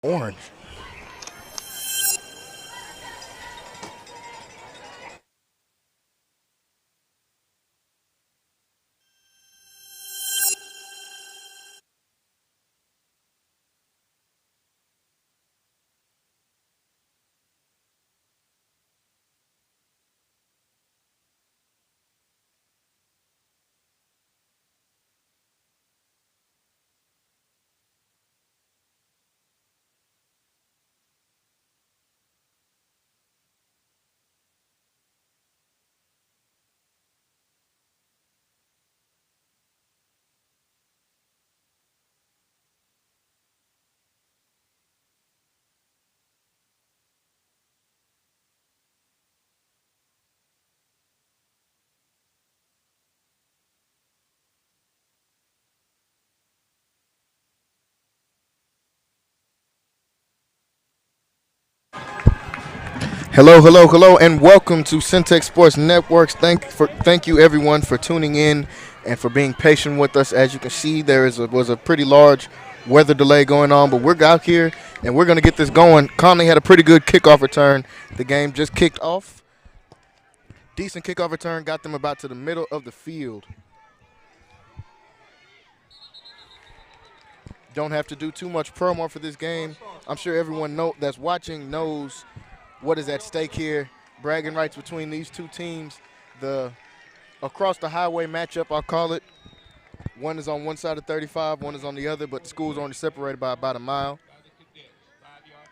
Orange. Hello, hello, hello, and welcome to Syntex Sports Networks. Thank you everyone for tuning in and for being patient with us. As you can see, was a pretty large weather delay going on, but we're out here and we're going to get this going. Connally had a pretty good kickoff return. The game just kicked off. Decent kickoff return, got them about to the middle of the field. Don't have to do too much promo for this game. I'm sure everyone that's watching knows what is at stake here. Bragging rights between these two teams. The across the highway matchup, I'll call it. One is on one side of 35, one is on the other, but the schools are only separated by about a mile.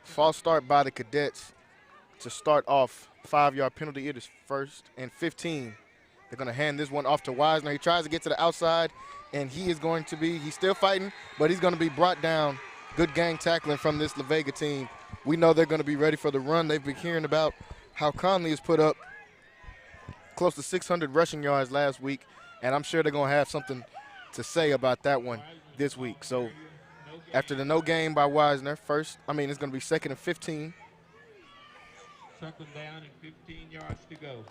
False start by the Cadets to start off. 5-yard penalty. It is first and 15. They're going to hand this one off to Wisner. He tries to get to the outside, and he's still fighting, but he's going to be brought down. Good gang tackling from this La Vega team. We know they're going to be ready for the run. They've been hearing about how Connally has put up close to 600 rushing yards last week, and I'm sure they're going to have something to say about that one this week. So after the no gain by Wisner, it's going to be second and 15. Second down and 15 yards to go.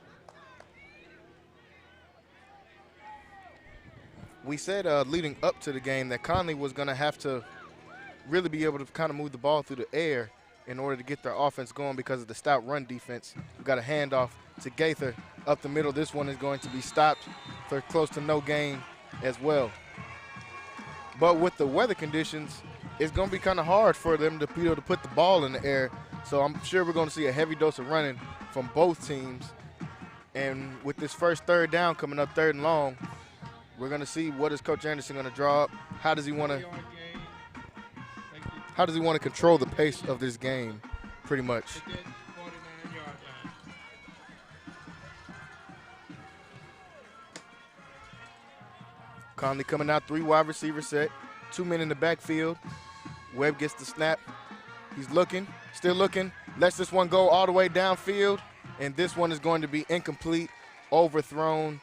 We said leading up to the game that Connally was going to have to really be able to kind of move the ball through the air in order to get their offense going because of the stout run defense. We've got a handoff to Gaither up the middle. This one is going to be stopped for close to no gain as well. But with the weather conditions, it's going to be kind of hard for them to be able to put the ball in the air. So I'm sure we're going to see a heavy dose of running from both teams. And with this first third down coming up, third and long, we're going to see what is Coach Anderson going to draw up. How does he want to control the pace of this game, pretty much? Connally coming out, 3 wide receiver set, 2 men in the backfield. Webb gets the snap. He's looking, still looking, lets this one go all the way downfield, and this one is going to be incomplete, overthrown.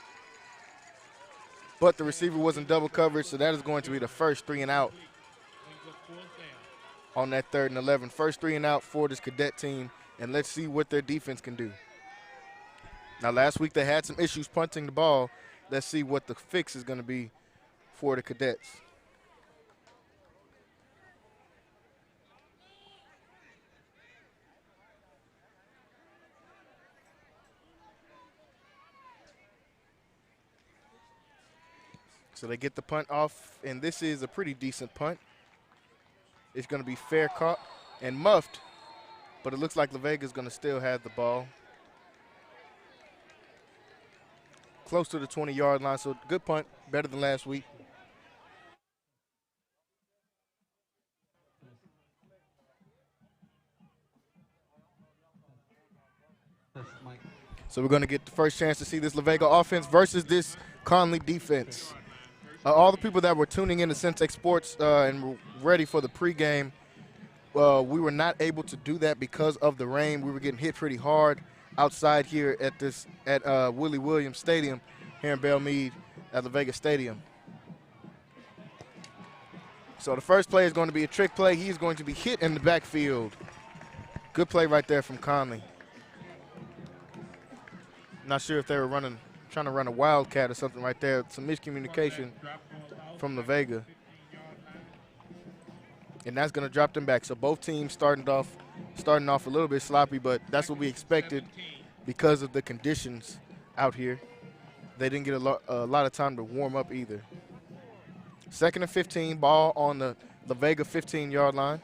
But the receiver was in double coverage, so that is going to be the first 3 and out on that 3rd and 11. First 3 and out for this Cadet team, and let's see what their defense can do. Now, last week they had some issues punting the ball. Let's see what the fix is going to be for the Cadets. So they get the punt off, and this is a pretty decent punt. It's going to be fair caught and muffed, but it looks like La Vega is going to still have the ball. Close to the 20-yard line, so good punt, better than last week. So we're going to get the first chance to see this La Vega offense versus this Connally defense. All the people that were tuning in to Syntex Sports and were ready for the pregame, we were not able to do that because of the rain. We were getting hit pretty hard outside here at Willie Williams Stadium here in Belmead at La Vega Stadium. So the first play is going to be a trick play. He is going to be hit in the backfield. Good play right there from Connally. Not sure if they were trying to run a wildcat or something right there. Some miscommunication from La Vega. And that's going to drop them back. So both teams starting off a little bit sloppy, but that's what we expected because of the conditions out here. They didn't get a lot of time to warm up either. 2nd and 15, ball on the Vega 15-yard line.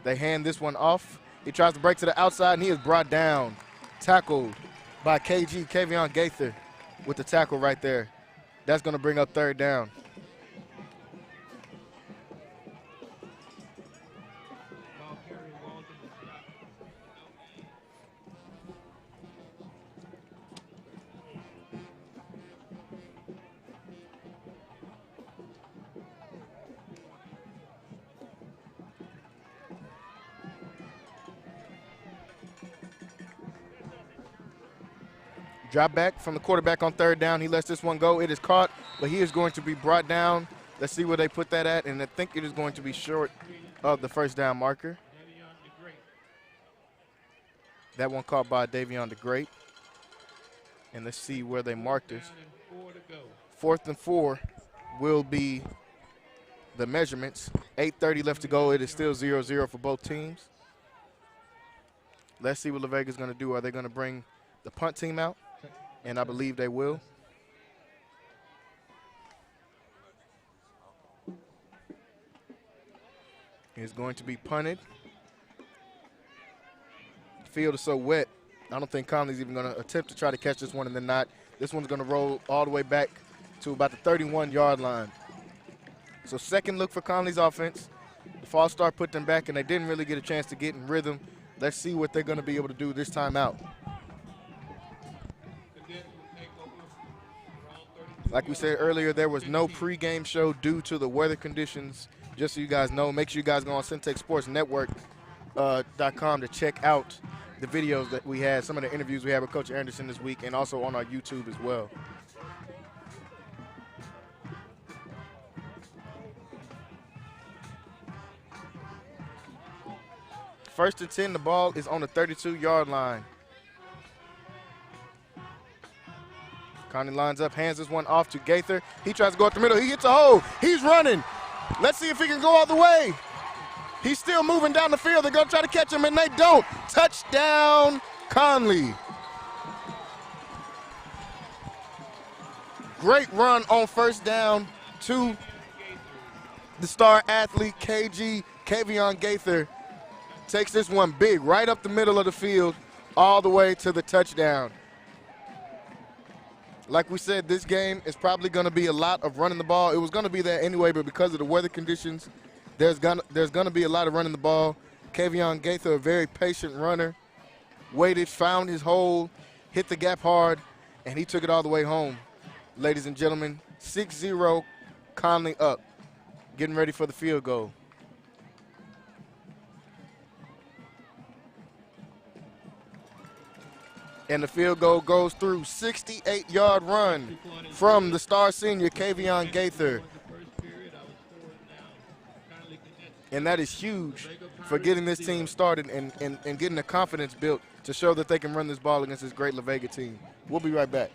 They hand this one off. He tries to break to the outside, and he is brought down, tackled by Kavion Gaither with the tackle right there. That's going to bring up 3rd down. Drop back from the quarterback on 3rd down. He lets this one go. It is caught, but he is going to be brought down. Let's see where they put that at, and I think it is going to be short of the 1st down marker. That one caught by Davion the Great. And let's see where they marked this. 4th and 4 will be the measurements. 8:30 left to go. It is still 0-0 for both teams. Let's see what La Vega's going to do. Are they going to bring the punt team out? And I believe they will. It's going to be punted. The field is so wet, I don't think Connally's even going to attempt to try to catch this one, and then not. This one's going to roll all the way back to about the 31-yard line. So 2nd look for Connally's offense. The false start put them back, and they didn't really get a chance to get in rhythm. Let's see what they're going to be able to do this time out. Like we said earlier, there was no pregame show due to the weather conditions. Just so you guys know, make sure you guys go on CentechSportsNetwork.com to check out the videos that we had, some of the interviews we had with Coach Anderson this week, and also on our YouTube as well. First and 10, the ball is on the 32-yard line. Connally lines up, hands this one off to Gaither. He tries to go up the middle. He hits a hole. He's running. Let's see if he can go all the way. He's still moving down the field. They're going to try to catch him, and they don't. Touchdown, Connally. Great run on 1st down to the star athlete, Kavion Gaither. Takes this one big, right up the middle of the field, all the way to the touchdown. Like we said, this game is probably going to be a lot of running the ball. It was going to be there anyway, but because of the weather conditions, there's going to be a lot of running the ball. Kavion Gaither, a very patient runner, waited, found his hole, hit the gap hard, and he took it all the way home. Ladies and gentlemen, 6-0, Connally up, getting ready for the field goal. And the field goal goes through. 68-yard run from the star senior, Kavion Gaither. And that is huge for getting this team started and getting the confidence built to show that they can run this ball against this great La Vega team. We'll be right back.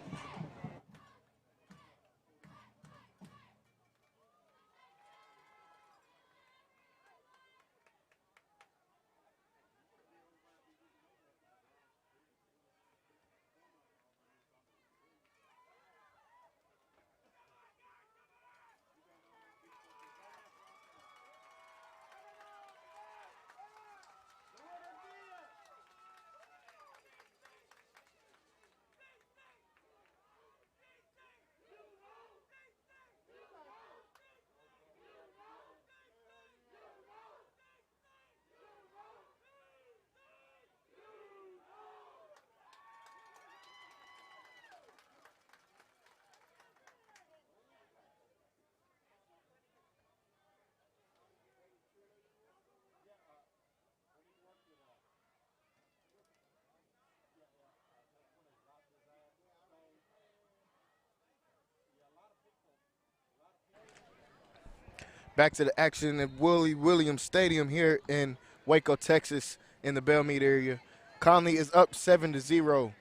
Back to the action at Willie Williams Stadium here in Waco, Texas, in the Belmead area. Connally is up 7-0.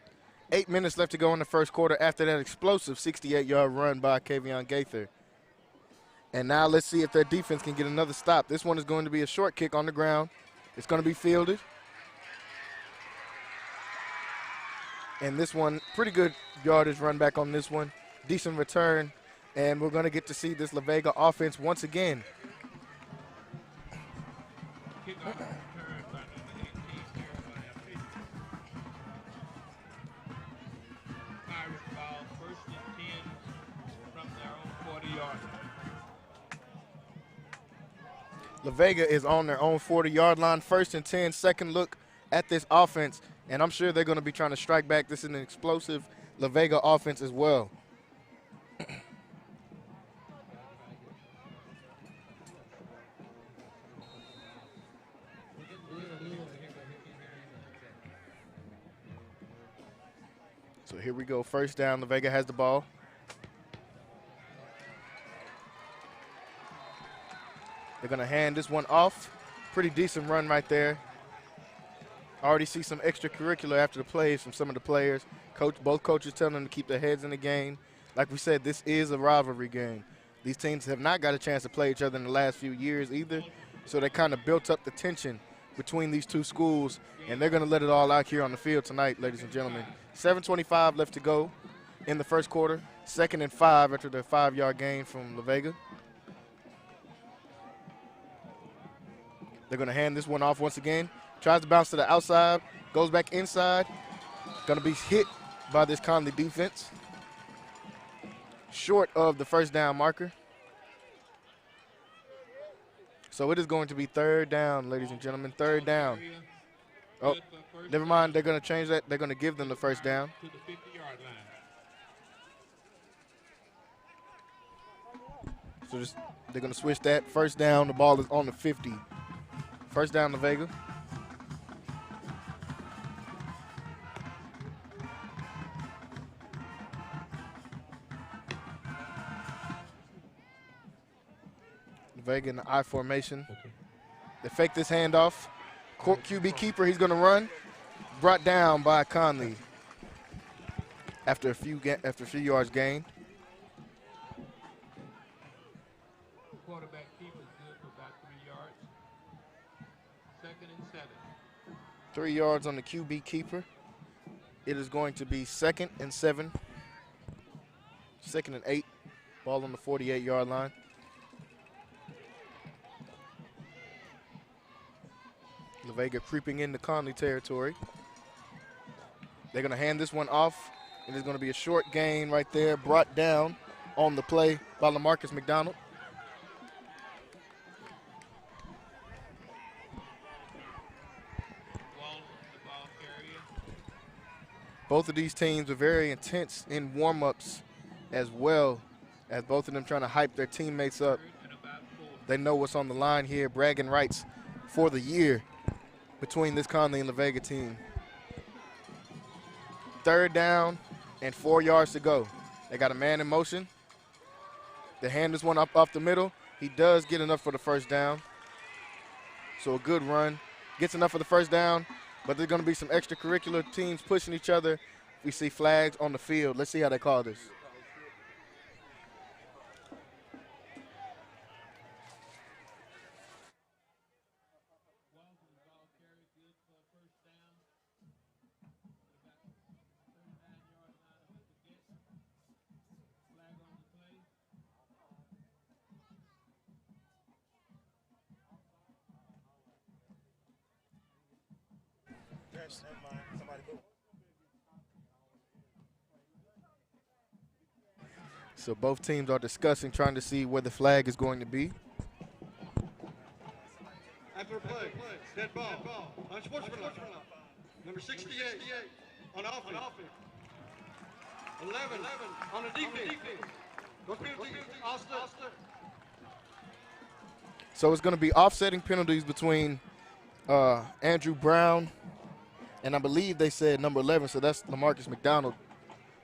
8 minutes left to go in the first quarter after that explosive 68-yard run by Kavion Gaither. And now let's see if their defense can get another stop. This one is going to be a short kick on the ground. It's going to be fielded. And this one, pretty good yardage run back on this one. Decent return. And we're going to get to see this La Vega offense once again. Kickoff return by number 18, Jeremiah. Irish ball, 1st and 10 from their own 40-yard line. La Vega is on their own 40-yard line. 1st and 10, second look at this offense. And I'm sure they're going to be trying to strike back. This is an explosive La Vega offense as well. So here we go, first down. La Vega has the ball. They're going to hand this one off. Pretty decent run right there. I already see some extracurricular after the plays from some of the players. Both coaches telling them to keep their heads in the game. Like we said, this is a rivalry game. These teams have not got a chance to play each other in the last few years either. So they kind of built up the tension between these two schools, and they're going to let it all out here on the field tonight, ladies and gentlemen. 7:25 left to go in the first quarter. 2nd and 5 after the 5-yard gain from La Vega. They're going to hand this one off once again. Tries to bounce to the outside, goes back inside. Going to be hit by this Connally defense. Short of the first down marker. So it is going to be 3rd down, ladies and gentlemen, 3rd down. Oh, never mind, they're going to change that. They're going to give them the first down. To the 50-yard line. So they're going to switch that. First down, the ball is on the 50. First down to Vega. Vega in the I formation. Okay. They fake this handoff. QB keeper, he's going to run. Brought down by Connally after a few yards gained. Quarterback keeper is good for about 3 yards. 2nd and 7. 3 yards on the QB keeper. It is going to be 2nd and 7. 2nd and 8. Ball on the 48-yard line. La Vega creeping into Connally territory. They're going to hand this one off, and it's going to be a short gain right there, brought down on the play by LaMarcus McDonald. Both of these teams are very intense in warm-ups as well, as both of them trying to hype their teammates up. They know what's on the line here, bragging rights for the year between this Connally and La Vega team. 3rd down and 4 yards to go. They got a man in motion. They hand this one up off the middle. He does get enough for the first down. So a good run. Gets enough for the first down, but there's going to be some extracurricular teams pushing each other. We see flags on the field. Let's see how they call this. So both teams are discussing, trying to see where the flag is going to be. After play, dead ball, unsportsmanlike, number 68 on offense, 11 on the defense. So it's going to be offsetting penalties between Andrew Brown and I believe they said number 11, so that's LaMarcus McDonald.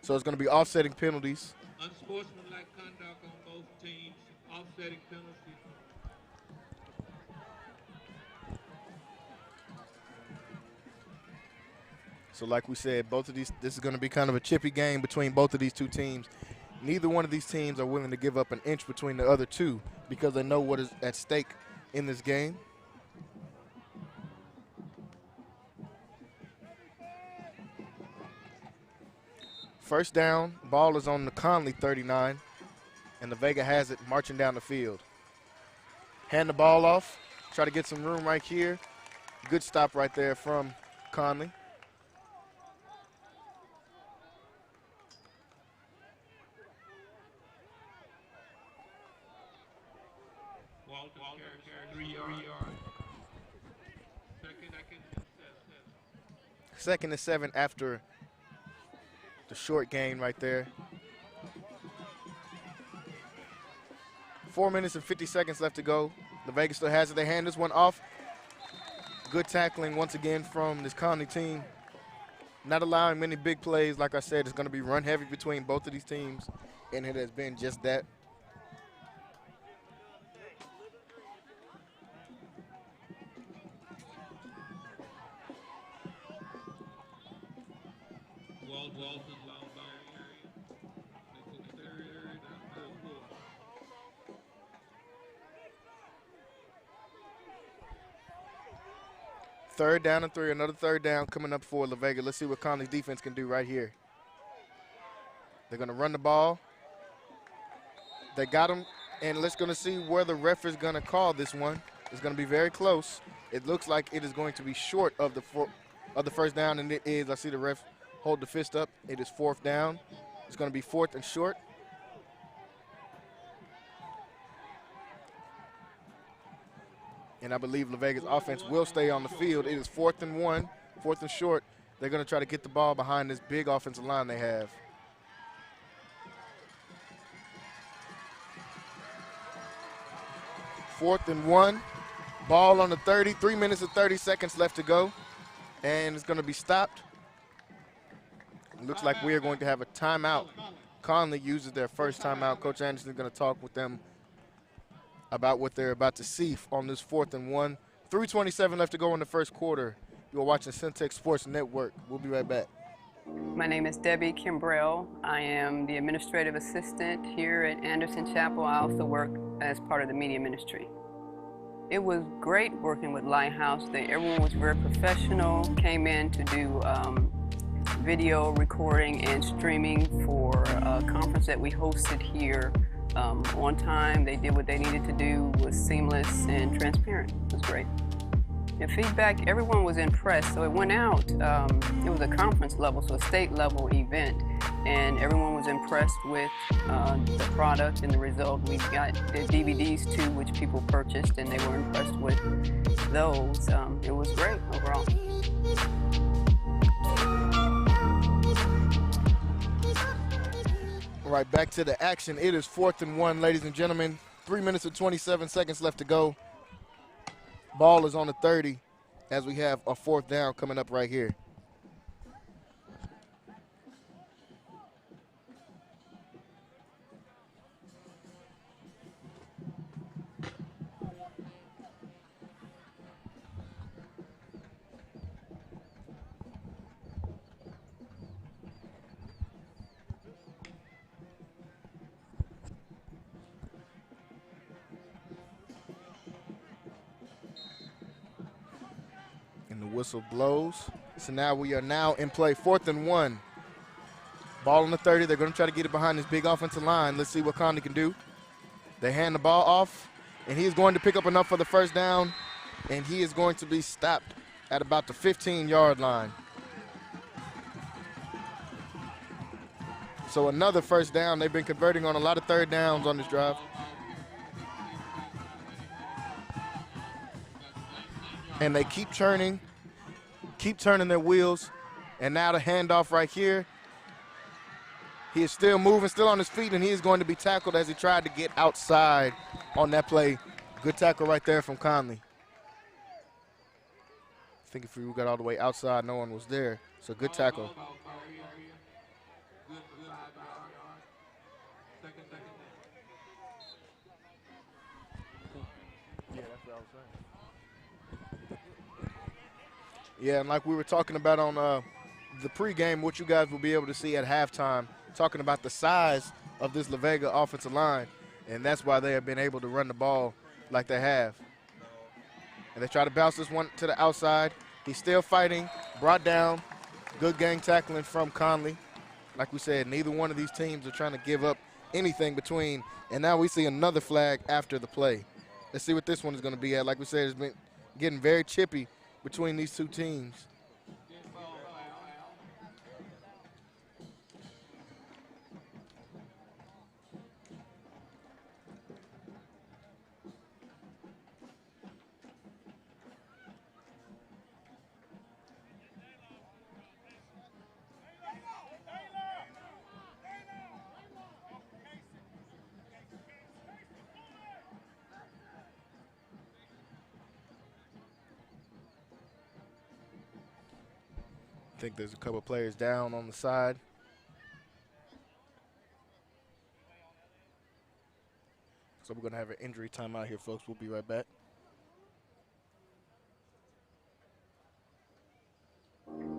So it's going to be offsetting penalties. Unsportsmanlike conduct on both teams, offsetting penalties. So like we said, both of these, this is going to be kind of a chippy game between both of these two teams. Neither one of these teams are willing to give up an inch between the other two because they know what is at stake in this game. First down, ball is on the Connally 39, and the Vega has it marching down the field. Hand the ball off, try to get some room right here. Good stop right there from Connally. Walter carries 3 yards. Second and 7 after the short gain right there. 4 minutes and 50 seconds left to go. The Vega still has it. They hand this one off. Good tackling once again from this Connally team. Not allowing many big plays. Like I said, it's going to be run heavy between both of these teams, and it has been just that. Third down and 3, another third down coming up for La Vega. Let's see what Connally's defense can do right here. They're going to run the ball. They got him, and let's going to see where the ref is going to call this one. It's going to be very close. It looks like it is going to be short of the first down, and it is. I see the ref hold the fist up. It is 4th down. It's going to be 4th and short. And I believe La Vega's offense will stay on the field. It is 4th and 1, 4th and short. They're going to try to get the ball behind this big offensive line they have. Fourth and 1, ball on the 30, 3 minutes and 30 seconds left to go. And it's going to be stopped. It looks like we are going to have a timeout. Connally uses their first timeout. Coach Anderson is going to talk with them about what they're about to see on this 4th and 1. 3:27 left to go in the first quarter. You're watching Centex Sports Network. We'll be right back. My name is Debbie Kimbrell. I am the administrative assistant here at Anderson Chapel. I also work as part of the media ministry. It was great working with Lighthouse. Everyone was very professional, came in to do video recording and streaming for a conference that we hosted here on time. They did what they needed to do, was seamless and transparent. It was great. The feedback, everyone was impressed. So it went out, it was a conference level, so a state level event, and everyone was impressed with the product and the result. We got the DVDs too, which people purchased, and they were impressed with those. It was great overall. All right, back to the action. It is 4th and 1, ladies and gentlemen. 3 minutes and 27 seconds left to go. Ball is on the 30 as we have a 4th down coming up right here. Whistle blows. So now we are now in play. 4th and 1. Ball on the 30. They're going to try to get it behind this big offensive line. Let's see what Connally can do. They hand the ball off, and he is going to pick up enough for the first down, and he is going to be stopped at about the 15-yard line. So another first down. They've been converting on a lot of third downs on this drive. And they keep turning their wheels. And now the handoff right here. He is still moving, still on his feet, and he is going to be tackled as he tried to get outside on that play. Good tackle right there from Connally. I think if we got all the way outside, no one was there. So good tackle. Yeah, and like we were talking about on the pregame, what you guys will be able to see at halftime, talking about the size of this La Vega offensive line, and that's why they have been able to run the ball like they have. And they try to bounce this one to the outside. He's still fighting, brought down. Good gang tackling from Connally. Like we said, neither one of these teams are trying to give up anything between. And now we see another flag after the play. Let's see what this one is going to be at. Like we said, it's been getting very chippy between these two teams. I think there's a couple players down on the side. So we're going to have an injury timeout here, folks. We'll be right back.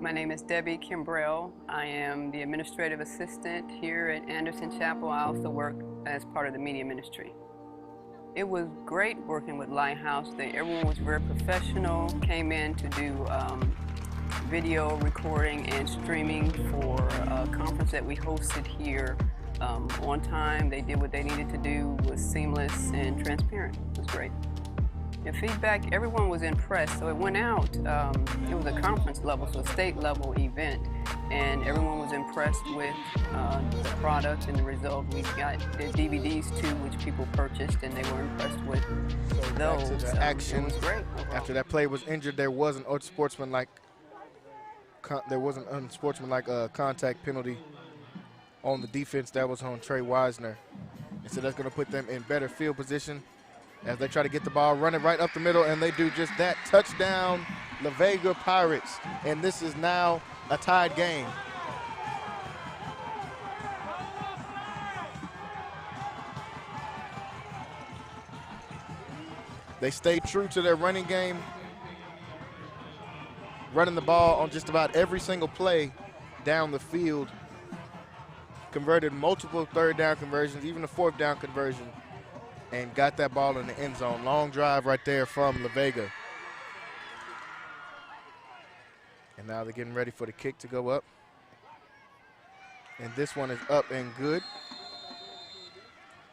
My name is Debbie Kimbrell. I am the administrative assistant here at Anderson Chapel. I also work as part of the media ministry. It was great working with Lighthouse. Everyone was very professional, came in to do video recording and streaming for a conference that we hosted here on time. They did what they needed to do, was seamless and transparent. It was great. And feedback, everyone was impressed. So it went out, it was a conference level, so a state level event, and everyone was impressed with the product and the result. We got the DVDs too, which people purchased, and they were impressed with those. Back to the action. It was great overall. After that play was injured, there was an unsportsmanlike contact penalty on the defense. That was on Trey Wisner. And so that's going to put them in better field position as they try to get the ball, run it right up the middle, and they do just that. Touchdown, La Vega Pirates. And this is now a tied game. They stayed true to their running game, running the ball on just about every single play down the field. Converted multiple third down conversions, even a fourth down conversion, and got that ball in the end zone. Long drive right there from La Vega. And now they're getting ready for the kick to go up. And this one is up and good.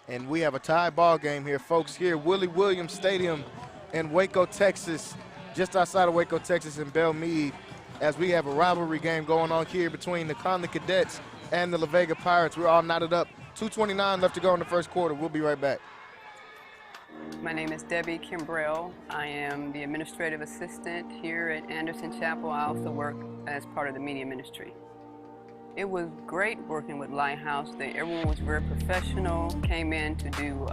And we have a tie ball game here, folks, here at Willie Williams Stadium in Waco, Texas, just outside of Waco, Texas in Belle Meade, as we have a rivalry game going on here between the Connally Cadets and the La Vega Pirates. We're all knotted up. 2:29 left to go in the first quarter. We'll be right back. My name is Debbie Kimbrell. I am the administrative assistant here at Anderson Chapel. I also work as part of the media ministry. It was great working with Lighthouse. Everyone was very professional, came in to do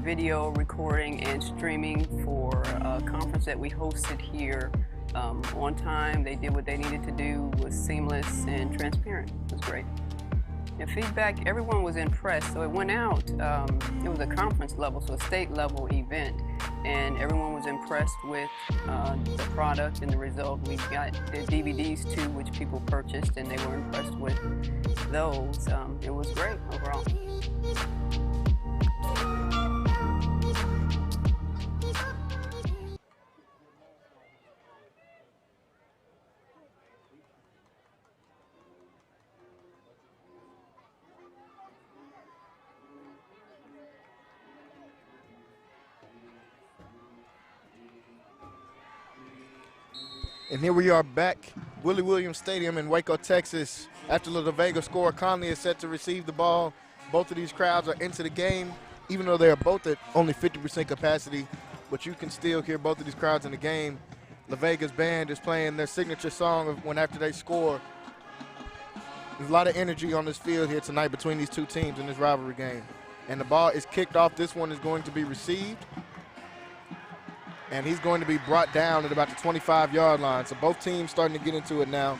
video recording and streaming for a conference that we hosted here on time. They did what they needed to do, was seamless and transparent. It was great. And feedback, everyone was impressed. So it went out, it was a conference level, so a state level event, and everyone was impressed with the product and the result. We got the DVDs too, which people purchased, and they were impressed with those. It was great overall. And here we are back, Willie Williams Stadium in Waco, Texas. After the Vega score, Connally is set to receive the ball. Both of these crowds are into the game, even though they are both at only 50% capacity, but you can still hear both of these crowds in the game. La Vega's band is playing their signature song when after they score. There's a lot of energy on this field here tonight between these two teams in this rivalry game. And the ball is kicked off. This one is going to be received. And he's going to be brought down at about the 25-yard line. So both teams starting to get into it now,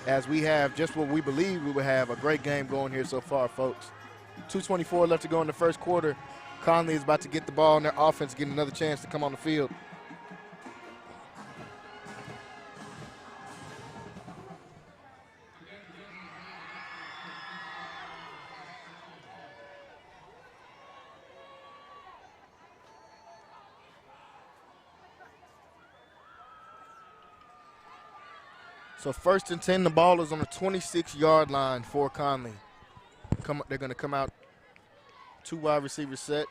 as we have just what we believe we would have, a great game going here so far, folks. 2:24 left to go in the first quarter. Connally is about to get the ball in their offense, getting another chance to come on the field. So 1st and 10, the ball is on the 26-yard line for Connally. They're going to come out 2 wide receiver set.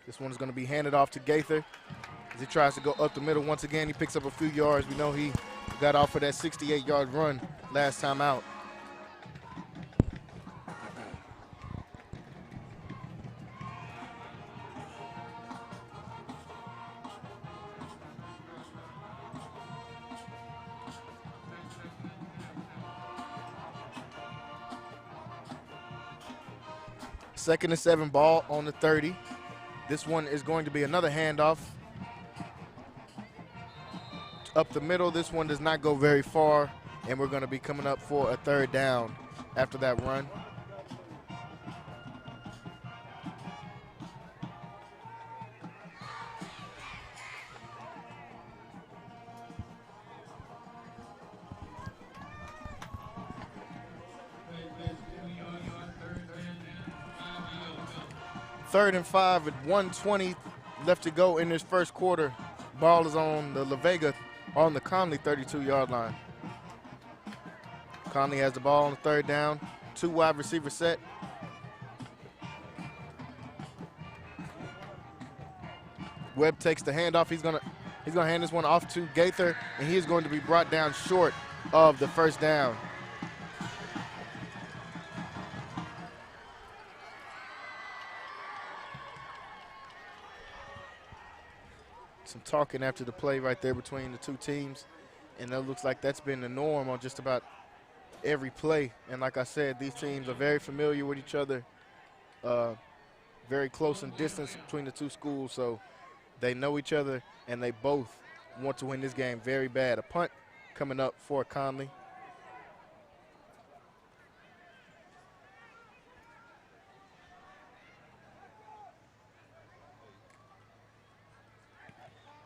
This one is going to be handed off to Gaither as he tries to go up the middle. Once again, he picks up a few yards. We know he got off for that 68-yard run last time out. Second and 7, ball on the 30. This one is going to be another handoff. Up the middle, this one does not go very far, and we're going to be coming up for a 3rd down after that run. Third and 5 with 1:20 left to go in this first quarter. Ball is on the Vega on the Connally 32-yard line. Connally has the ball on the 3rd down. 2 wide receiver set. Webb takes the handoff. He's gonna hand this one off to Gaither, and he is going to be brought down short of the 1st down. Some talking after the play right there between the 2 teams, and it looks like that's been the norm on just about every play. And like I said, these teams are very familiar with each other, very close in distance between the 2 schools, so they know each other, and they both want to win this game very bad. A punt coming up for Connally.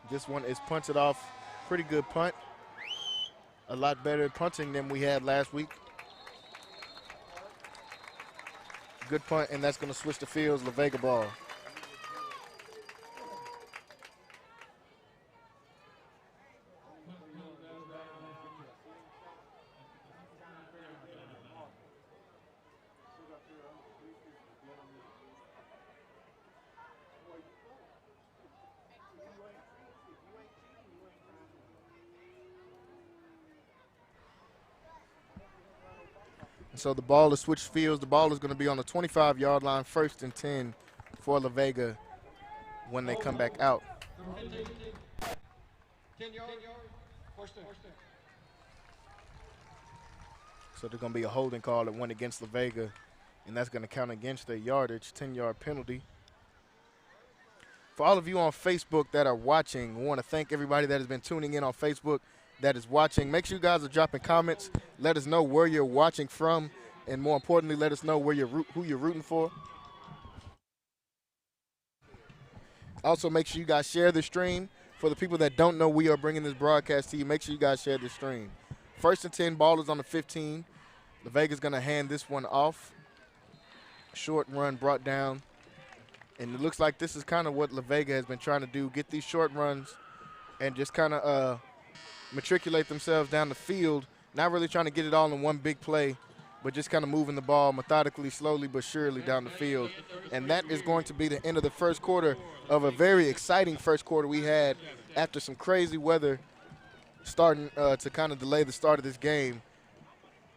This one is punted off. Pretty good punt. A lot better punting than we had last week. Good punt, and that's going to switch the fields. La Vega ball. So the ball is switched fields. The ball is going to be on the 25-yard line, 1st and 10 for La Vega when they come back out. 10 yards, first down. So there's going to be a holding call that went against La Vega, and that's going to count against their yardage, 10-yard penalty. For all of you on Facebook that are watching, we want to thank everybody that has been tuning in on Facebook that is watching. Make sure you guys are dropping comments. Let us know where you're watching from, and more importantly, let us know who you're rooting for. Also, make sure you guys share the stream. For the people that don't know, we are bringing this broadcast to you. Make sure you guys share the stream. 1st and 10, ball is on the 15. La Vega's going to hand this one off. Short run brought down. And it looks like this is kind of what La Vega has been trying to do, get these short runs and just kind of matriculate themselves down the field, not really trying to get it all in one big play, but just kind of moving the ball methodically, slowly but surely down the field. And that is going to be the end of the first quarter of a very exciting first quarter we had after some crazy weather starting to kind of delay the start of this game.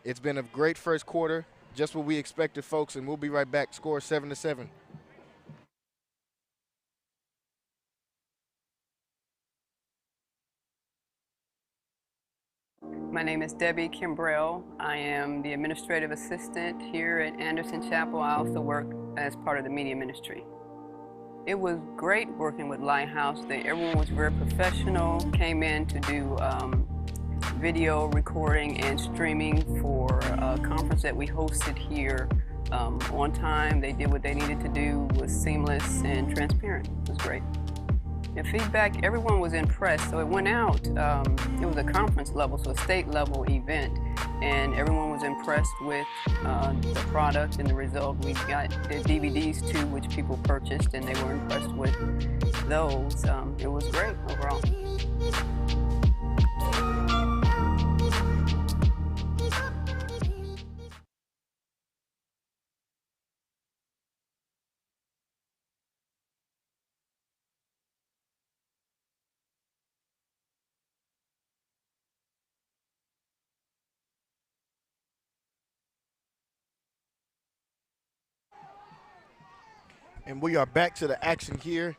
It's been a great first quarter, just what we expected, folks, and we'll be right back. Score 7-7. My name is Debbie Kimbrell. I am the administrative assistant here at Anderson Chapel. I also work as part of the media ministry. It was great working with Lighthouse. Everyone was very professional, came in to do video recording and streaming for a conference that we hosted here on time. They did what they needed to do, was seamless and transparent. It was great. The feedback, everyone was impressed. So it went out, it was a conference level, so a state level event, and everyone was impressed with the product and the result. We got the DVDs too, which people purchased, and they were impressed with those. It was great overall. And we are back to the action here.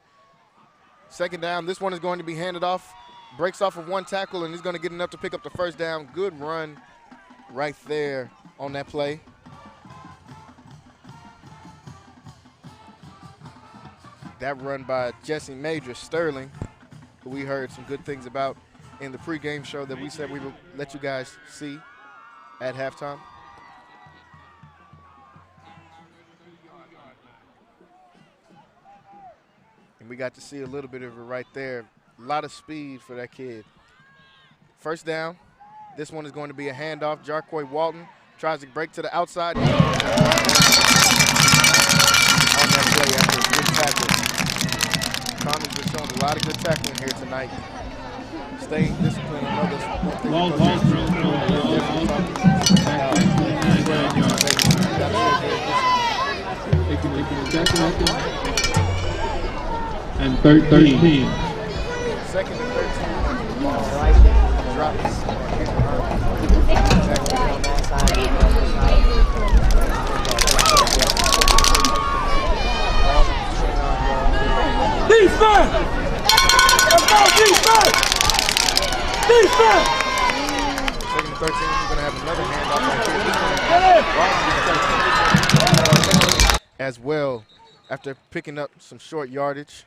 Second down. This one is going to be handed off. Breaks off of one tackle, and he's going to get enough to pick up the first down. Good run right there on that play. That run by Jesse Major Sterling, who we heard some good things about in the pregame show that we said we would let you guys see at halftime. And we got to see a little bit of it right there. A lot of speed for that kid. First down. This one is going to be a handoff. Jarquay Walton tries to break to the outside. On that play after a good tackle. Conley's been showing a lot of good tackling here tonight. Staying disciplined. I know this one thing and 13. Second and 13. Drops. Defense! Let's go, defense! Defense! Second and 13, we're going to have another handoff as well after picking up some short yardage.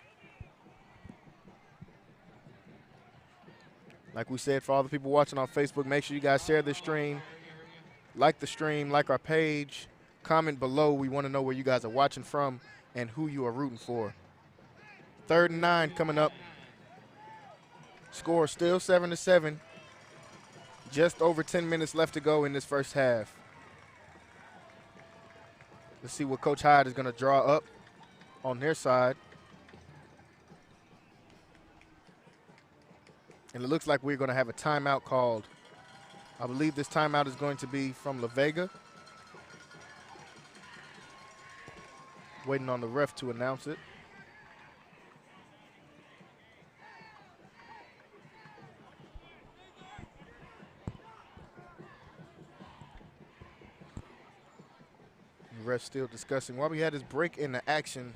Like we said, for all the people watching on Facebook, make sure you guys share this stream, like the stream, like our page, comment below. We want to know where you guys are watching from and who you are rooting for. 3rd and 9 coming up. Score still 7-7. Just over 10 minutes left to go in this first half. Let's see what Coach Hyde is going to draw up on their side. And it looks like we're going to have a timeout called. I believe this timeout is going to be from Vega. Waiting on the ref to announce it. The ref's still discussing. While we had this break in the action,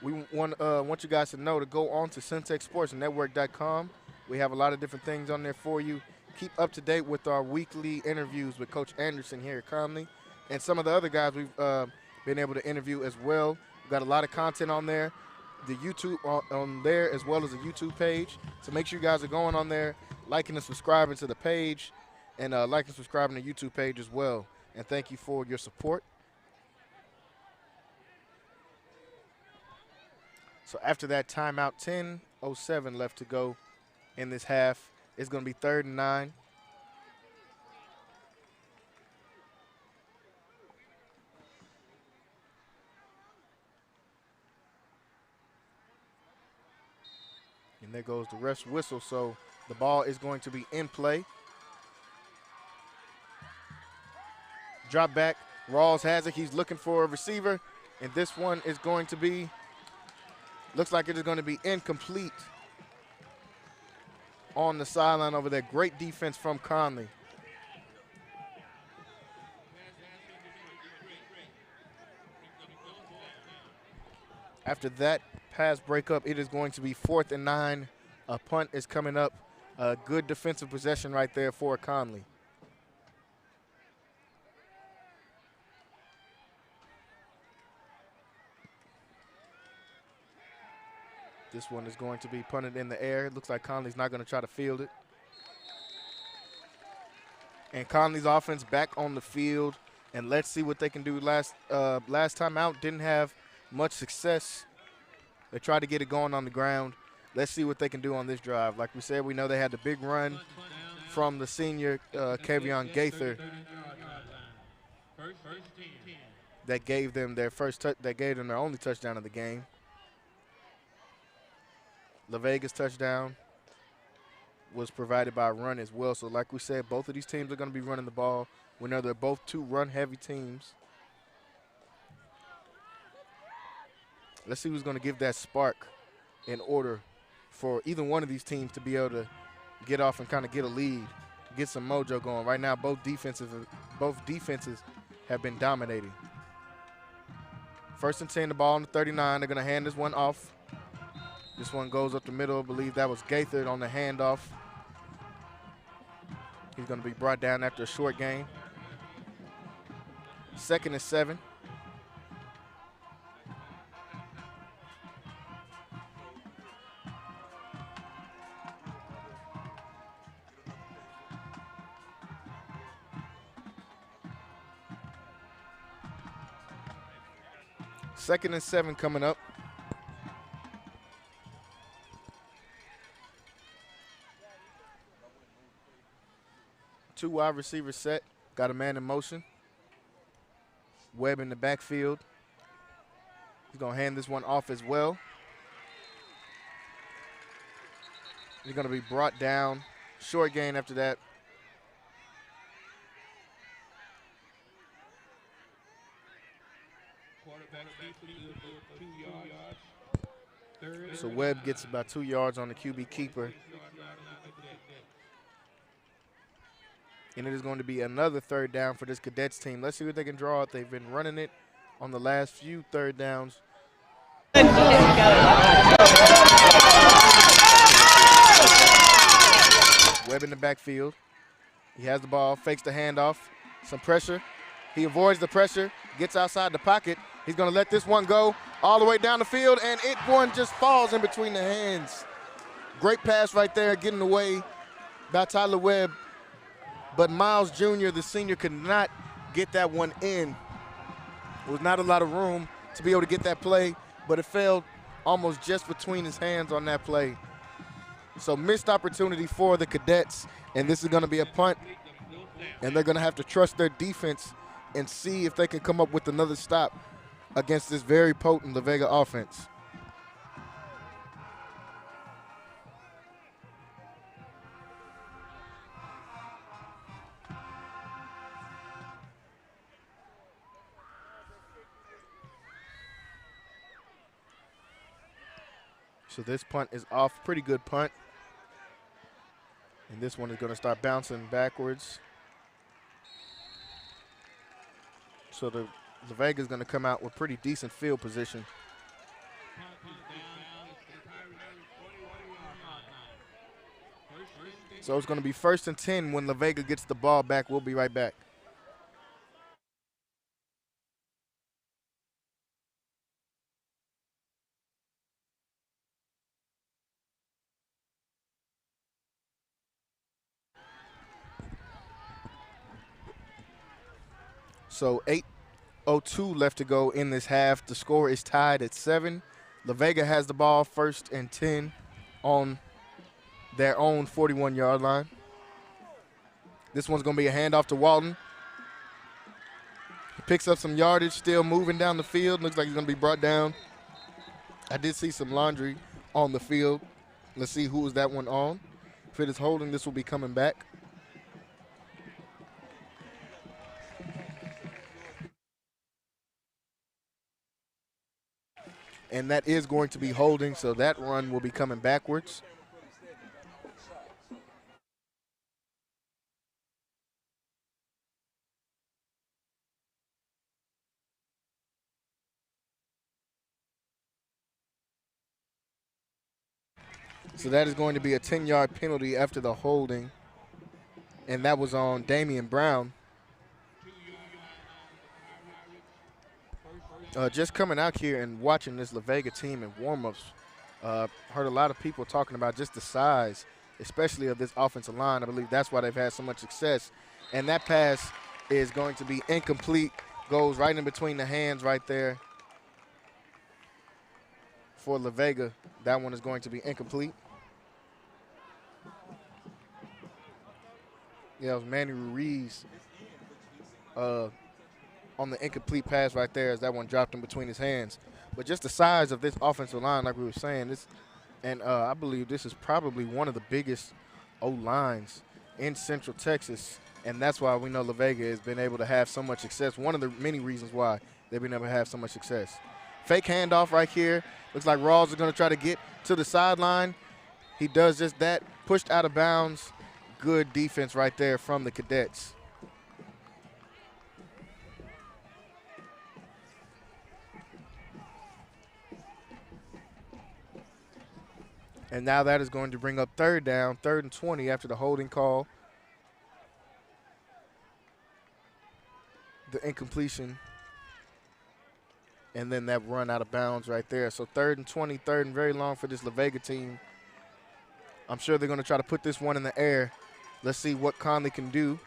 we want you guys to know to go on to syntechsportsnetwork.com. We have a lot of different things on there for you. Keep up to date with our weekly interviews with Coach Anderson here at Connally and some of the other guys we've been able to interview as well. We've got a lot of content on there, the YouTube on there as well as a YouTube page. So make sure you guys are going on there, liking and subscribing to the page, and liking and subscribing to the YouTube page as well. And thank you for your support. So after that timeout, 10:07 left to go in this half. It's going to be 3rd and 9. And there goes the ref's whistle, so the ball is going to be in play. Drop back. Rawls has it. He's looking for a receiver, and this one is going to be, looks like it is going to be incomplete on the sideline over there. Great defense from Connally. After that pass breakup, it is going to be 4th and 9. A punt is coming up. A good defensive possession right there for Connally. This one is going to be punted in the air. It looks like Connolly's not going to try to field it. And Connolly's offense back on the field. And let's see what they can do. Last time out, didn't have much success. They tried to get it going on the ground. Let's see what they can do on this drive. Like we said, we know they had the big run from the senior Kavion Gaither that gave them their only touchdown of the game. Vega's touchdown was provided by a run as well. So like we said, both of these teams are going to be running the ball. We know they're both two run-heavy teams. Let's see who's going to give that spark in order for either one of these teams to be able to get off and kind of get a lead, get some mojo going. Right now, both defenses have been dominating. First and 10, the ball on the 39. They're going to hand this one off. This one goes up the middle. I believe that was Gaithard on the handoff. He's going to be brought down after a short gain. Second and 7. Second and 7 coming up. Two wide receivers set. Got a man in motion. Webb in the backfield. He's going to hand this one off as well. He's going to be brought down. Short gain after that. So Webb gets about 2 yards on the QB keeper. And it is going to be another third down for this Cadets team. Let's see what they can draw out. They've been running it on the last few third downs. Webb in the backfield. He has the ball, fakes the handoff. Some pressure. He avoids the pressure, gets outside the pocket. He's going to let this one go all the way down the field, and one just falls in between the hands. Great pass right there, getting away by Tyler Webb. But Miles Jr., the senior, could not get that one in. There was not a lot of room to be able to get that play, but it fell almost just between his hands on that play. So missed opportunity for the Cadets, and this is going to be a punt, and they're going to have to trust their defense and see if they can come up with another stop against this very potent La Vega offense. So this punt is off, pretty good punt. And this one is going to start bouncing backwards. So the Vega is going to come out with pretty decent field position. So it's going to be first and 10 when La Vega gets the ball back. We'll be right back. So 8:02 left to go in this half. The score is tied at 7. La Vega has the ball first and 10 on their own 41-yard line. This one's going to be a handoff to Walton. He picks up some yardage, still moving down the field. Looks like he's going to be brought down. I did see some laundry on the field. Let's see who was that one on. If it is holding, this will be coming back. And that is going to be holding, so that run will be coming backwards. So that is going to be a 10-yard penalty after the holding. And that was on Damian Brown. Just coming out here and watching this La Vega team in warm-ups, heard a lot of people talking about just the size, especially of this offensive line. I believe that's why they've had so much success. And that pass is going to be incomplete, goes right in between the hands right there for La Vega. That one is going to be incomplete. Yeah, it was Manny Ruiz on the incomplete pass right there as that one dropped in between his hands. But just the size of this offensive line, like we were saying, I believe this is probably one of the biggest O-lines in Central Texas, and that's why we know La Vega has been able to have so much success. One of the many reasons why they've been able to have so much success. Fake handoff right here. Looks like Rawls is going to try to get to the sideline. He does just that, pushed out of bounds. Good defense right there from the Cadets. And now that is going to bring up third down, 3rd and 20 after the holding call. The incompletion. And then that run out of bounds right there. So 3rd and 20, 3rd and very long for this La Vega team. I'm sure they're going to try to put this one in the air. Let's see what Connally can do.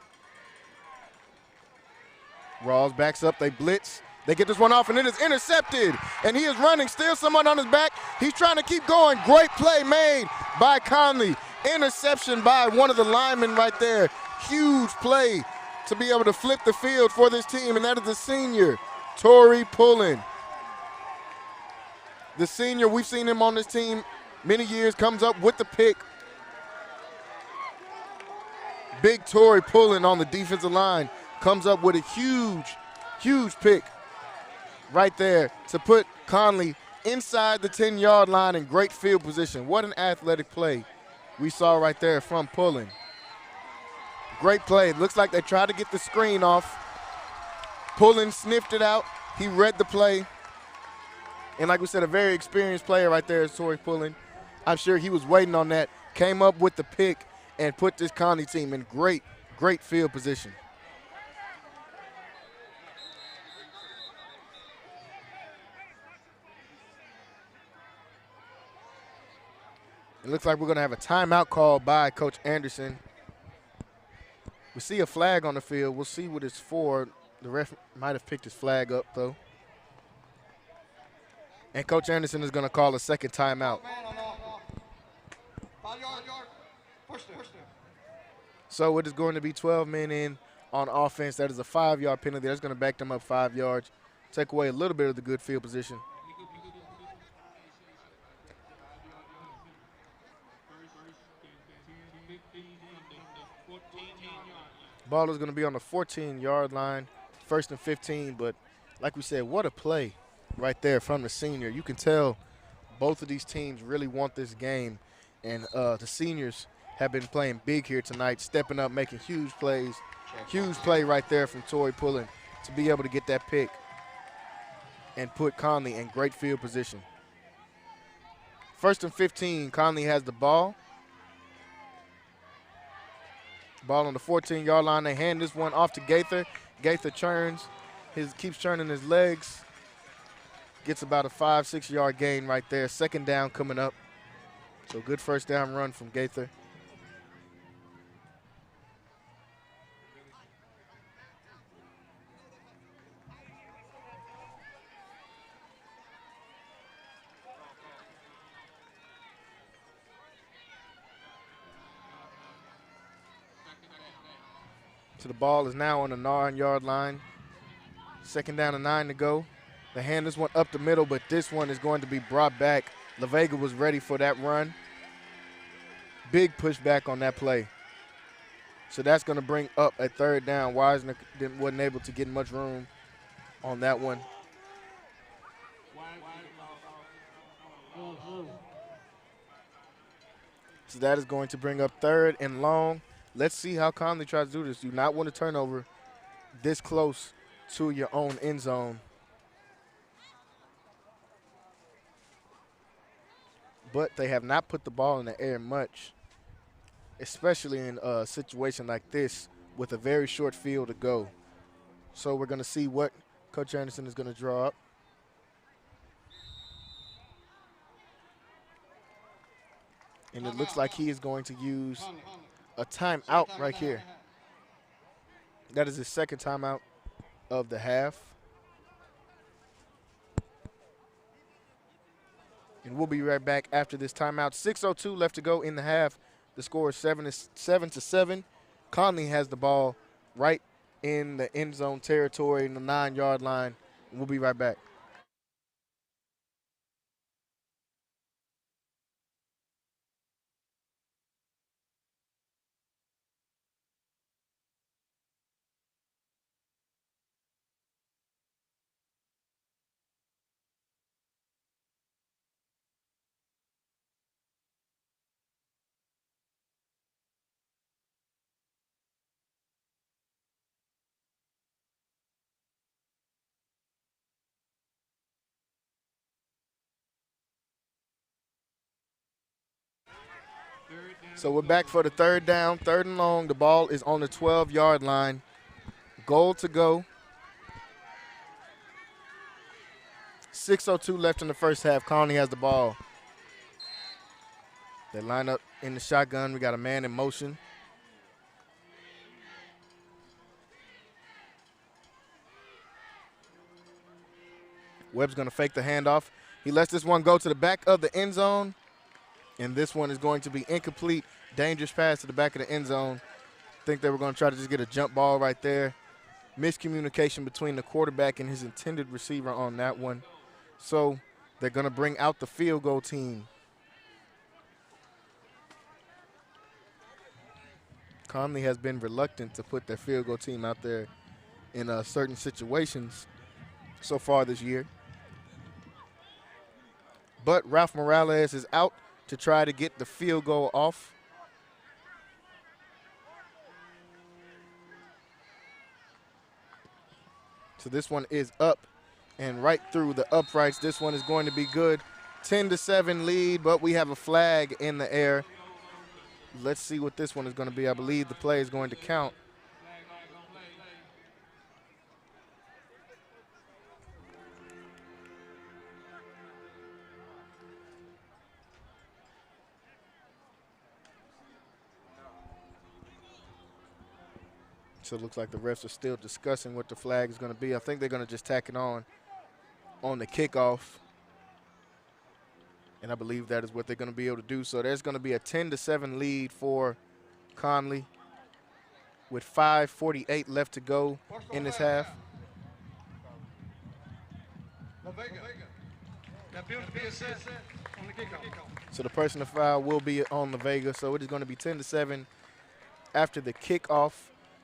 Rawls backs up, they blitz. They get this one off, and it is intercepted. And he is running, still someone on his back. He's trying to keep going. Great play made by Connally. Interception by one of the linemen right there. Huge play to be able to flip the field for this team, and that is the senior, Torrey Pullen. The senior, we've seen him on this team many years, comes up with the pick. Big Torrey Pullen on the defensive line comes up with a huge pick right there to put Connally inside the 10-yard line in great field position. What an athletic play we saw right there from Pullen. Great play. Looks like they tried to get the screen off. Pullen sniffed it out. He read the play. And like we said, a very experienced player right there is Torrey Pullen. I'm sure he was waiting on that. Came up with the pick and put this Connally team in great field position. It looks like we're going to have a timeout called by Coach Anderson. We see a flag on the field. We'll see what it's for. The ref might have picked his flag up, though. And Coach Anderson is going to call a second timeout. So it is going to be 12 men in on offense. That is a 5-yard penalty. That's going to back them up 5 yards. Take away a little bit of the good field position. Ball is going to be on the 14-yard line, 1st and 15. But like we said, what a play right there from the senior. You can tell both of these teams really want this game. And the seniors have been playing big here tonight, stepping up, making huge plays. Huge play right there from Torrey Pullen to be able to get that pick and put Connally in great field position. 1st and 15, Connally has the ball. Ball on the 14-yard line. They hand this one off to Gaither. Gaither keeps churning his legs. Gets about a 5-6 yard gain right there. 2nd down coming up. So good 1st down run from Gaither. So the ball is now on the 9-yard line. 2nd down and 9 to go. They hand this one up the middle, but this one is going to be brought back. La Vega was ready for that run. Big pushback on that play. So that's going to bring up a 3rd down. Wisner wasn't able to get much room on that one. So that is going to bring up 3rd and long. Let's see how Connally tries to do this. Do not want to turn over this close to your own end zone. But they have not put the ball in the air much, especially in a situation like this with a very short field to go. So we're going to see what Coach Anderson is going to draw up. And it looks like he is going to use a timeout right here. That is his 2nd timeout of the half. And we'll be right back after this timeout. 6:02 left to go in the half. The score is 7-7. Connally has the ball right in the end zone territory in the 9-yard line. And we'll be right back. So we're back for the third down, third and long. The ball is on the 12-yard line. Goal to go. 6:02 left in the first half. Connally has the ball. They line up in the shotgun. We got a man in motion. Webb's going to fake the handoff. He lets this one go to the back of the end zone, and this one is going to be incomplete. Dangerous pass to the back of the end zone. I think they were going to try to just get a jump ball right there. Miscommunication between the quarterback and his intended receiver on that one. So they're going to bring out the field goal team. Connally has been reluctant to put their field goal team out there in certain situations so far this year. But Ralph Morales is out to try to get the field goal off. So this one is up and right through the uprights. This one is going to be good. 10-7 lead, but we have a flag in the air. Let's see what this one is going to be. I believe the play is going to count. So it looks like the refs are still discussing what the flag is going to be. I think they're going to just tack it on the kickoff. And I believe that is what they're going to be able to do. So there's going to be a 10-7 lead for Connally with 5:48 left to go in this half. Vega. That appears to be a set on the kickoff. So the personal foul will be on the Vega. So it is going to be 10-7 after the kickoff.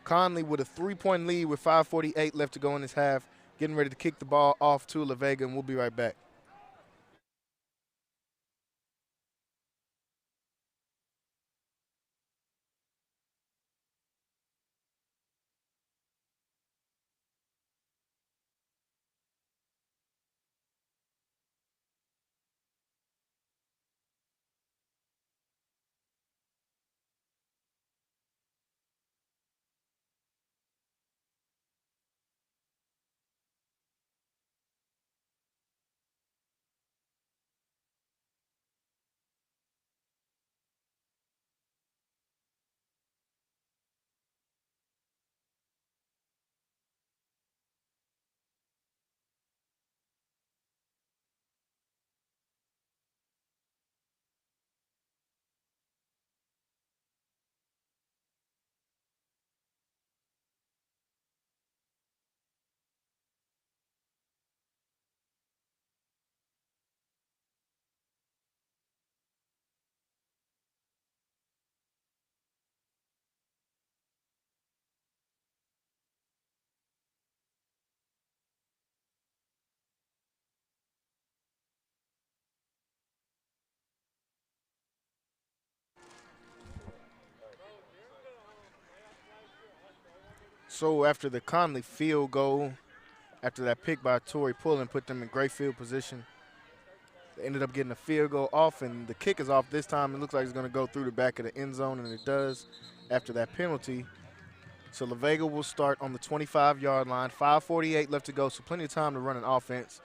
Connally with a 3-point lead with 5:48 left to go in this half, getting ready to kick the ball off to La Vega, and we'll be right back. So after the Connally field goal, after that pick by Torrey Pullen put them in great field position, they ended up getting a field goal off, and the kick is off this time. It looks like it's going to go through the back of the end zone, and it does after that penalty. So La Vega will start on the 25-yard line. 5:48 left to go, so plenty of time to run an offense.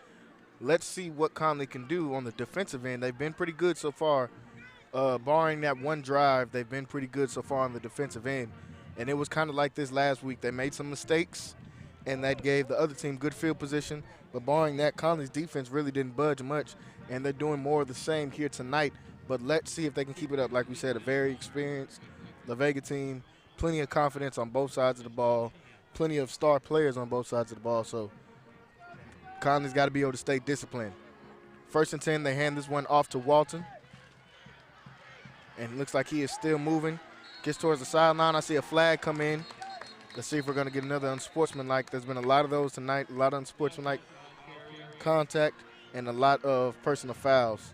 Let's see what Connally can do on the defensive end. They've been pretty good so far. Barring that one drive, they've been pretty good so far on the defensive end. And it was kind of like this last week. They made some mistakes, and that gave the other team good field position. But barring that, Conley's defense really didn't budge much, and they're doing more of the same here tonight. But let's see if they can keep it up. Like we said, a very experienced La Vega team, plenty of confidence on both sides of the ball, plenty of star players on both sides of the ball. So Conley's got to be able to stay disciplined. 1st and 10, they hand this one off to Walton. And it looks like he is still moving. Gets towards the sideline. I see a flag come in. Let's see if we're going to get another unsportsmanlike. There's been a lot of those tonight, a lot of unsportsmanlike contact, and a lot of personal fouls.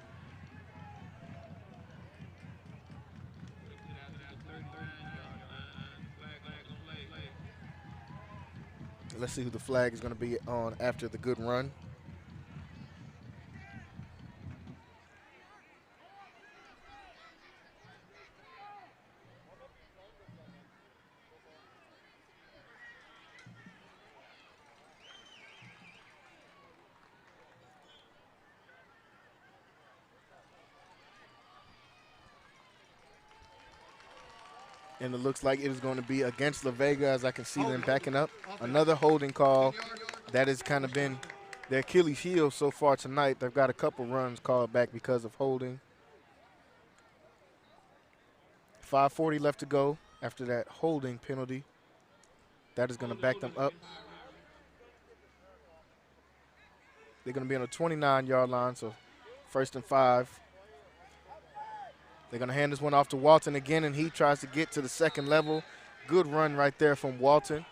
Let's see who the flag is going to be on after the good run. And it looks like it is going to be against La Vega, as I can see them backing up. Another holding call. That has kind of been their Achilles heel so far tonight. They've got a couple runs called back because of holding. 5:40 left to go after that holding penalty. That is going to back them up. They're going to be on the 29-yard line, so 1st and 5. They're going to hand this one off to Walton again, and he tries to get to the second level. Good run right there from Walton.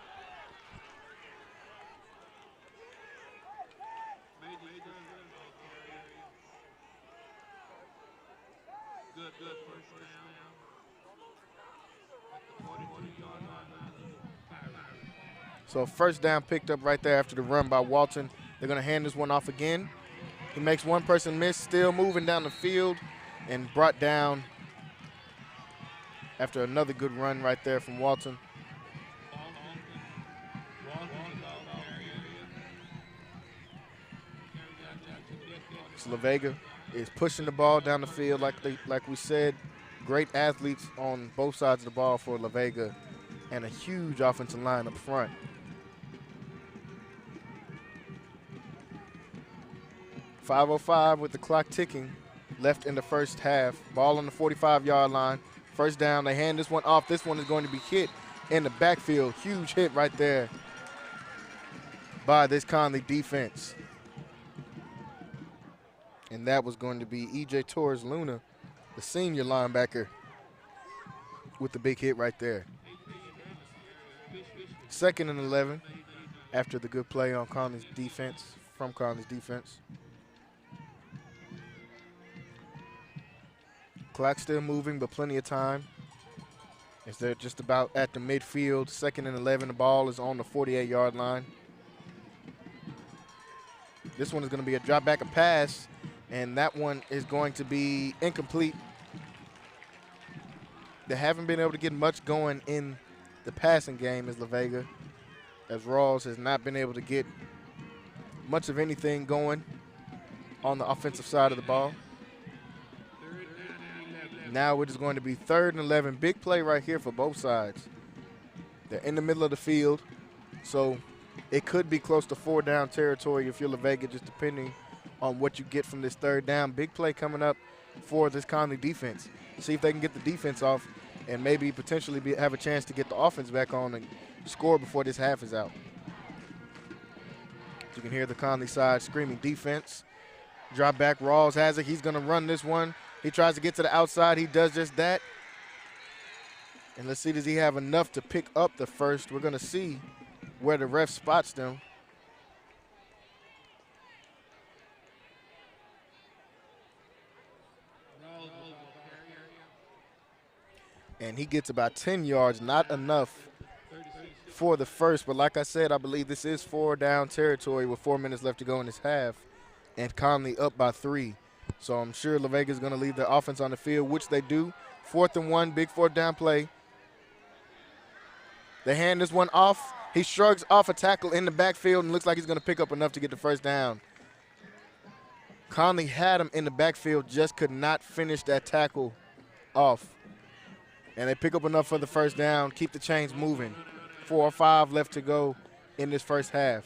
Good first down. At the 42-yard line. So 1st down picked up right there after the run by Walton. They're going to hand this one off again. He makes one person miss, still moving down the field, and brought down after another good run right there from Walton. So La Vega is pushing the ball down the field like we said. Great athletes on both sides of the ball for La Vega, and a huge offensive line up front. .505 with the clock ticking left in the first half. Ball on the 45-yard line. 1st down, they hand this one off. This one is going to be hit in the backfield. Huge hit right there by this Connally defense. And that was going to be E.J. Torres Luna, the senior linebacker, with the big hit right there. 2nd and 11 after the good play on Conley's defense, from Conley's defense. Clock still moving, but plenty of time. As they're just about at the midfield. 2nd and 11, the ball is on the 48-yard line. This one is going to be a drop back, a pass, and that one is going to be incomplete. They haven't been able to get much going in the passing game as La Vega, as Rawls has not been able to get much of anything going on the offensive side of the ball. Now it is going to be 3rd and 11. Big play right here for both sides. They're in the middle of the field, so it could be close to 4-down territory if you're La Vega, just depending on what you get from this 3rd down. Big play coming up for this Connally defense. See if they can get the defense off and maybe potentially have a chance to get the offense back on and score before this half is out. You can hear the Connally side screaming defense. Drop back, Rawls has it. He's going to run this one. He tries to get to the outside. He does just that. And let's see, does he have enough to pick up the first? We're going to see where the ref spots them. And he gets about 10 yards, not enough for the first. But like I said, I believe this is 4-down territory with 4 minutes left to go in this half. And Connally up by 3. So I'm sure La Vega is going to leave the offense on the field, which they do. 4th and 1, big 4th-down play. They hand this one off. He shrugs off a tackle in the backfield and looks like he's going to pick up enough to get the 1st down. Connally had him in the backfield, just could not finish that tackle off. And they pick up enough for the 1st down, keep the chains moving. 4 or 5 left to go in this first half.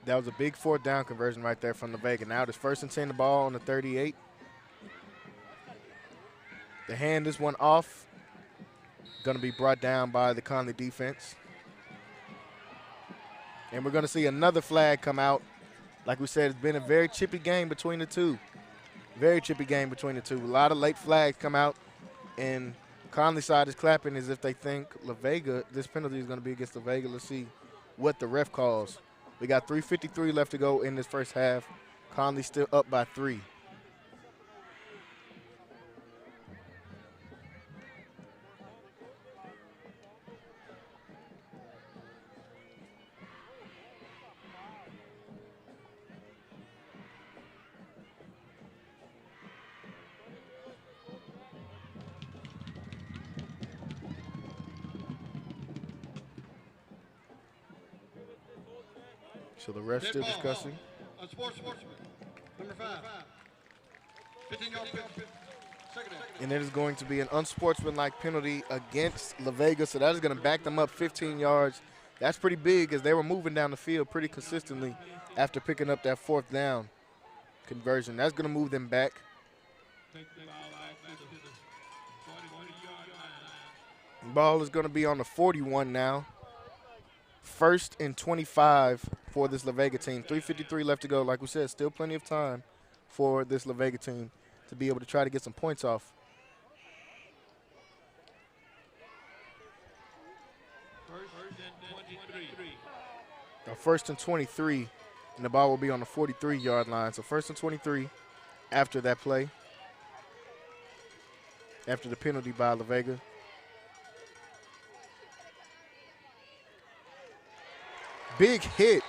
That was a big 4th down conversion right there from the Vega. Now it's 1st and 10, the ball on the 38. They hand this one off. Going to be brought down by the Connally defense. And we're going to see another flag come out. Like we said, it's been a very chippy game between the two. Very chippy game between the two. A lot of late flags come out, and Connally side is clapping as if they think La Vega, this penalty is going to be against La Vega. Let's see what the ref calls. We got 3:53 left to go in this first half. Connally still up by 3. So the ref's still discussing. Unsportsmanlike. Number 5. 15-yard penalty. Second down. And it is going to be an unsportsmanlike penalty against La Vega. So that is going to back them up 15 yards. That's pretty big as they were moving down the field pretty consistently after picking up that 4th down conversion. That's going to move them back. Ball is going to be on the 41 now. 1st and 25 for this La Vega team. 3:53 left to go. Like we said, still plenty of time for this La Vega team to be able to try to get some points off. First and 23, and the ball will be on the 43-yard line. So 1st and 23 after that play, after the penalty by La Vega. Big hit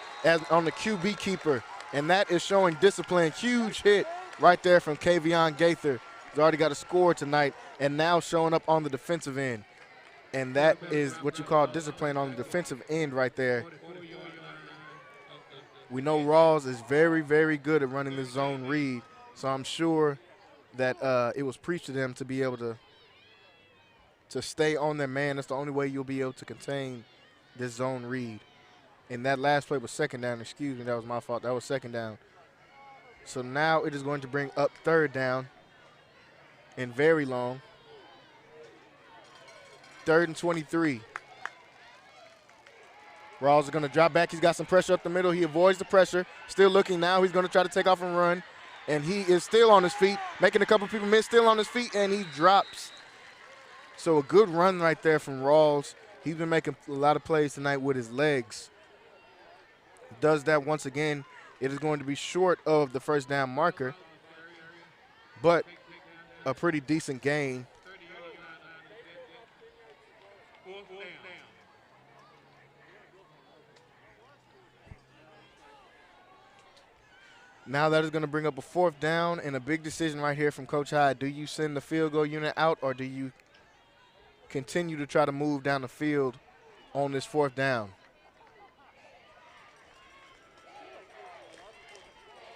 on the QB keeper, and that is showing discipline. Huge hit right there from Kavion Gaither. He's already got a score tonight, and now showing up on the defensive end. And that is what you call discipline on the defensive end right there. We know Rawls is very, very good at running this zone read, so I'm sure that it was preached to them to be able to stay on their man. That's the only way you'll be able to contain this zone read. And that last play was 2nd down. Excuse me, that was my fault. That was 2nd down. So now it is going to bring up 3rd down and very long. 3rd and 23. Rawls is going to drop back. He's got some pressure up the middle. He avoids the pressure. Still looking now. He's going to try to take off and run. And he is still on his feet, making a couple people miss, still on his feet, and he drops. So a good run right there from Rawls. He's been making a lot of plays tonight with his legs. Does that once again. It is going to be short of the 1st down marker, but a pretty decent gain. Now that is going to bring up a 4th down and a big decision right here from Coach Hyde. Do you send the field goal unit out, or do you continue to try to move down the field on this 4th down?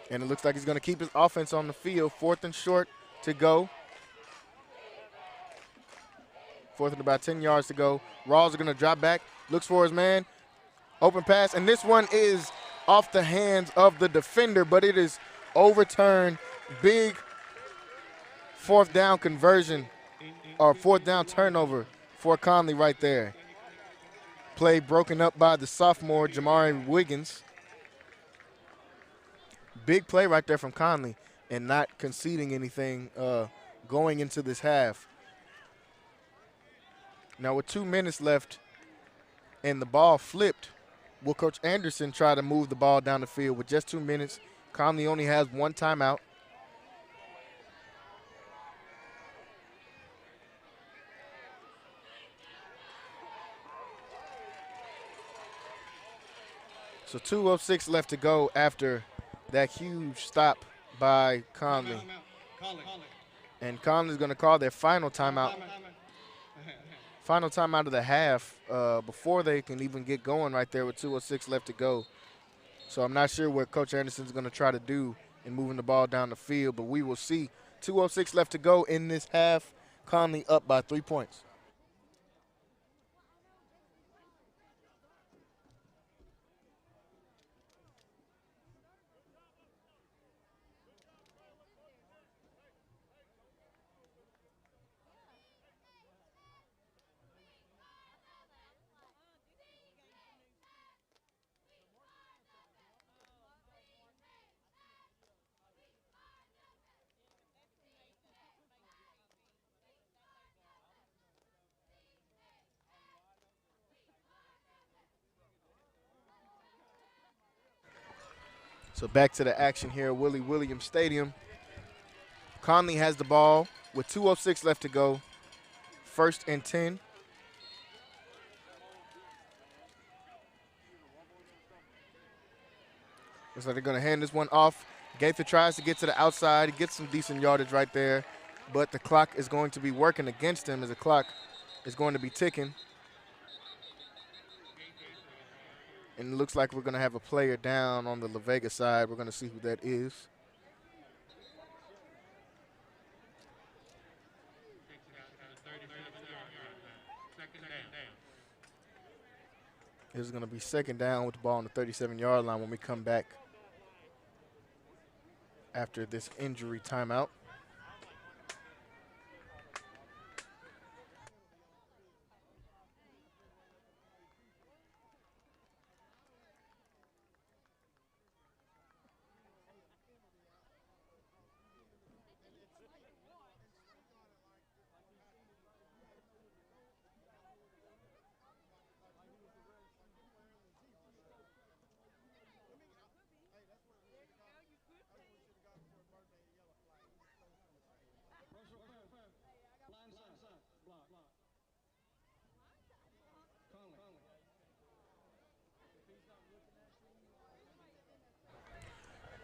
And it looks like he's going to keep his offense on the field. 4th and short to go. 4th and about 10 yards to go. Rawls is going to drop back, looks for his man. Open pass, and this one is off the hands of the defender, but it is overturned. Big 4th down conversion, or 4th down turnover for Connally right there. Play broken up by the sophomore, Jamari Wiggins. Big play right there from Connally and not conceding anything going into this half. Now with 2 minutes left and the ball flipped, will Coach Anderson try to move the ball down the field with just 2 minutes? Connally only has 1 timeout. So 2:06 left to go after that huge stop by Connally. And Connolly's going to call their final timeout. Final timeout of the half before they can even get going right there with 2:06 left to go. So I'm not sure what Coach Anderson's going to try to do in moving the ball down the field, but we will see. 2:06 left to go in this half. Connally up by 3 points. So back to the action here at Willie Williams Stadium. Connally has the ball with 2:06 left to go. 1st and 10. Looks like they're going to hand this one off. Gaither tries to get to the outside. He gets some decent yardage right there, but the clock is going to be working against him as the clock is going to be ticking. And it looks like we're going to have a player down on the La Vega side. We're going to see who that is. Takes it out to the 37-yard line. Second down. This is going to be second down with the ball on the 37-yard line when we come back after this injury timeout.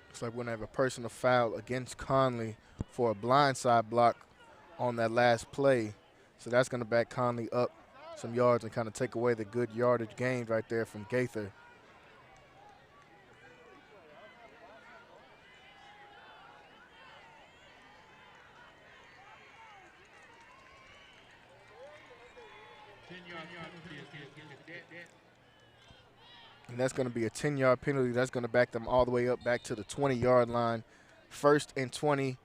Looks like we're going to have a personal foul against Connally for a blindside block on that last play. So that's going to back Connally up some yards and kind of take away the good yardage gained right there from Gaither. And that's going to be a 10-yard penalty. That's going to back them all the way up back to the 20-yard line. 1st and 20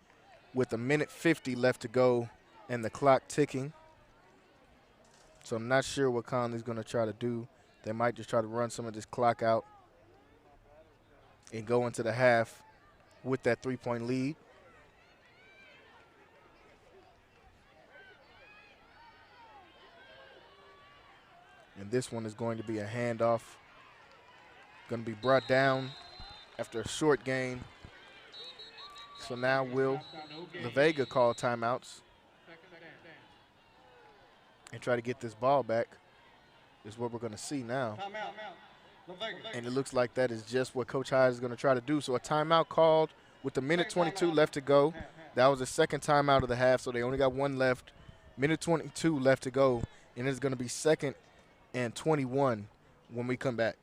with 1:50 left to go and the clock ticking. So I'm not sure what Connolly's going to try to do. They might just try to run some of this clock out and go into the half with that 3-point lead. And this one is going to be a handoff. Going to be brought down after a short gain. So now will the Vega call timeouts and try to get this ball back is what we're going to see now. And it looks like that is just what Coach Hyde is going to try to do. So a timeout called with 1:22 left to go. That was the second timeout of the half, so they only got one left. 1:22 left to go, and it's going to be 2nd and 21 when we come back.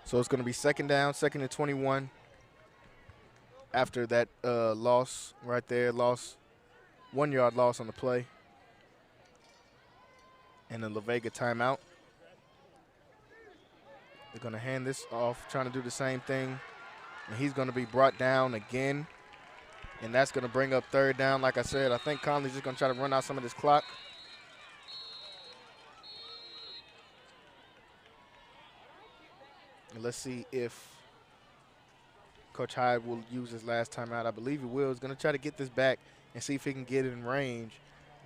So it's going to be second down, 2nd and 21. After that loss right there, 1-yard loss on the play. And the La Vega timeout. They're going to hand this off, trying to do the same thing. And he's going to be brought down again. And that's going to bring up 3rd down. Like I said, I think Connolly's just going to try to run out some of this clock. And let's see if Coach Hyde will use his last time out. I believe he will. He's going to try to get this back and see if he can get it in range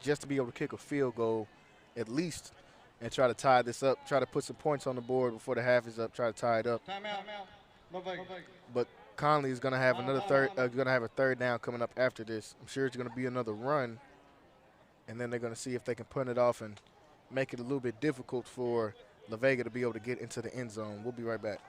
just to be able to kick a field goal at least and try to tie this up, try to put some points on the board before the half is up, try to tie it up. But Connally is going to have another a 3rd down coming up after this. I'm sure it's going to be another run, and then they're going to see if they can punt it off and make it a little bit difficult for La Vega to be able to get into the end zone. We'll be right back.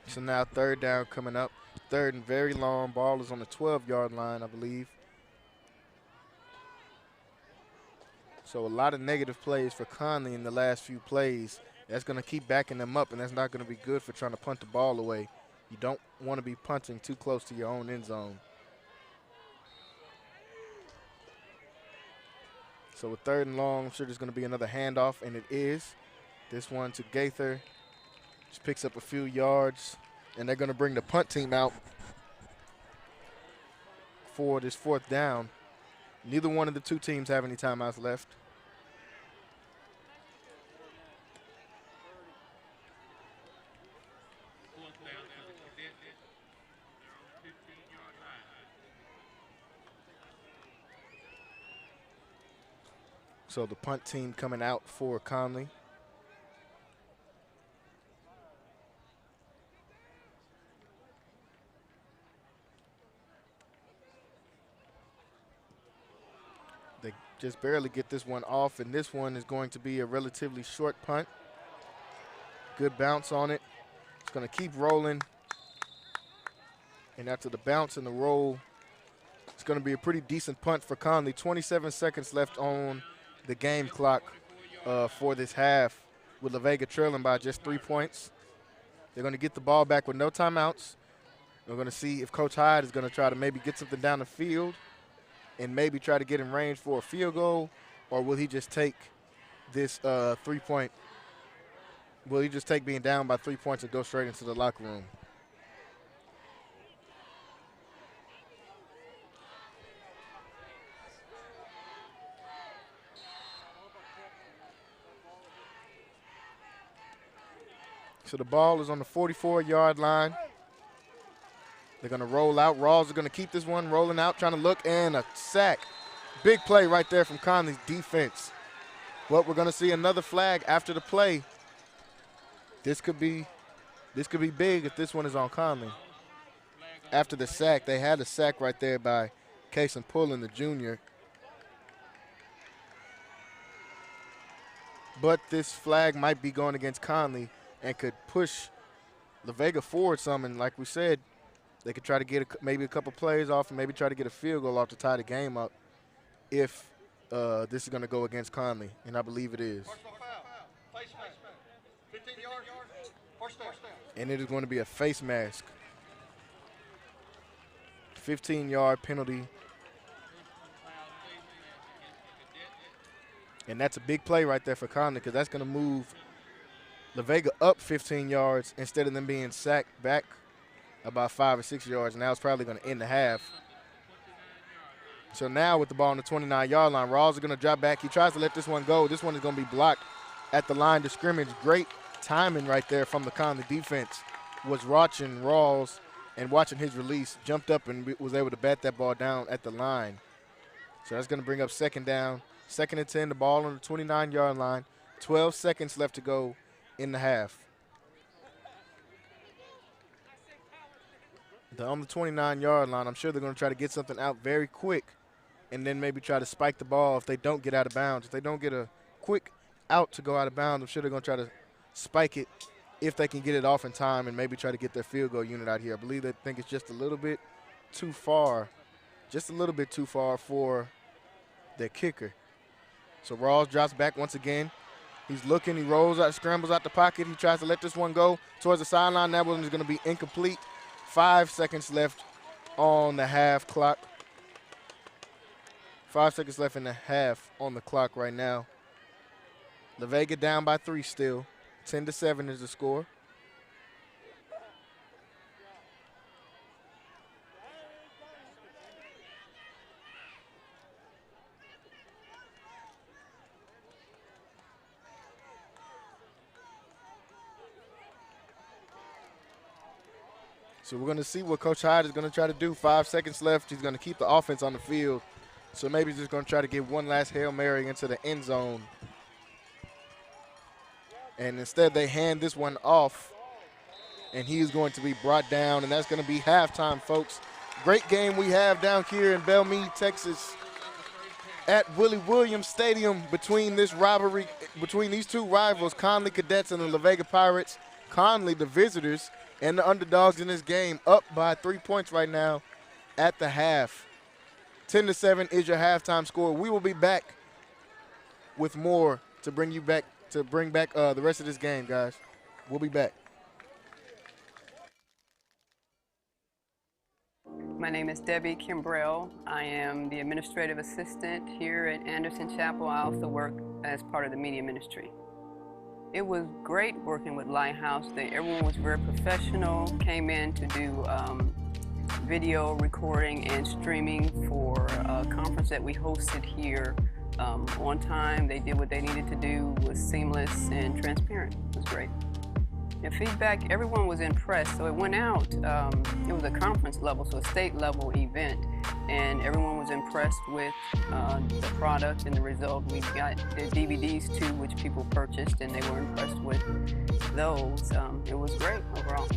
So now 3rd down coming up. 3rd and very long. Ball is on the 12-yard line, I believe. So a lot of negative plays for Connally in the last few plays. That's going to keep backing them up, and that's not going to be good for trying to punt the ball away. You don't want to be punting too close to your own end zone. So with 3rd and long, I'm sure there's going to be another handoff, and it is. This one to Gaither. Just picks up a few yards, and they're going to bring the punt team out for this 4th down. Neither one of the two teams have any timeouts left. So the punt team coming out for Connally. They just barely get this one off, and this one is going to be a relatively short punt. Good bounce on it. It's going to keep rolling. And after the bounce and the roll, it's going to be a pretty decent punt for Connally. 27 seconds left on the game clock for this half, with La Vega trailing by just 3 points. They're going to get the ball back with no timeouts. We're going to see if Coach Hyde is going to try to maybe get something down the field and maybe try to get in range for a field goal, or will he just take this 3-point? Will he just take being down by 3 points and go straight into the locker room? So the ball is on the 44-yard line. They're going to roll out. Rawls are going to keep this one rolling out, trying to look, and a sack. Big play right there from Connally's defense. But we're going to see another flag after the play. This could be big if this one is on Connally. After the sack, they had a sack right there by Kason Pullen, the junior. But this flag might be going against Connally and could push La Vega forward some. And like we said, they could try to get maybe a couple plays off and maybe try to get a field goal off to tie the game up if this is going to go against Connally, and I believe it is. And it is going to be a face mask. 15-yard penalty. And that's a big play right there for Connally, because that's going to move La Vega up 15 yards instead of them being sacked back about 5 or 6 yards. Now it's probably going to end the half. So now with the ball on the 29-yard line, Rawls is going to drop back. He tries to let this one go. This one is going to be blocked at the line to scrimmage. Great timing right there from the Connally defense. Was watching Rawls and watching his release, jumped up and was able to bat that ball down at the line. So that's going to bring up 2nd down. 2nd and 10, the ball on the 29-yard line. 12 seconds left to go in the half. They're on the 29-yard line. I'm sure they're going to try to get something out very quick and then maybe try to spike the ball if they don't get out of bounds. If they don't get a quick out to go out of bounds, I'm sure they're going to try to spike it if they can get it off in time and maybe try to get their field goal unit out here. I believe they think it's just a little bit too far, for their kicker. So Rawls drops back once again. He's looking, he rolls out, scrambles out the pocket. He tries to let this one go towards the sideline. That one is going to be incomplete. 5 seconds left on the half clock. 5 seconds left in the half on the clock right now. La Vega down by 3 still. 10-7 is the score. So we're going to see what Coach Hyde is going to try to do. 5 seconds left. He's going to keep the offense on the field. So maybe he's just going to try to get one last Hail Mary into the end zone. And instead they hand this one off, and he is going to be brought down, and that's going to be halftime, folks. Great game we have down here in Belmead, Texas, at Willie Williams Stadium between this rivalry, between these two rivals, Connally Cadets and the La Vega Pirates. Connally, the visitors, and the underdogs in this game, up by 3 points right now at the half. 10-7 is your halftime score. We will be back with more to bring back the rest of this game, guys. We'll be back. My name is Debbie Kimbrell. I am the administrative assistant here at Anderson Chapel. I also work as part of the media ministry. It was great working with Lighthouse. Everyone was very professional, came in to do video recording and streaming for a conference that we hosted here on time. They did what they needed to do, was seamless and transparent. It was great. The feedback, everyone was impressed. So it went out, it was a conference level, so a state level event, and everyone was impressed with the product and the result. We got the DVDs too, which people purchased, and they were impressed with those. It was great overall.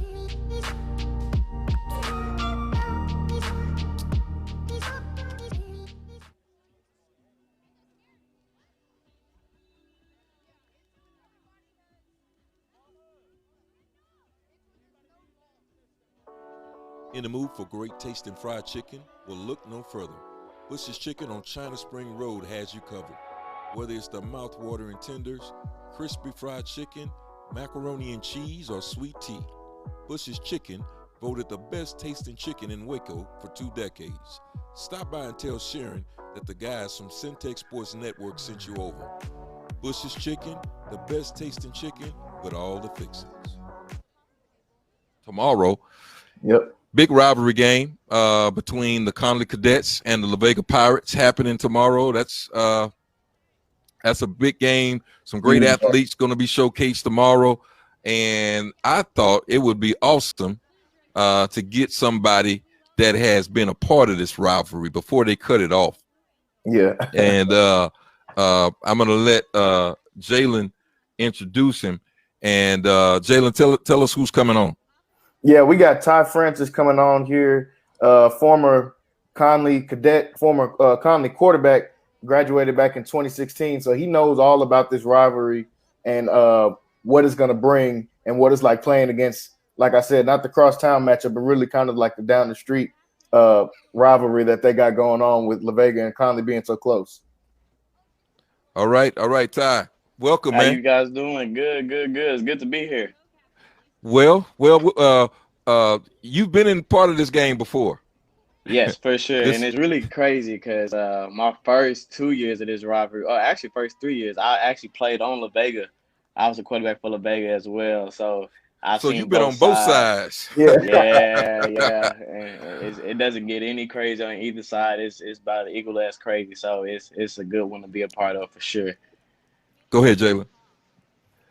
In the mood for great tasting fried chicken? Well, look no further. Bush's Chicken on China Spring Road has you covered. Whether it's the mouth-watering tenders, crispy fried chicken, macaroni and cheese, or sweet tea, Bush's Chicken voted the best tasting chicken in Waco for 2 decades. Stop by and tell Sharon that the guys from Centex Sports Network sent you over. Bush's Chicken, the best tasting chicken with all the fixings. Tomorrow, big rivalry game between the Connally Cadets and the Vega Pirates happening tomorrow. That's a big game. Some great athletes going to be showcased tomorrow. And I thought it would be awesome to get somebody that has been a part of this rivalry before they cut it off. Yeah. And I'm going to let Jalen introduce him. And Jalen, tell us who's coming on. Yeah, we got Ty Francis coming on here, former Connally cadet, former Connally quarterback, graduated back in 2016. So he knows all about this rivalry and what it's going to bring and what it's like playing against, like I said, not the crosstown matchup, but really kind of like the down the street rivalry that they got going on with La Vega and Connally being so close. All right, Ty. Welcome, man. How you guys doing? Good. It's good to be here. Well, you've been in part of this game before. Yes, for sure. And it's really crazy because my first 2 years of this rivalry, or actually first 3 years, I actually played on La Vega. I was a quarterback for La Vega as well. So you've been on both sides. Yeah. And it doesn't get any crazy on either side. It's about equal as crazy. So it's a good one to be a part of for sure. Go ahead, Jalen.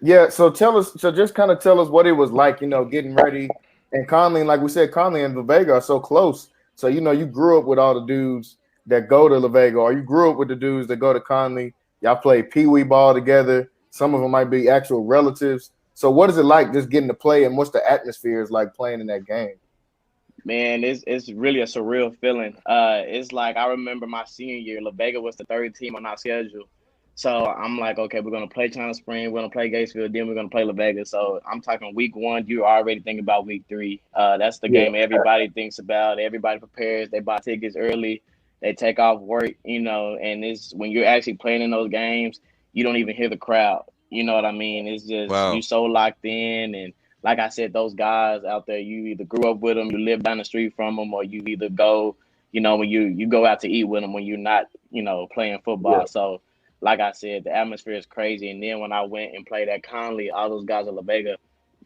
Yeah, so just kind of tell us what it was like, getting ready. And Connally, like we said, Connally and La Vega are so close. So, you grew up with all the dudes that go to La Vega, or you grew up with the dudes that go to Connally. Y'all play peewee ball together. Some of them might be actual relatives. So what is it like just getting to play, and what's the atmosphere is like playing in that game? Man, it's really a surreal feeling. It's like I remember my senior year, La Vega was the third team on our schedule. So I'm like, okay, we're going to play China Spring, we're going to play Gatesville, then we're going to play La Vega. So I'm talking week 1, you're already thinking about week 3. That's the game everybody thinks about. Everybody prepares. They buy tickets early. They take off work, and it's when you're actually playing in those games, you don't even hear the crowd. You know what I mean? It's just you're so locked in. And like I said, those guys out there, you either grew up with them, you live down the street from them, or you either go, when you go out to eat with them when you're not, playing football. Yeah. So like I said, the atmosphere is crazy. And then when I went and played at Connally, all those guys at La Vega,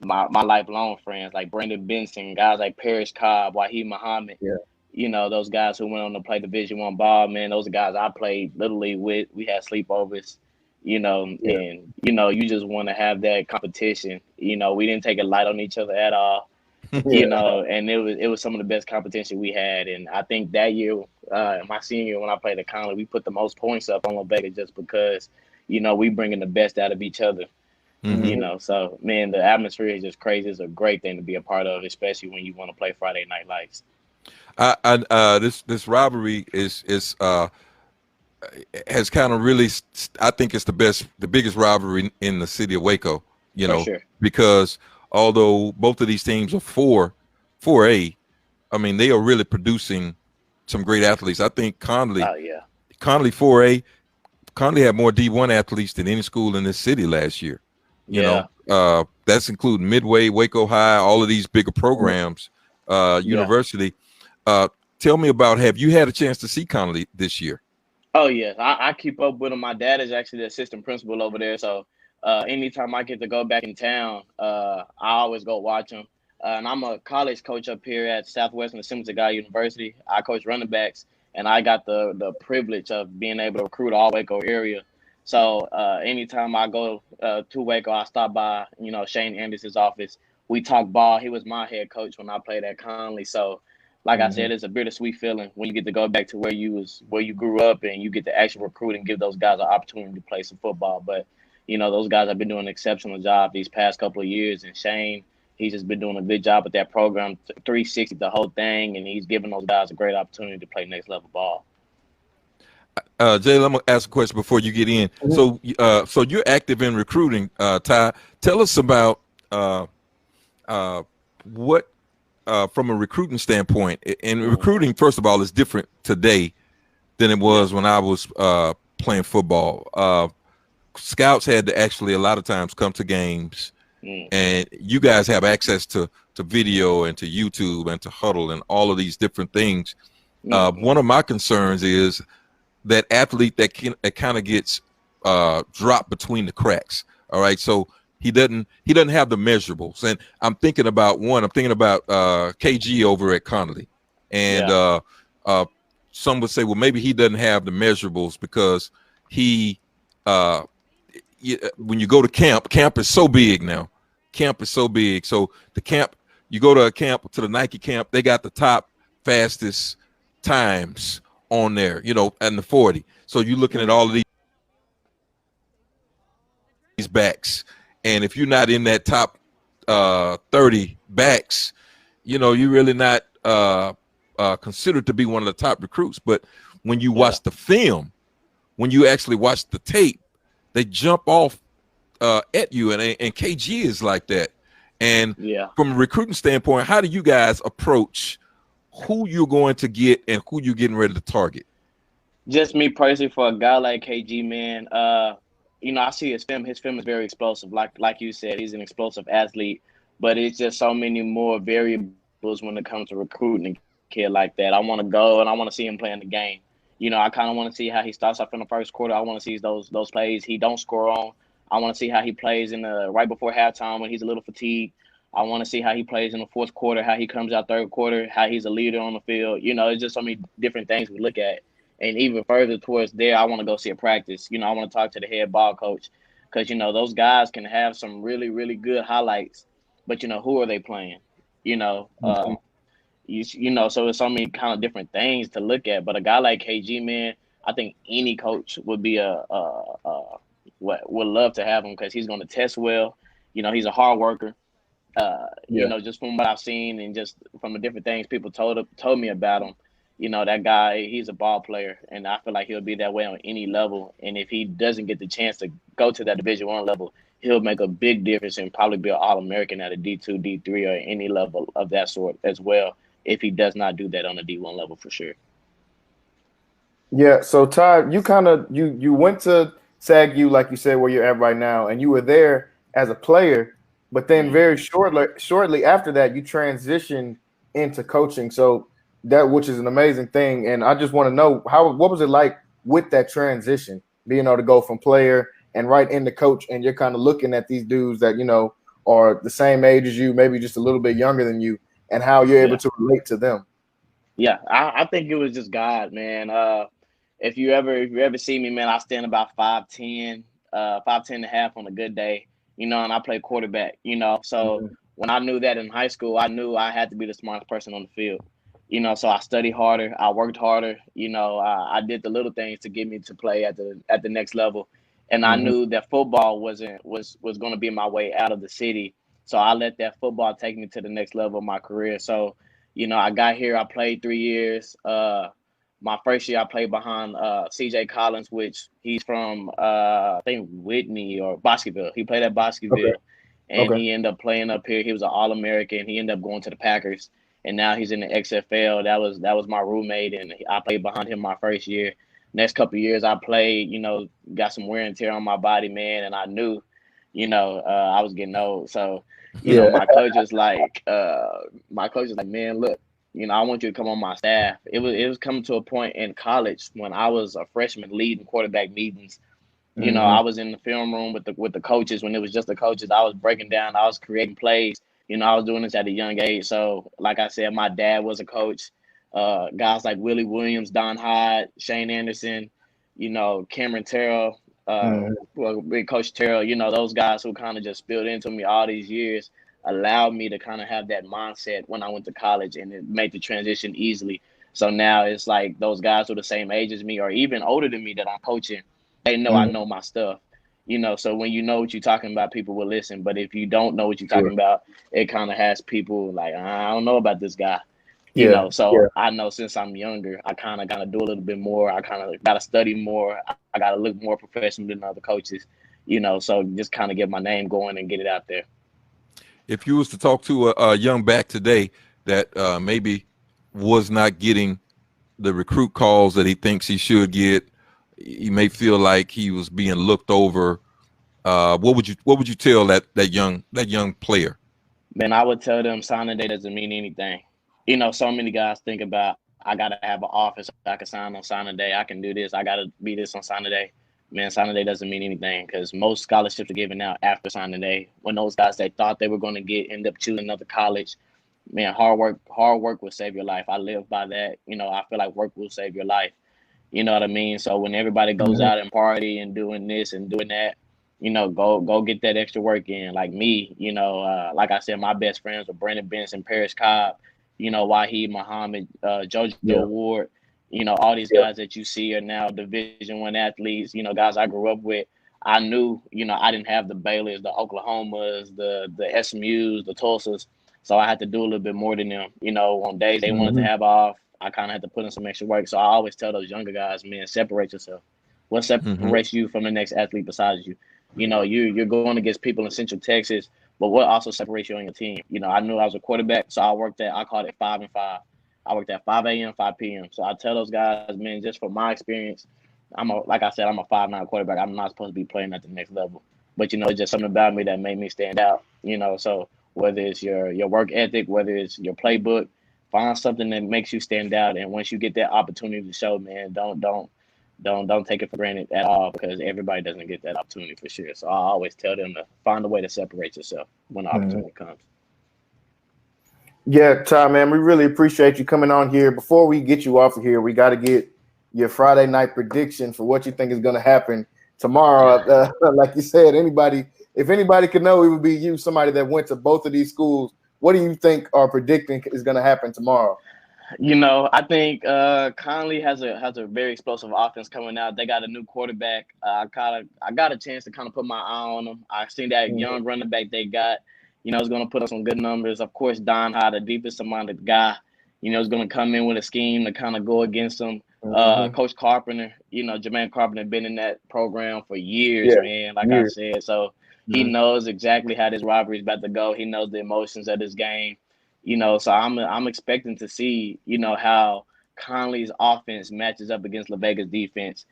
my lifelong friends, like Brandon Benson, guys like Parrish Cobb, Wahid Muhammad, those guys who went on to play Division I ball, man, those are guys I played literally with. We had sleepovers, and, you just want to have that competition. We didn't take it light on each other at all. And it was some of the best competition we had. And I think that year, my senior year when I played at Connally, we put the most points up on La Vega just because, we bringing the best out of each other. Mm-hmm. So man, the atmosphere is just crazy. It's a great thing to be a part of, especially when you want to play Friday Night Lights. This rivalry has kind of really, I think it's the biggest rivalry in the city of Waco. Sure. Because although both of these teams are 4A, I mean, they are really producing some great athletes. I think Connally 4A, Connally had more D1 athletes than any school in this city last year. You know, that's including Midway, Waco High, all of these bigger programs, university. Tell me about, have you had a chance to see Connally this year? Oh yes, I keep up with him. My dad is actually the assistant principal over there, so anytime I get to go back in town, I always go watch him. And I'm a college coach up here at Southwestern Assembly Guy University. I coach running backs, and I got the privilege of being able to recruit all Waco area. So anytime I go to Waco, I stop by, Shane Anderson's office. We talk ball. He was my head coach when I played at Connally. So, like I said, it's a bittersweet feeling when you get to go back to where you grew up, and you get to actually recruit and give those guys an opportunity to play some football. But those guys have been doing an exceptional job these past couple of years, and Shane, he's just been doing a good job with that program, 360 the whole thing, and he's giving those guys a great opportunity to play next level ball. Jay, I'm gonna ask a question before you get in. So you're active in recruiting. Ty, tell us about what from a recruiting standpoint. And recruiting, first of all, is different today than it was when I was playing football. Scouts had to actually a lot of times come to games, and you guys have access to video and to YouTube and to Huddle and all of these different things. One of my concerns is that athlete that kind of gets dropped between the cracks. All right, so he doesn't have the measurables, and I'm thinking about KG over at Connally, and some would say, well, maybe he doesn't have the measurables because he when you go to camp is so big now. Camp is so big, so the camp, you go to a camp, to the Nike camp, they got the top fastest times on there, and the 40. So you're looking at all of these backs, and if you're not in that top 30 backs, you're really not considered to be one of the top recruits. But when you watch the film, when you actually watch the tape, they jump off at you, and KG is like that. And from a recruiting standpoint, how do you guys approach who you're going to get and who you're getting ready to target? Just me personally, for a guy like KG, man, I see his film. His film is very explosive. Like you said, he's an explosive athlete, but it's just so many more variables when it comes to recruiting a kid like that. I want to go and I want to see him playing the game. I kind of want to see how he starts off in the first quarter. I want to see those plays he don't score on. I want to see how he plays in the right before halftime when he's a little fatigued. I want to see how he plays in the fourth quarter, how he comes out third quarter, how he's a leader on the field. It's just so many different things we look at. And even further towards there, I want to go see a practice. I want to talk to the head ball coach because, those guys can have some really, really good highlights. But, who are they playing? So it's so many kind of different things to look at. But a guy like KG, man, I think any coach would be would love to have him because he's going to test well. He's a hard worker. Just from what I've seen and just from the different things people told me about him, that guy, he's a ball player, and I feel like he'll be that way on any level. And if he doesn't get the chance to go to that Division I level, he'll make a big difference and probably be an All-American at a D2, D3, or any level of that sort as well, if he does not do that on a D1 level for sure. Yeah, so Todd, you kind of you went to SAGU, like you said, where you're at right now, and you were there as a player, but then very shortly after that, you transitioned into coaching. So that, which is an amazing thing, and I just want to know what was it like with that transition, being able to go from player and right into coach, and you're kind of looking at these dudes that are the same age as you, maybe just a little bit younger than you, and how you're able to relate to them. Yeah, I think it was just God, man. If you ever see me, man, I stand about 5'10", 5'10" and a half on a good day, and I play quarterback, So when I knew that in high school, I knew I had to be the smartest person on the field, So I studied harder, I worked harder, I did the little things to get me to play at the next level, and I knew that football was going to be my way out of the city, so I let that football take me to the next level of my career. So, I got here, I played 3 years. My first year I played behind CJ Collins, which he's from I think Whitney or Bosqueville. He played at Bosqueville, and he ended up playing up here. He was an All-American. He ended up going to the Packers, and now he's in the XFL. That was my roommate, and I played behind him my first year. next couple of years I played, got some wear and tear on my body, man, and I knew, I was getting old. So, my coach was like, man, look, I want you to come on my staff. It was coming to a point in college when I was a freshman leading quarterback meetings. I was in the film room with the coaches when it was just the coaches. I was breaking down, I was creating plays. I was doing this at a young age. So, like I said, my dad was a coach. Guys like Willie Williams, Don Hyde, Shane Anderson, Cameron Terrell, big Coach Terrell, those guys who kind of just spilled into me all these years allowed me to kind of have that mindset when I went to college, and it made the transition easily. So now it's like those guys who are the same age as me or even older than me that I'm coaching, they know I know my stuff. So when you know what you're talking about, people will listen. But if you don't know what you're talking about, it kind of has people like, I don't know about this guy. I know since I'm younger, I kind of got to do a little bit more. I kind of got to study more. I got to look more professional than other coaches, so just kind of get my name going and get it out there. If you was to talk to a young back today that maybe was not getting the recruit calls that he thinks he should get, he may feel like he was being looked over. What would you tell that young player? Man, I would tell them signing day doesn't mean anything. So many guys think about, I got to have an office I can sign on signing day. I can do this. I got to be this on signing day. Man, signing day doesn't mean anything because most scholarships are given out after signing day. When those guys they thought they were going to end up choosing another college, man, hard work will save your life. I live by that. I feel like work will save your life. You know what I mean? So when everybody goes out and party and doing this and doing that, go get that extra work in. Like me, like I said, my best friends were Brandon Benson, Paris Cobb, Wahid Muhammad, JoJo Ward. All these guys that you see are now Division I athletes, guys I grew up with. I knew, I didn't have the Baylors, the Oklahomas, the SMUs, the Tulsas. So I had to do a little bit more than them. On days they wanted to have off, I kind of had to put in some extra work. So I always tell those younger guys, man, separate yourself. What separates you from the next athlete besides you? You're going against people in Central Texas, but what also separates you on your team? I knew I was a quarterback, so I called it 5 and 5. I worked at 5 a.m., 5 p.m. So I tell those guys, man, just from my experience, like I said, I'm a 5'9" quarterback. I'm not supposed to be playing at the next level. But, it's just something about me that made me stand out, So whether it's your work ethic, whether it's your playbook, find something that makes you stand out. And once you get that opportunity to show, man, don't take it for granted at all because everybody doesn't get that opportunity for sure. So I always tell them to find a way to separate yourself when the opportunity comes. Yeah, Ty, man, we really appreciate you coming on here. Before we get you off of here, we got to get your Friday night prediction for what you think is going to happen tomorrow. Like you said, if anybody could know, it would be you, somebody that went to both of these schools. What do you think are predicting is going to happen tomorrow? I think Connally has a very explosive offense coming out. They got a new quarterback. I got a chance to kind of put my eye on them. I seen that young running back they got. Is going to put up some good numbers. Of course, Don Hyde, the defensive-minded guy, is going to come in with a scheme to kind of go against them. Coach Carpenter, Jermaine Carpenter been in that program for years, man, like I said. So he knows exactly how this rivalry is about to go. He knows the emotions of this game. So I'm expecting to see, how Connally's offense matches up against La Vega's defense.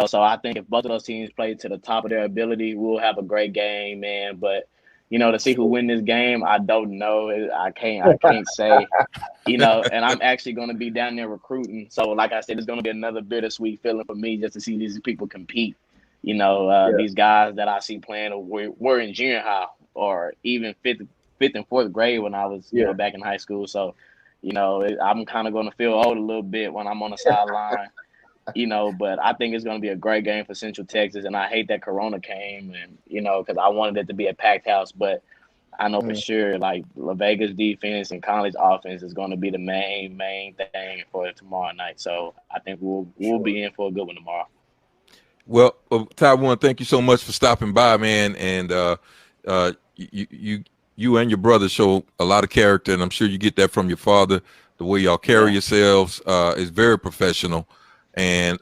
So I think if both of those teams play to the top of their ability, we'll have a great game, man. But to see who win this game, I don't know. I can't say, and I'm actually going to be down there recruiting. So like I said, it's going to be another bittersweet feeling for me just to see these people compete. These guys that I see playing were in junior high or even fifth and fourth grade when I was, back in high school. So, I'm kind of going to feel old a little bit when I'm on the sideline. But I think it's going to be a great game for Central Texas. And I hate that Corona came and, because I wanted it to be a packed house. But I know for sure, like, La Vega's defense and Connally's offense is going to be the main thing for tomorrow night. So I think we'll be in for a good one tomorrow. Well, Ty, thank you so much for stopping by, man. And you and your brother show a lot of character, and I'm sure you get that from your father. The way y'all carry yourselves is very professional. And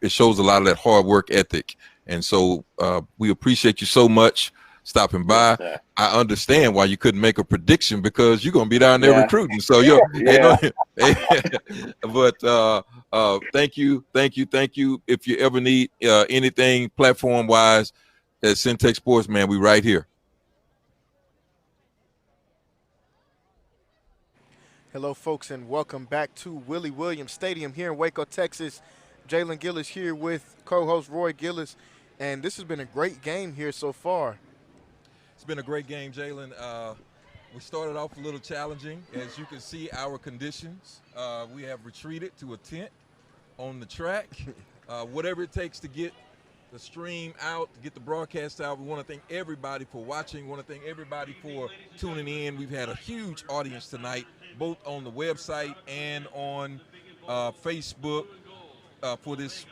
it shows a lot of that hard work ethic. And so we appreciate you so much. stopping by. Yes, I understand why you couldn't make a prediction because you're gonna be down there yeah. recruiting. So you're, Yeah. but thank you. If you ever need anything platform wise at Syntech Sports, man, we right here. Hello, folks, and welcome back to Willie Williams Stadium here in Waco, Texas. Jalen Gillis here with co-host Roy Gillis, and this has been a great game here so far. It's been a great game, Jalen. We started off a little challenging. As you can see, our conditions, we have retreated to a tent on the track. Whatever it takes to get the stream out, to get the broadcast out. We want to thank everybody for watching. We want to thank everybody for tuning in. We've had a huge audience tonight, both on the website and on Facebook for this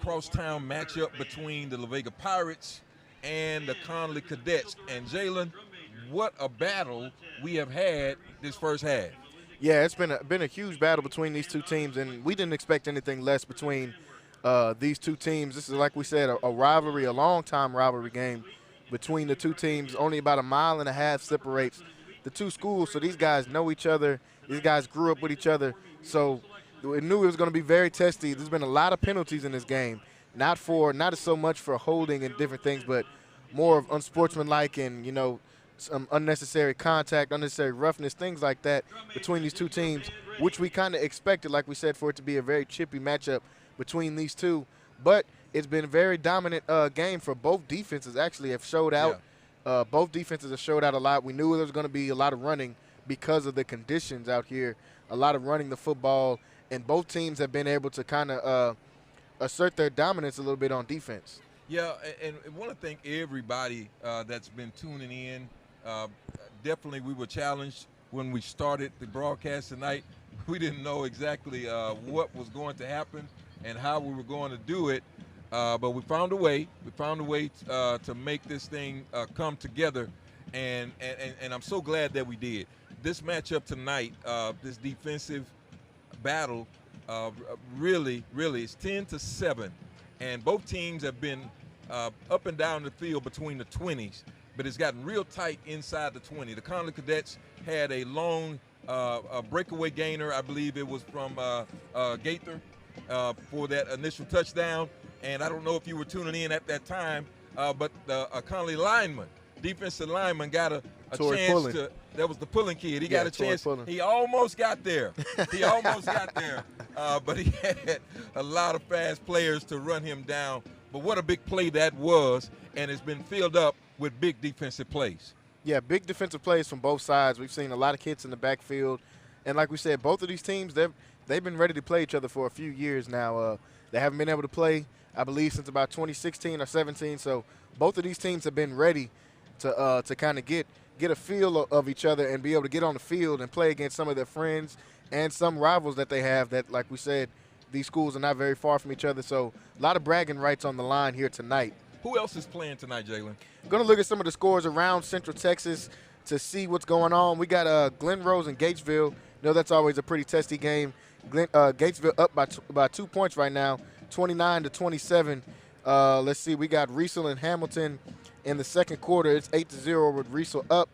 crosstown matchup between the La Vega Pirates and the Connally Cadets. And Jalen, what a battle we have had this first half. Yeah, it's been a huge battle between these two teams, and we didn't expect anything less between these two teams. This is, like we said, a rivalry, a long-time rivalry game between the two teams. Only about 1.5 miles separates the two schools, so these guys know each other. These guys grew up with each other, so we knew it was going to be very testy. There's been a lot of penalties in this game, not so much for holding and different things, but more of unsportsmanlike and, you know, some unnecessary contact, unnecessary roughness, things like that between these two teams, which we kind of expected, like we said, for it to be a very chippy matchup between these two. But it's been a very dominant game for both defenses. Actually, have showed out. Yeah. Both defenses have showed out a lot. We knew there was going to be a lot of running because of the conditions out here, a lot of running the football, and both teams have been able to kind of assert their dominance a little bit on defense. Yeah, and I want to thank everybody that's been tuning in. Definitely we were challenged when we started the broadcast tonight. We didn't know exactly what was going to happen and how we were going to do it, but we found a way. We found a way to make this thing come together, and I'm so glad that we did. This matchup tonight, this defensive battle, really is 10-7, and both teams have been up and down the field between the 20s, but it's gotten real tight inside the 20. The Connally Cadets had a long breakaway gainer. I believe it was from Gaither for that initial touchdown. And I don't know if you were tuning in at that time, but the Connally lineman, defensive lineman, got a chance to. That was the pulling kid. He got a chance. He almost got there. But he had a lot of fast players to run him down. But what a big play that was, and it's been filled up with big defensive plays. Yeah, big defensive plays from both sides. We've seen a lot of hits in the backfield. And like we said, both of these teams, they've been ready to play each other for a few years now. They haven't been able to play, I believe, since about 2016 or 17. So both of these teams have been ready to kind of get a feel of each other and be able to get on the field and play against some of their friends and some rivals that they have that, like we said, these schools are not very far from each other. So a lot of bragging rights on the line here tonight. Who else is playing tonight, Jalen? Going to look at some of the scores around Central Texas to see what's going on. We got Glen Rose and Gatesville. You know, that's always a pretty testy game. Gatesville up by 2 points right now, 29-27. Let's see, we got Riesel and Hamilton in the second quarter. It's 8-0 with Riesel up.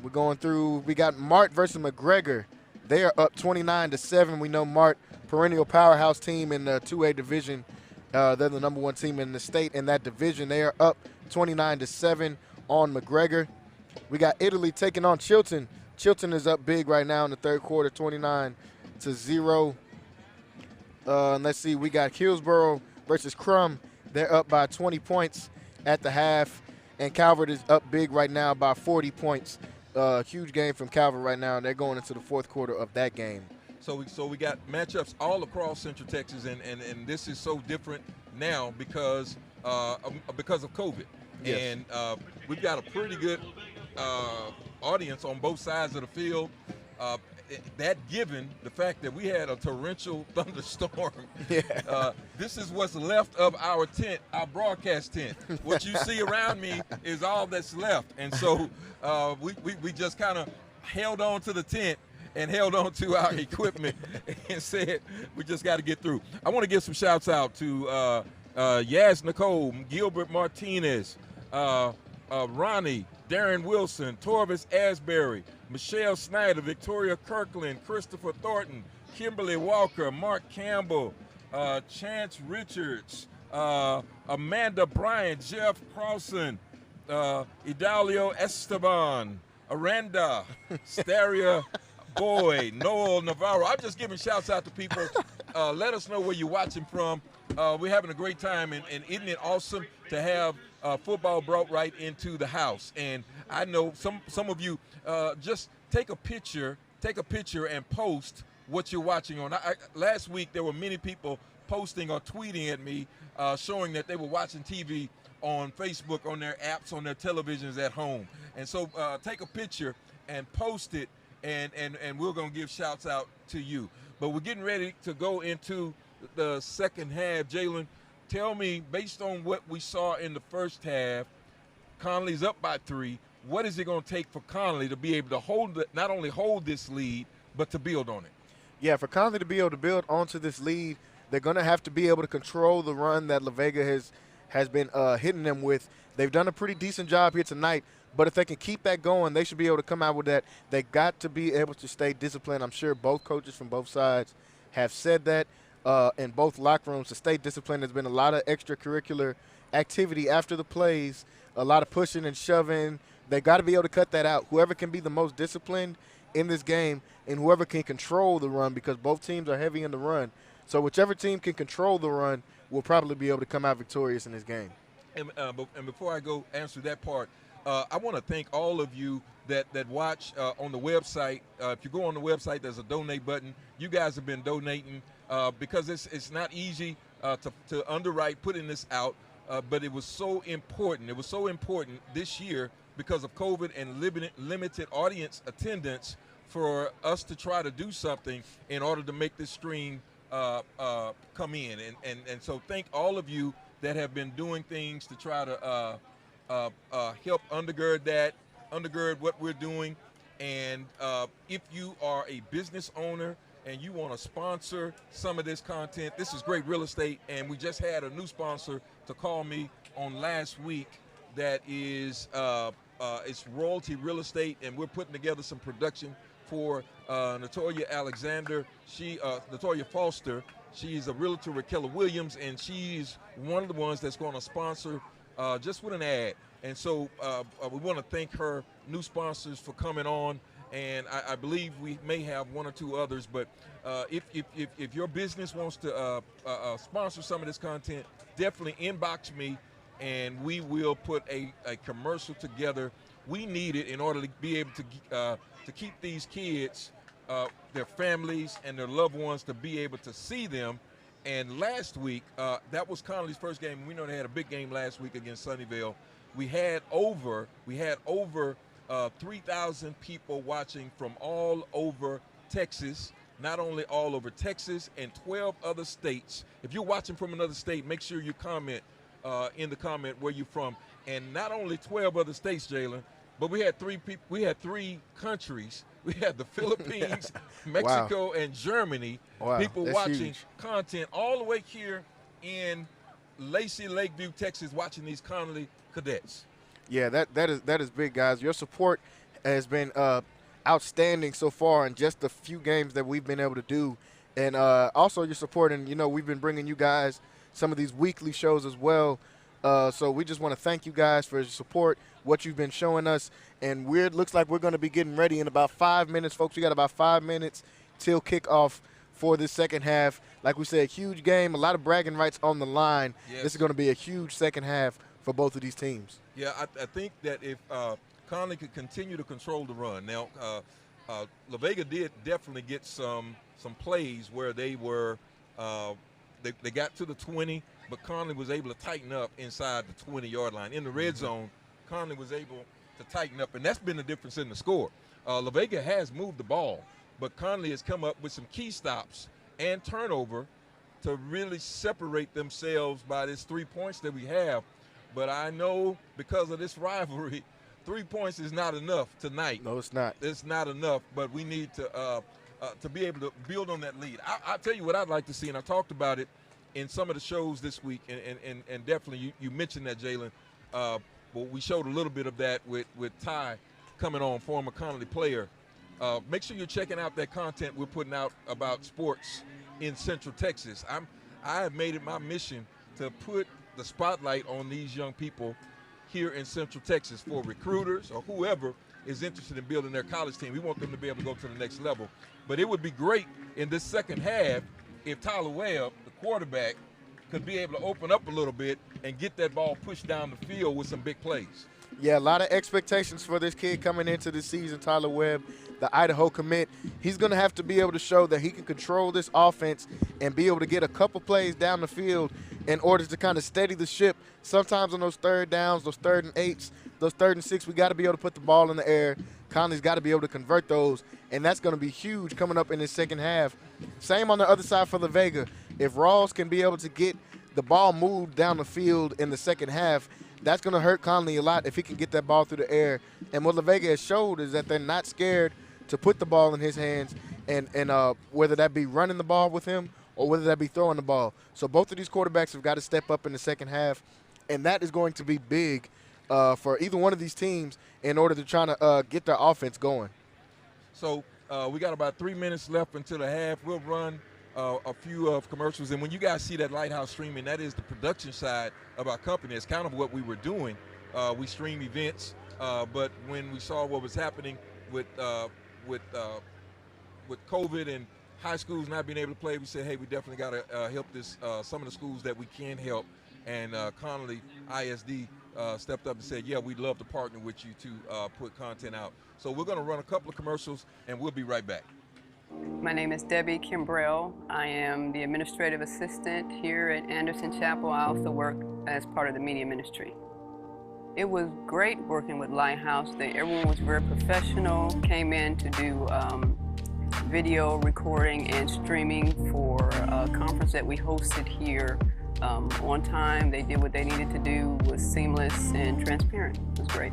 We're going through. We got Mart versus McGregor. They are up 29-7. We know Mart, perennial powerhouse team in the 2A division. They're the number one team in the state in that division. They are up 29-7 on McGregor. We got Italy taking on Chilton. Chilton is up big right now in the third quarter, 29-0. And let's see, we got Hillsborough versus Crum. They're up by 20 points at the half. And Calvert is up big right now by 40 points. Huge game from Calvert right now, and they're going into the fourth quarter of that game. So we got matchups all across Central Texas, and this is so different now because of COVID. Yes. And we've got a pretty good audience on both sides of the field. That given the fact that we had a torrential thunderstorm, this is what's left of our tent, our broadcast tent. What you see around me is all that's left. And so we just kind of held on to the tent and held on to our equipment and said, we just got to get through. I want to give some shouts out to Yaz Nicole, Gilbert Martinez, Ronnie, Darren Wilson, Torvis Asbury, Michelle Snyder, Victoria Kirkland, Christopher Thornton, Kimberly Walker, Mark Campbell, Chance Richards, Amanda Bryant, Jeff Crossan, Idalio Esteban, Aranda, Staria Boyd, Noel Navarro. I'm just giving shouts out to people. Let us know where you're watching from. We're having a great time, and isn't it awesome to have football brought right into the house? And I know some of you just take a picture and post what you're watching on. Last week there were many people posting or tweeting at me showing that they were watching TV on Facebook, on their apps, on their televisions at home. And so take a picture and post it, and we're going to give shouts out to you. But we're getting ready to go into the second half. Jalen, tell me, based on what we saw in the first half, Connally's up by 3. What is it going to take for Connally to be able to hold it, not only hold this lead, but to build on it? Yeah, for Connally to be able to build onto this lead, they're going to have to be able to control the run that La Vega has been hitting them with. They've done a pretty decent job here tonight, but if they can keep that going, they should be able to come out with that. They got to be able to stay disciplined. I'm sure both coaches from both sides have said that in both locker rooms. To stay disciplined, there's been a lot of extracurricular activity after the plays, a lot of pushing and shoving. They got to be able to cut that out. Whoever can be the most disciplined in this game and whoever can control the run, because both teams are heavy in the run. So whichever team can control the run will probably be able to come out victorious in this game. And before I go answer that part, I want to thank all of you that watch on the website. If you go on the website, there's a donate button. You guys have been donating because it's not easy to underwrite putting this out, but it was so important. It was so important this year because of COVID and limited audience attendance for us to try to do something in order to make this stream come in. And so thank all of you that have been doing things to try to help undergird what we're doing. And if you are a business owner and you want to sponsor some of this content, this is great real estate. And we just had a new sponsor to call me on last week that is it's Royalty Real Estate, and we're putting together some production for Natoya Alexander. Natoya Foster. She's a realtor with Keller Williams, and she's one of the ones that's going to sponsor just with an ad. And so we want to thank her new sponsors for coming on, and I believe we may have one or two others. But if your business wants to sponsor some of this content, definitely inbox me, and we will put a commercial together. We need it in order to be able to keep these kids, their families, and their loved ones to be able to see them. And last week, that was Connally's first game. We know they had a big game last week against Sunnyvale. We had over 3,000 people watching from all over Texas, not only all over Texas and 12 other states. If you're watching from another state, make sure you comment in the comment where you're from. And not only 12 other states, Jalen, but we had three countries. We had the Philippines, Mexico, and Germany. Wow, people that's watching huge. Content all the way here in Lacey, Lakeview, Texas, watching these Connally Cadets. Yeah, that is big, guys. Your support has been outstanding so far in just the few games that we've been able to do. And also your support, and, we've been bringing you guys some of these weekly shows as well. So we just want to thank you guys for your support, what you've been showing us. And it looks like we're going to be getting ready in about 5 minutes, folks. We got about 5 minutes till kickoff for this second half. Like we said, huge game, a lot of bragging rights on the line. Yes. This is going to be a huge second half for both of these teams. Yeah, I think that if Connally could continue to control the run. Now, La Vega did definitely get some plays where they were they got to the 20, but Connally was able to tighten up inside the 20-yard line. In the red zone, Connally was able to tighten up, and that's been the difference in the score. La Vega has moved the ball, but Connally has come up with some key stops and turnover to really separate themselves by this 3 points that we have. But I know because of this rivalry, 3 points is not enough tonight. No, it's not. It's not enough, but we need to be able to build on that lead. I'll tell you what I'd like to see, and I talked about it in some of the shows this week, and definitely you mentioned that, Jalen. But we showed a little bit of that with Ty coming on, former Connally player. Make sure you're checking out that content we're putting out about sports in Central Texas. I have made it my mission to put the spotlight on these young people here in Central Texas for recruiters or whoever is interested in building their college team. We want them to be able to go to the next level. But it would be great in this second half if Tyler Webb, the quarterback, could be able to open up a little bit and get that ball pushed down the field with some big plays. Yeah, a lot of expectations for this kid coming into the season, Tyler Webb, the Idaho commit. He's going to have to be able to show that he can control this offense and be able to get a couple plays down the field in order to kind of steady the ship. Sometimes on those third downs, those 3rd and 8s, those 3rd and 6, we got to be able to put the ball in the air. Conley's got to be able to convert those, and that's going to be huge coming up in the second half. Same on the other side for the Vega. If Ross can be able to get the ball moved down the field in the second half, that's going to hurt Connally a lot if he can get that ball through the air. And what La Vega has showed is that they're not scared to put the ball in his hands, and whether that be running the ball with him or whether that be throwing the ball. So both of these quarterbacks have got to step up in the second half, and that is going to be big for either one of these teams in order to try to get their offense going. So we got about 3 minutes left until the half. We'll run a few of commercials, and when you guys see that Lighthouse streaming, that is the production side of our company. It's kind of what we were doing. We stream events, but when we saw what was happening with COVID and high schools not being able to play, we said, hey, we definitely got to help this some of the schools that we can help. And Connally ISD stepped up and said, yeah, we'd love to partner with you to put content out. So we're going to run a couple of commercials, and we'll be right back. My name is Debbie Kimbrell. I am the administrative assistant here at Anderson Chapel. I also work as part of the media ministry. It was great working with Lighthouse. Everyone was very professional, came in to do video recording and streaming for a conference that we hosted here on time. They did what they needed to do, was seamless and transparent. It was great.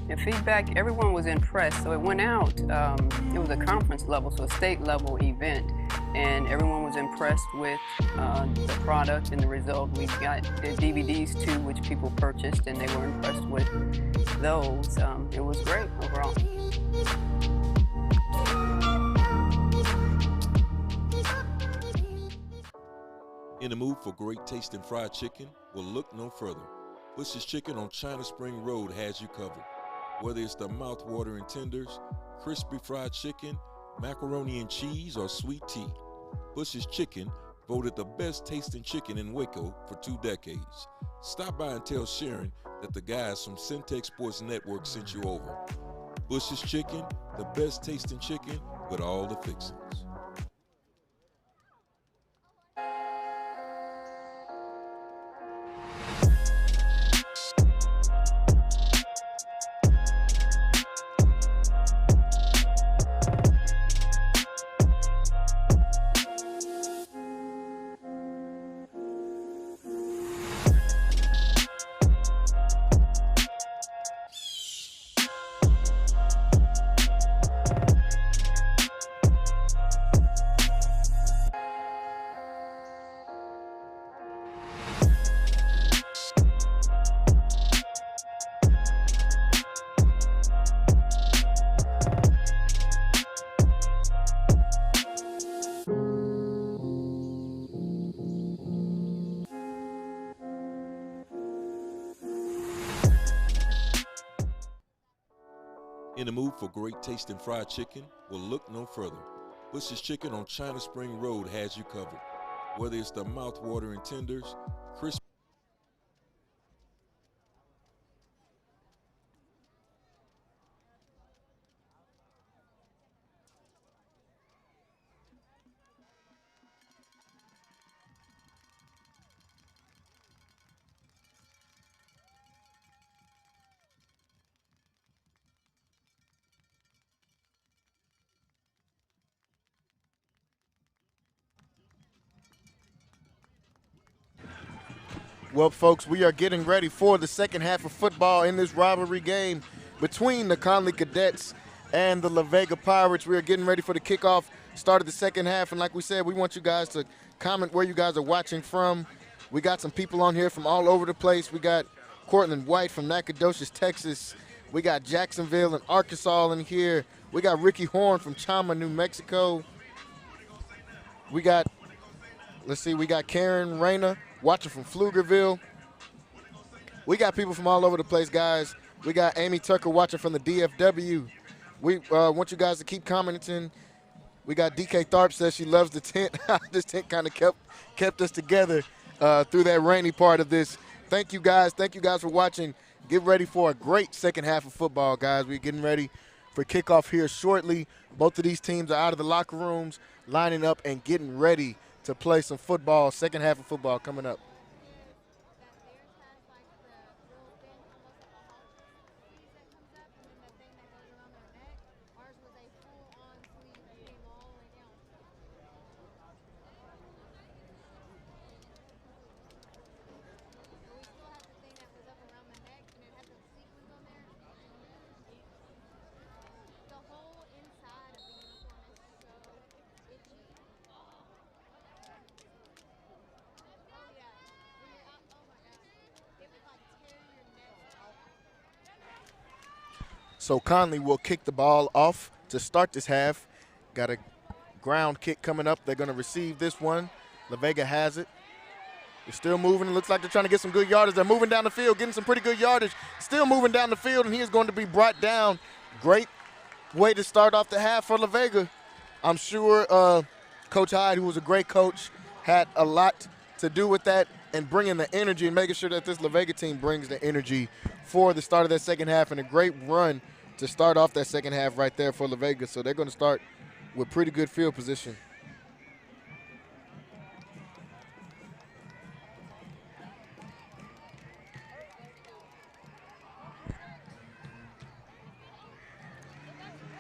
The feedback, everyone was impressed. So it went out, it was a conference level, so a state level event, and everyone was impressed with the product and the result. We got the DVDs too, which people purchased, and they were impressed with those. It was great overall. In the mood for great tasting fried chicken? Well, look no further. Bush's Chicken on China Spring Road has you covered. Whether it's the mouth-watering tenders, crispy fried chicken, macaroni and cheese, or sweet tea, Bush's Chicken voted the best tasting chicken in Waco for 2 decades. Stop by and tell Sharon that the guys from Centex Sports Network sent you over. Bush's Chicken, the best tasting chicken with all the fixings. In the mood for great tasting fried chicken? Well, look no further. Bush's Chicken on China Spring Road has you covered. Whether it's the mouth-watering tenders, crispy Well, folks, we are getting ready for the second half of football in this rivalry game between the Connally Cadets and the La Vega Pirates. We are getting ready for the kickoff, start of the second half, and like we said, we want you guys to comment where you guys are watching from. We got some people on here from all over the place. We got Cortland White from Nacogdoches, Texas. We got Jacksonville and Arkansas in here. We got Ricky Horn from Chama, New Mexico. We got, let's see, we got Karen Rayner watching from Pflugerville. We got people from all over the place, guys. We got Amy Tucker watching from the DFW. We want you guys to keep commenting. We got DK Tharp says she loves the tent. This tent kind of kept us together through that rainy part of this. Thank you guys. Thank you guys for watching. Get ready for a great second half of football, guys. We're getting ready for kickoff here shortly. Both of these teams are out of the locker rooms, lining up and getting ready to play some football. Second half of football coming up. So Connally will kick the ball off to start this half. Got a ground kick coming up. They're going to receive this one. La Vega has it. They're still moving. It looks like they're trying to get some good yardage. They're moving down the field, getting some pretty good yardage. Still moving down the field, and he is going to be brought down. Great way to start off the half for La Vega. I'm sure Coach Hyde, who was a great coach, had a lot to do with that and bringing the energy and making sure that this La Vega team brings the energy for the start of that second half, and a great run to start off that second half right there for La Vega. So they're going to start with pretty good field position.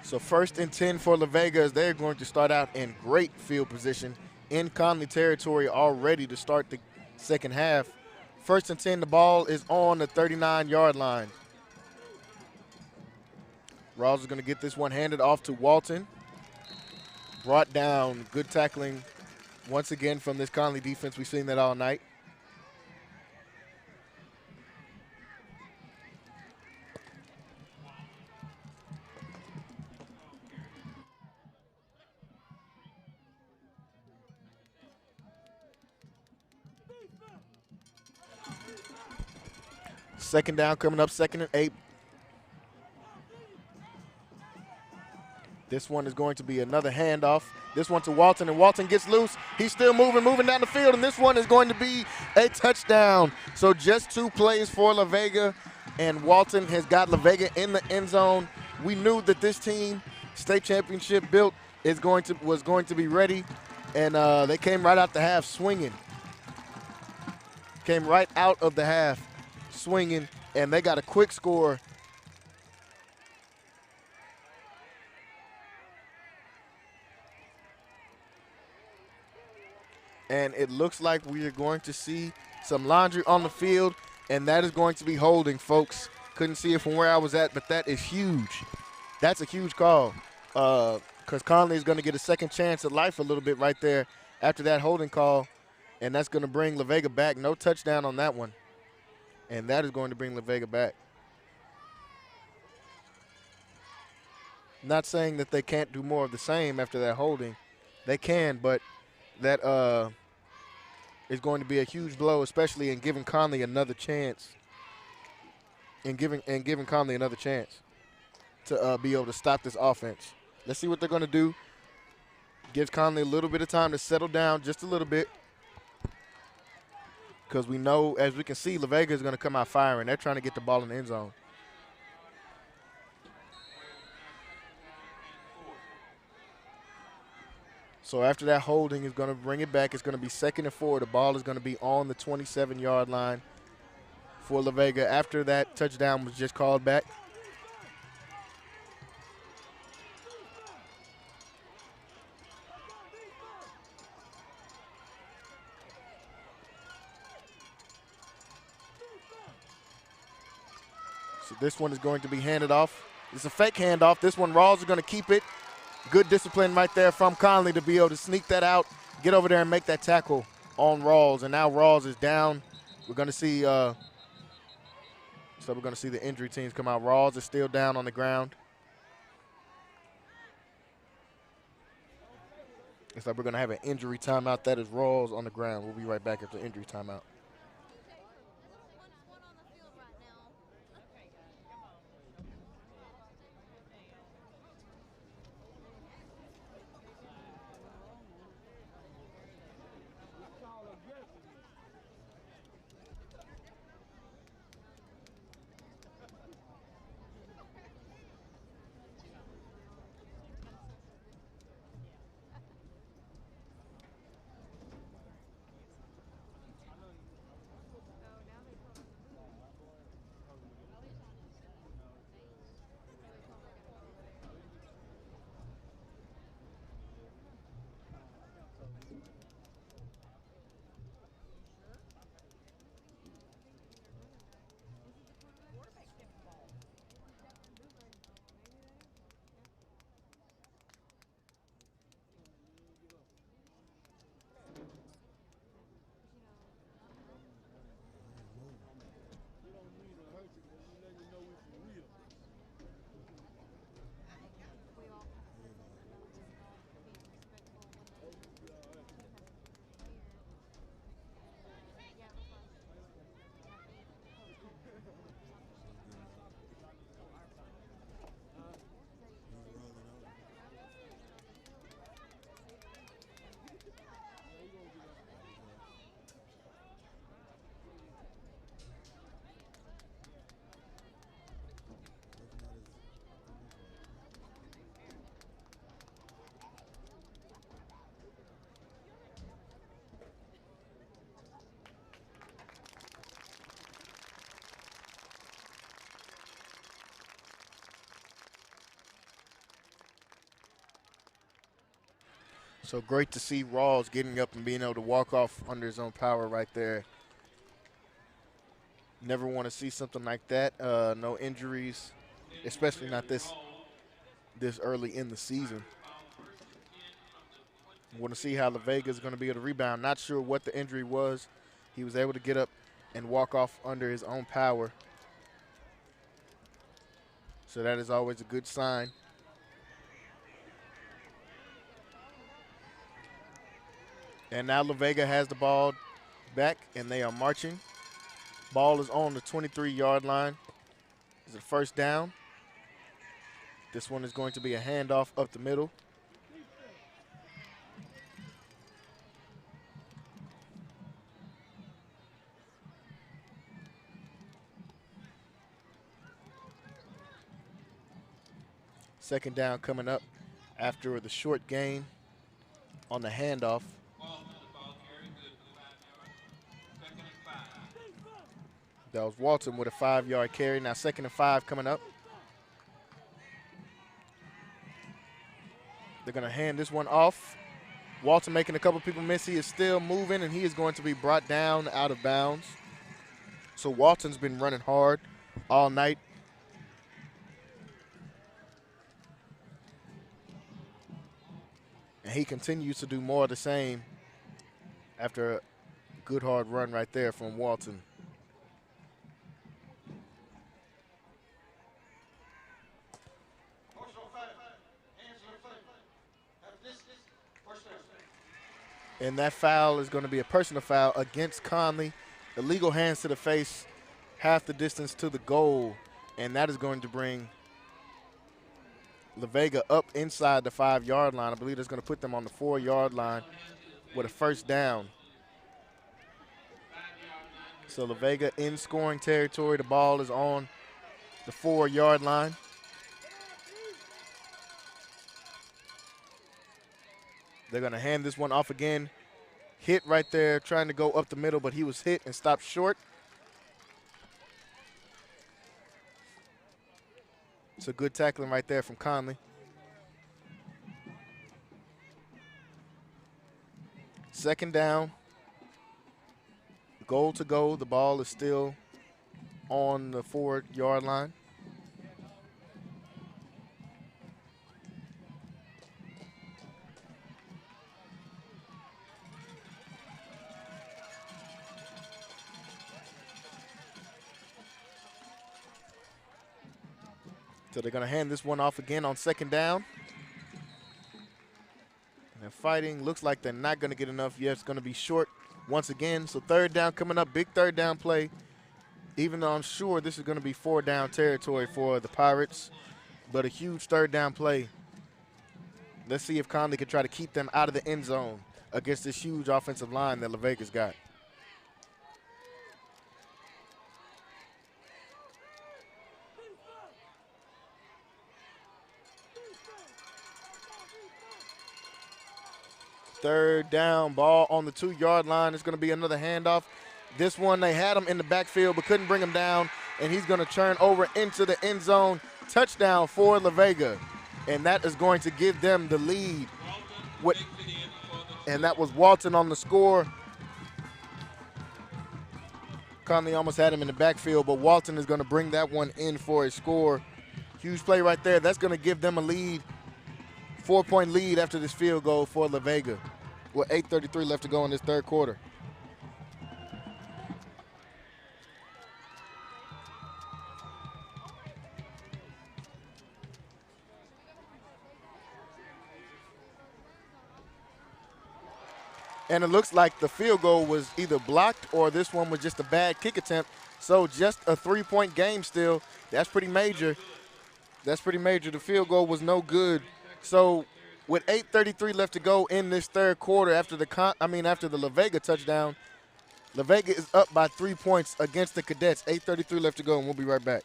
So 1st and 10 for La Vega as they're going to start out in great field position in Connally territory already to start the second half. 1st and 10, the ball is on the 39-yard line. Rawls is going to get this one handed off to Walton. Brought down. Good tackling once again from this Connally defense. We've seen that all night. Second down coming up, 2nd and 8. This one is going to be another handoff. This one to Walton, and Walton gets loose. He's still moving down the field, and this one is going to be a touchdown. So just 2 plays for La Vega, and Walton has got La Vega in the end zone. We knew that this team, state championship built, was going to be ready, and they came right out the half swinging. Came right out of the half swinging, and they got a quick score. And it looks like we are going to see some laundry on the field, and that is going to be holding, folks. Couldn't see it from where I was at, but that is huge. That's a huge call because Connally is going to get a second chance at life a little bit right there after that holding call, and that's going to bring La Vega back. No touchdown on that one, and that is going to bring La Vega back. Not saying that they can't do more of the same after that holding. They can, but that is going to be a huge blow, especially in giving Connally another chance. And giving Connally another chance to be able to stop this offense. Let's see what they're going to do. Gives Connally a little bit of time to settle down just a little bit. Because we know, as we can see, La Vega is going to come out firing. They're trying to get the ball in the end zone. So after that holding is going to bring it back. It's going to be 2nd and 4. The ball is going to be on the 27-yard line for La Vega after that touchdown was just called back. So this one is going to be handed off. It's a fake handoff. This one, Rawls is going to keep it. Good discipline right there from Connally to be able to sneak that out, get over there and make that tackle on Rawls. And now Rawls is down. We're going to see So we're going to see the injury teams come out. Rawls is still down on the ground. Looks like we're going to have an injury timeout. That is Rawls on the ground. We'll be right back after injury timeout. So great to see Rawls getting up and being able to walk off under his own power right there. Never want to see something like that. No injuries, especially not this early in the season. Want to see how the Vega is going to be able to rebound. Not sure what the injury was. He was able to get up and walk off under his own power. So that is always a good sign. And now La Vega has the ball back, and they are marching. Ball is on the 23-yard line. It's a first down. This one is going to be a handoff up the middle. Second down coming up after the short gain on the handoff. That was Walton with a 5-yard carry. Now 2nd and 5 coming up. They're going to hand this one off. Walton making a couple people miss. He is still moving, and he is going to be brought down out of bounds. So Walton's been running hard all night. And he continues to do more of the same after a good hard run right there from Walton. And that foul is going to be a personal foul against Connally. Illegal hands to the face, half the distance to the goal. And that is going to bring La Vega up inside the 5-yard line. I believe that's going to put them on the 4-yard line with a first down. So La Vega in scoring territory. The ball is on the 4-yard line. They're going to hand this one off again. Hit right there, trying to go up the middle, but he was hit and stopped short. It's a good tackling right there from Connally. Second down. Goal to go. The ball is still on the 4-yard line. So they're going to hand this one off again on second down. And they're fighting. Looks like they're not going to get enough. Yeah, it's going to be short once again. So third down coming up, big third down play. Even though I'm sure this is going to be 4-down territory for the Pirates, but a huge third down play. Let's see if Connally can try to keep them out of the end zone against this huge offensive line that La Vega's got. Third down, ball on the 2-yard line. It's going to be another handoff. This one, they had him in the backfield but couldn't bring him down, and he's going to turn over into the end zone. Touchdown for La Vega, and that is going to give them the lead. And that was Walton on the score. Connally almost had him in the backfield, but Walton is going to bring that one in for a score. Huge play right there. That's going to give them a lead. 4-point lead after this field goal for La Vega with 8:33 left to go in this third quarter. And it looks like the field goal was either blocked or this one was just a bad kick attempt. So just a 3-point game still. That's pretty major. That's pretty major. The field goal was no good. So with 8:33 left to go in this third quarter after the La Vega touchdown, La Vega is up by 3 points against the Cadets. 8:33 left to go, and we'll be right back.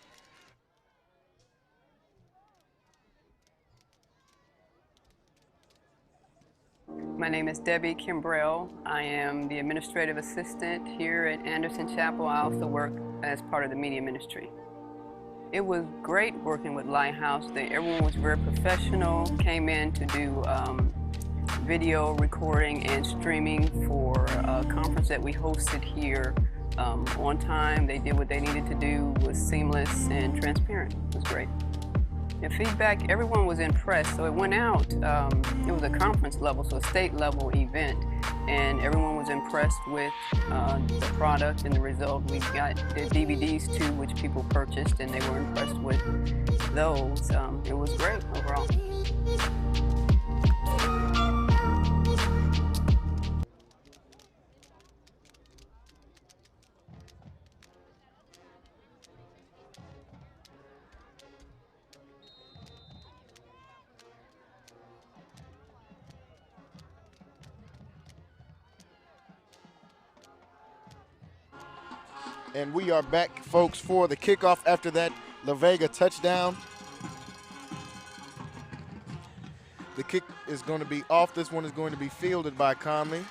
My name is Debbie Kimbrell. I am the administrative assistant here at Anderson Chapel. I also work as part of the media ministry. It was great working with Lighthouse. Everyone was very professional, came in to do video recording and streaming for a conference that we hosted here on time. They did what they needed to do, was seamless and transparent. It was great. And feedback, everyone was impressed. So it went out, it was a conference level, so a state level event. And everyone was impressed with the product and the result. We got the DVDs too, which people purchased, and they were impressed with those. It was great overall. And we are back, folks, for the kickoff after that La Vega touchdown. The kick is going to be off. This one is going to be fielded by Connally.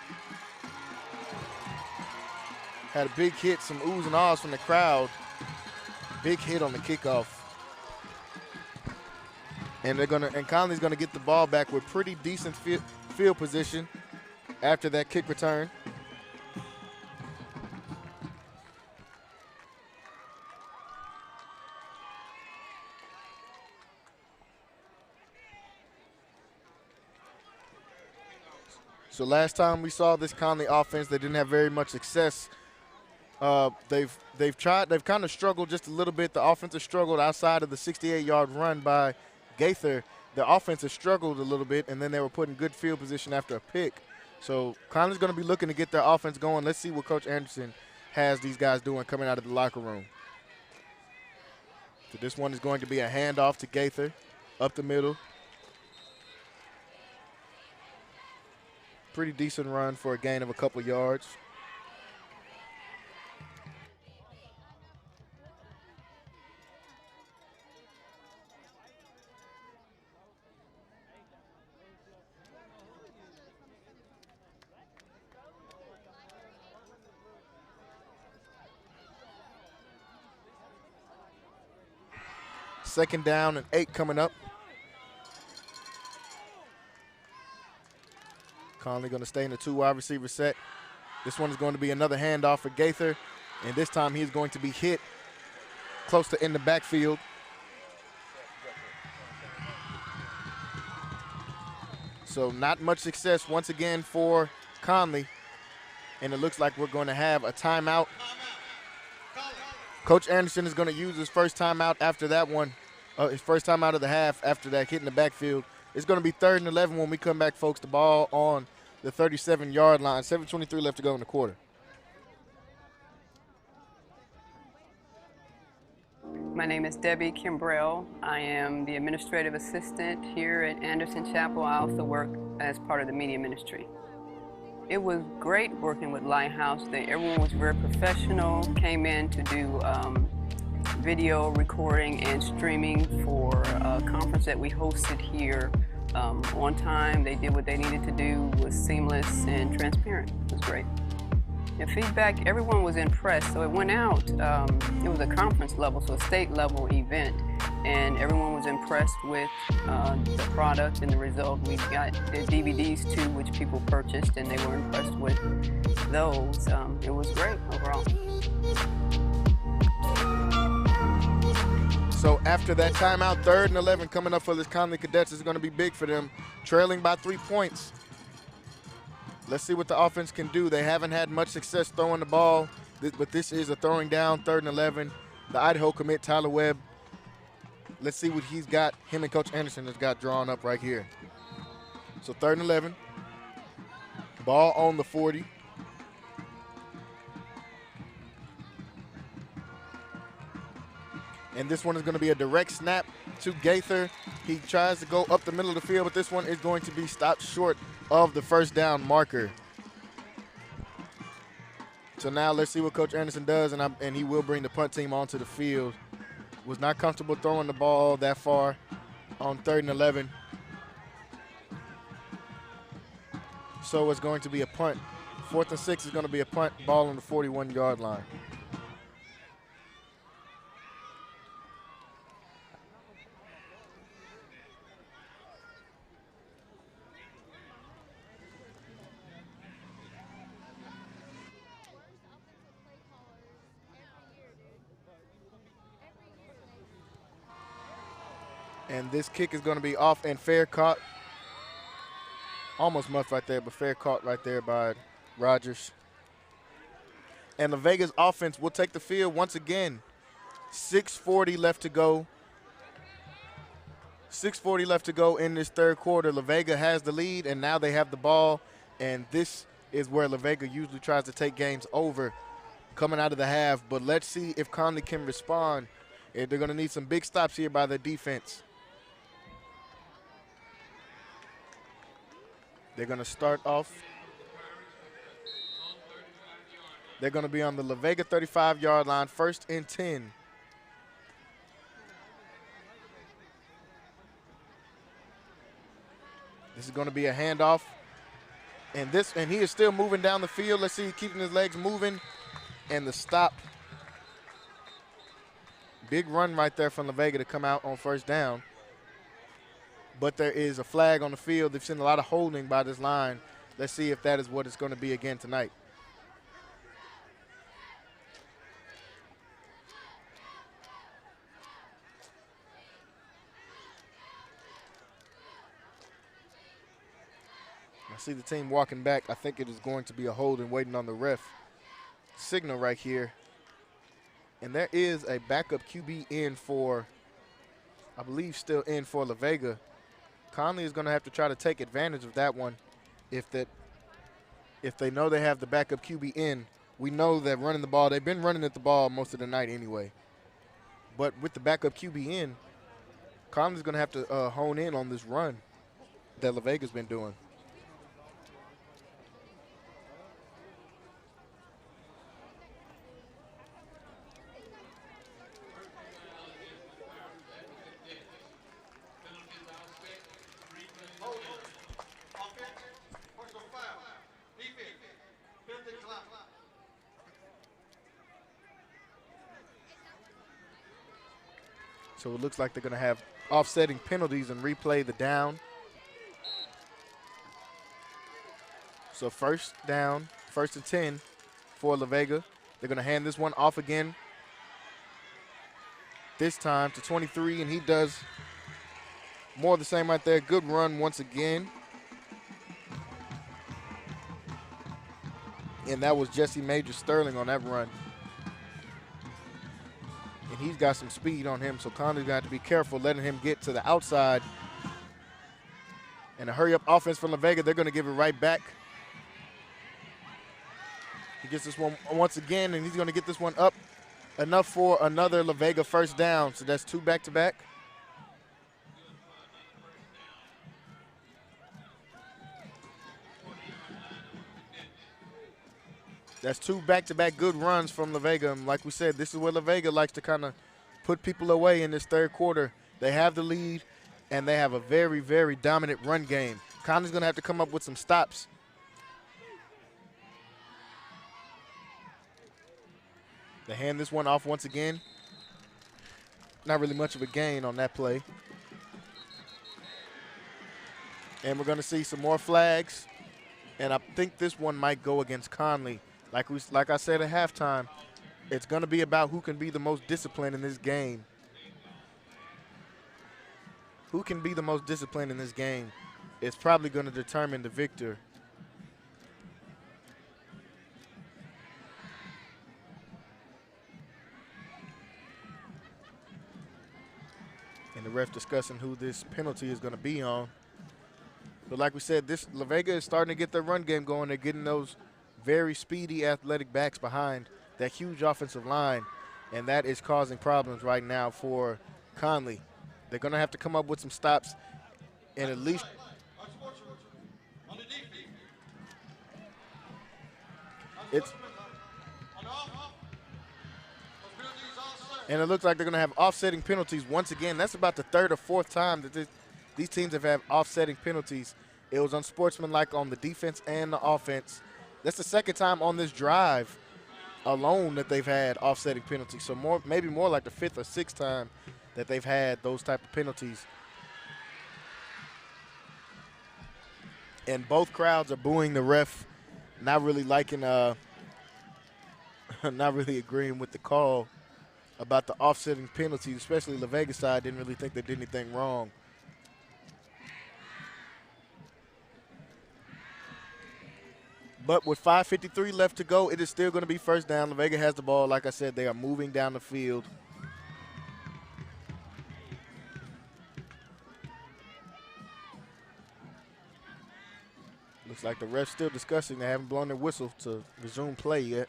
Had a big hit, some oohs and ahs from the crowd. Big hit on the kickoff. And Conley's gonna get the ball back with pretty decent field position after that kick return. So last time we saw this Connally offense, they didn't have very much success. They've kind of struggled just a little bit. The offense has struggled outside of the 68-yard run by Gaither. The offense has struggled a little bit, and then they were put in good field position after a pick. So Conley's going to be looking to get their offense going. Let's see what Coach Anderson has these guys doing coming out of the locker room. So this one is going to be a handoff to Gaither up the middle. Pretty decent run for a gain of a couple yards. Second down and 8 coming up. Connally going to stay in the 2 wide receiver set. This one is going to be another handoff for Gaither, and this time he's going to be hit close to in the backfield. So not much success once again for Connally, and it looks like we're going to have a timeout. Coach Anderson is going to use his first timeout after that one. his first time out of the half after that hit in the backfield. It's going to be 3rd and 11 when we come back, folks. The ball on the 37-yard line. 7:23 left to go in the quarter. My name is Debbie Kimbrell. I am the administrative assistant here at Anderson Chapel. I also work as part of the media ministry. It was great working with Lighthouse. Everyone was very professional, came in to do video recording and streaming for a conference that we hosted here on time. They did what they needed to do, was seamless and transparent. It was great. The feedback, everyone was impressed. So it went out, it was a conference level, so a state level event, and everyone was impressed with the product and the result. We got the DVDs too, which people purchased, and they were impressed with those. It was great overall. So after that timeout, 3rd and 11 coming up for this Connally Cadets is going to be big for them, trailing by 3 points. Let's see what the offense can do. They haven't had much success throwing the ball, but this is a throwing down, 3rd and 11. The Idaho commit, Tyler Webb. Let's see what he's got, him and Coach Anderson has got drawn up right here. So 3rd and 11. Ball on the 40. And this one is going to be a direct snap to Gaither. He tries to go up the middle of the field, but this one is going to be stopped short of the first down marker. So now let's see what Coach Anderson does, and he will bring the punt team onto the field. Was not comfortable throwing the ball that far on 3rd and 11. So it's going to be a punt. 4th and 6 is going to be a punt, ball on the 41-yard line. And this kick is going to be off and fair caught. Almost muffed right there, but fair caught right there by Rogers. And the Vegas offense will take the field once again. 6:40 left to go. 6:40 left to go in this 3rd quarter. La Vega has the lead, and now they have the ball. And this is where La Vega usually tries to take games over coming out of the half. But let's see if Connally can respond. They're going to need some big stops here by their defense. They're going to start off. They're going to be on the La Vega 35-yard line, 1st and 10. This is going to be a handoff. And he is still moving down the field. Let's see, keeping his legs moving. And the stop. Big run right there from La Vega to come out on 1st down. But there is a flag on the field. They've seen a lot of holding by this line. Let's see if that is what it's going to be again tonight. I see the team walking back. I think it is going to be a hold and waiting on the ref signal right here. And there is a backup QB in for, I believe, still in for La Vega. Connally is going to have to try to take advantage of that one. If they know they have the backup QB in, we know that running the ball, they've been running at the ball most of the night anyway. But with the backup QB in, Conley's going to have to hone in on this run that La Vega's been doing. So it looks like they're going to have offsetting penalties and replay the down. So 1st down, 1st and 10 for La Vega. They're going to hand this one off again. This time to 23, and he does more of the same right there. Good run once again. And that was Jesse Major Sterling on that run. And he's got some speed on him, so Conley's got to be careful letting him get to the outside. And a hurry-up offense from La Vega. They're going to give it right back. He gets this one once again, and he's going to get this one up enough for another La Vega first down. So that's 2 back-to-back. That's 2 back-to-back good runs from La Vega. And like we said, this is where La Vega likes to kind of put people away in this third quarter. They have the lead, and they have a very, very dominant run game. Conley's going to have to come up with some stops. They hand this one off once again. Not really much of a gain on that play. And we're going to see some more flags. And I think this one might go against Connally. Like I said at halftime, it's going to be about who can be the most disciplined in this game. Who can be the most disciplined in this game is probably going to determine the victor. And the ref discussing who this penalty is going to be on. But like we said, this La Vega is starting to get their run game going. They're getting those very speedy, athletic backs behind that huge offensive line, and that is causing problems right now for Connally. They're going to have to come up with some stops and at least and it looks like they're going to have offsetting penalties once again. That's about the 3rd or 4th time that these teams have had offsetting penalties. It was unsportsmanlike on the defense and the offense. That's the 2nd time on this drive alone that they've had offsetting penalties. So maybe more like the 5th or 6th time that they've had those type of penalties. And both crowds are booing the ref, not really liking, not really agreeing with the call about the offsetting penalties, especially La Vega side didn't really think they did anything wrong. But with 5:53 left to go, it is still going to be first down. La Vega has the ball. Like I said, they are moving down the field. Looks like the ref's still discussing. They haven't blown their whistle to resume play yet.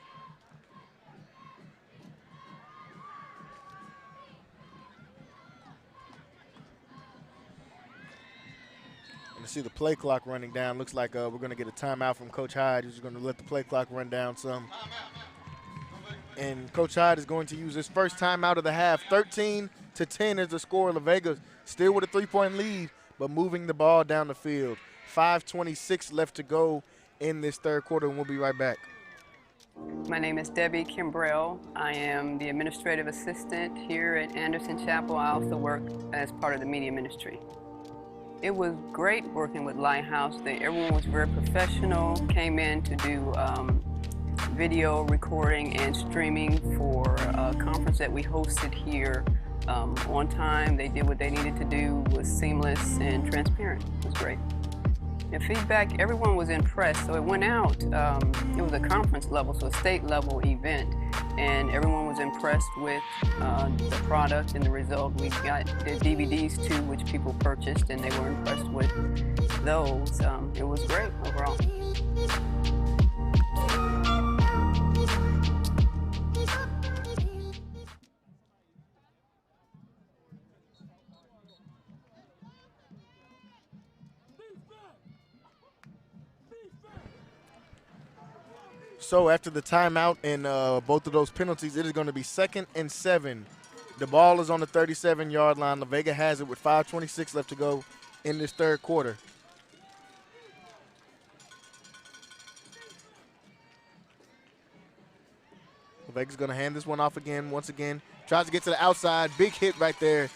And to see the play clock running down, looks like we're going to get a timeout from Coach Hyde. He's going to let the play clock run down some. And Coach Hyde is going to use his first timeout of the half. 13-10 is the score. La Vega still with a 3-point lead, but moving the ball down the field. 5:26 left to go in this third quarter, and we'll be right back. My name is Debbie Kimbrell. I am the administrative assistant here at Anderson Chapel. I also work as part of the media ministry. It was great working with Lighthouse. Everyone was very professional, came in to do video recording and streaming for a conference that we hosted here on time. They did what they needed to do, was seamless and transparent. It was great. And feedback, everyone was impressed. So it went out, it was a conference level, so a state level event. And everyone was impressed with the product and the result. We got the DVDs too, which people purchased, and they were impressed with those. It was great overall. So after the timeout and both of those penalties, it is going to be 2nd and 7. The ball is on the 37-yard line. La Vega has it with 5:26 left to go in this third quarter. La Vega's going to hand this one off again, once again. Tries to get to the outside. Big hit right there.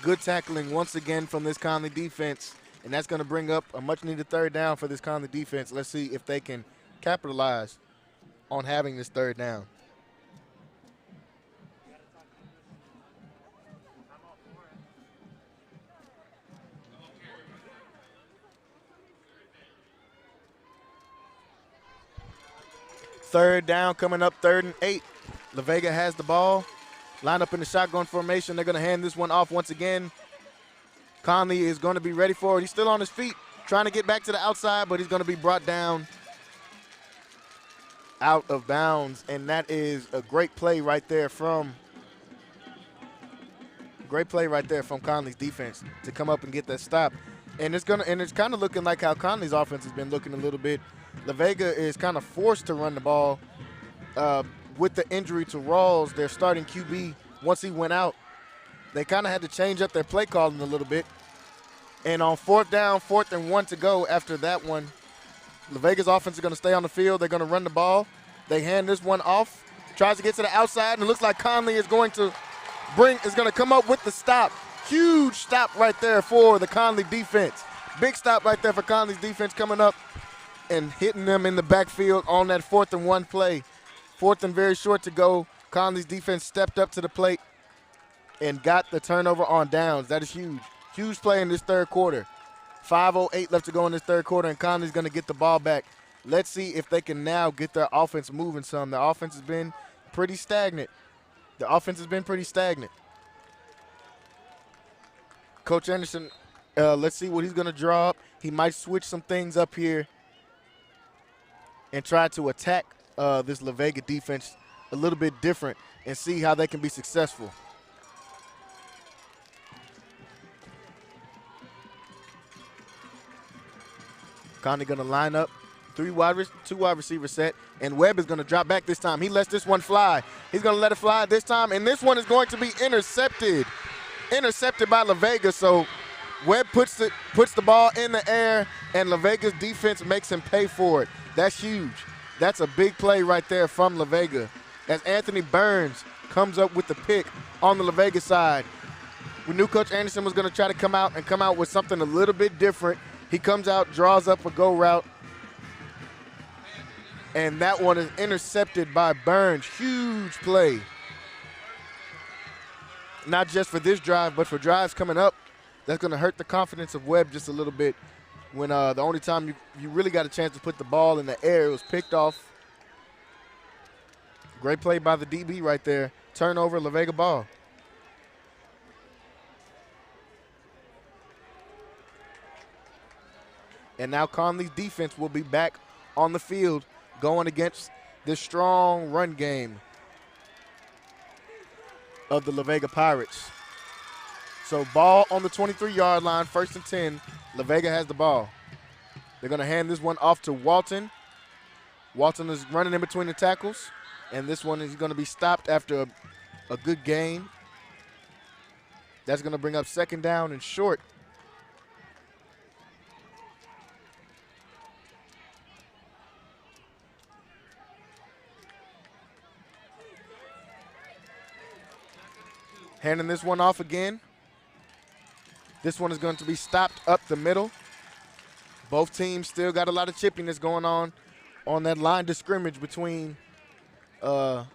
Good tackling once again from this Connally defense. And that's going to bring up a much-needed third down for this Connally defense. Let's see if they can capitalize on having this third down. Third down coming up, 3rd and 8. La Vega has the ball. line up in the shotgun formation. They're going to hand this one off once again. Connally is going to be ready for it. He's still on his feet, trying to get back to the outside, but he's going to be brought down out of bounds, and that is a great play right there from Conley's defense to come up and get that stop. And it's kind of looking like how Conley's offense has been looking a little bit. La Vega is kind of forced to run the ball with the injury to Rawls, their starting QB. Once he went out, they kind of had to change up their play calling a little bit. And on 4th down, 4th and 1 to go after that one, La Vega's offense is going to stay on the field. They're going to run the ball. They hand this one off, tries to get to the outside, and it looks like Connally is going to come up with the stop. Huge stop right there for the Connally defense. Big stop right there for Connolly's defense coming up and hitting them in the backfield on that 4th and 1 play. 4th and very short to go. Connolly's defense stepped up to the plate and got the turnover on downs. That is huge. Huge play in this third quarter. 5:08 left to go in this third quarter, and Connolly's going to get the ball back. Let's see if they can now get their offense moving some. The offense has been pretty stagnant. Coach Anderson, let's see what he's going to draw up. He might switch some things up here and try to attack this La Vega defense a little bit different and see how they can be successful. Conley going to line up, two wide receiver set, and Webb is going to drop back this time. He lets this one fly. He's going to let it fly this time, and this one is going to be intercepted. Intercepted by La Vega, so Webb puts the ball in the air, and La Vega's defense makes him pay for it. That's huge. That's a big play right there from La Vega. As Anthony Burns comes up with the pick on the La Vega side. We knew Coach Anderson was going to try to come out with something a little bit different. He comes out, draws up a go route, and that one is intercepted by Burns. Huge play. Not just for this drive, but for drives coming up. That's going to hurt the confidence of Webb just a little bit when the only time you really got a chance to put the ball in the air, it was picked off. Great play by the DB right there. Turnover, La Vega ball. And now Conley's defense will be back on the field going against this strong run game of the La Vega Pirates. So ball on the 23-yard line, 1st and 10. La Vega has the ball. They're going to hand this one off to Walton. Walton is running in between the tackles, and this one is going to be stopped after a good gain. That's going to bring up 2nd down and short. Handing this one off again. This one is going to be stopped up the middle. Both teams still got a lot of chippiness going on that line of scrimmage between the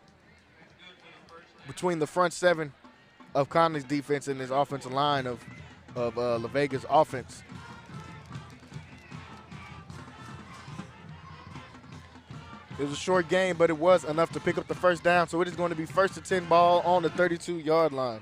front 7 of Conley's defense and his offensive line of La Vega's offense. It was a short game, but it was enough to pick up the 1st down, so it is going to be 1st and 10 ball on the 32-yard line.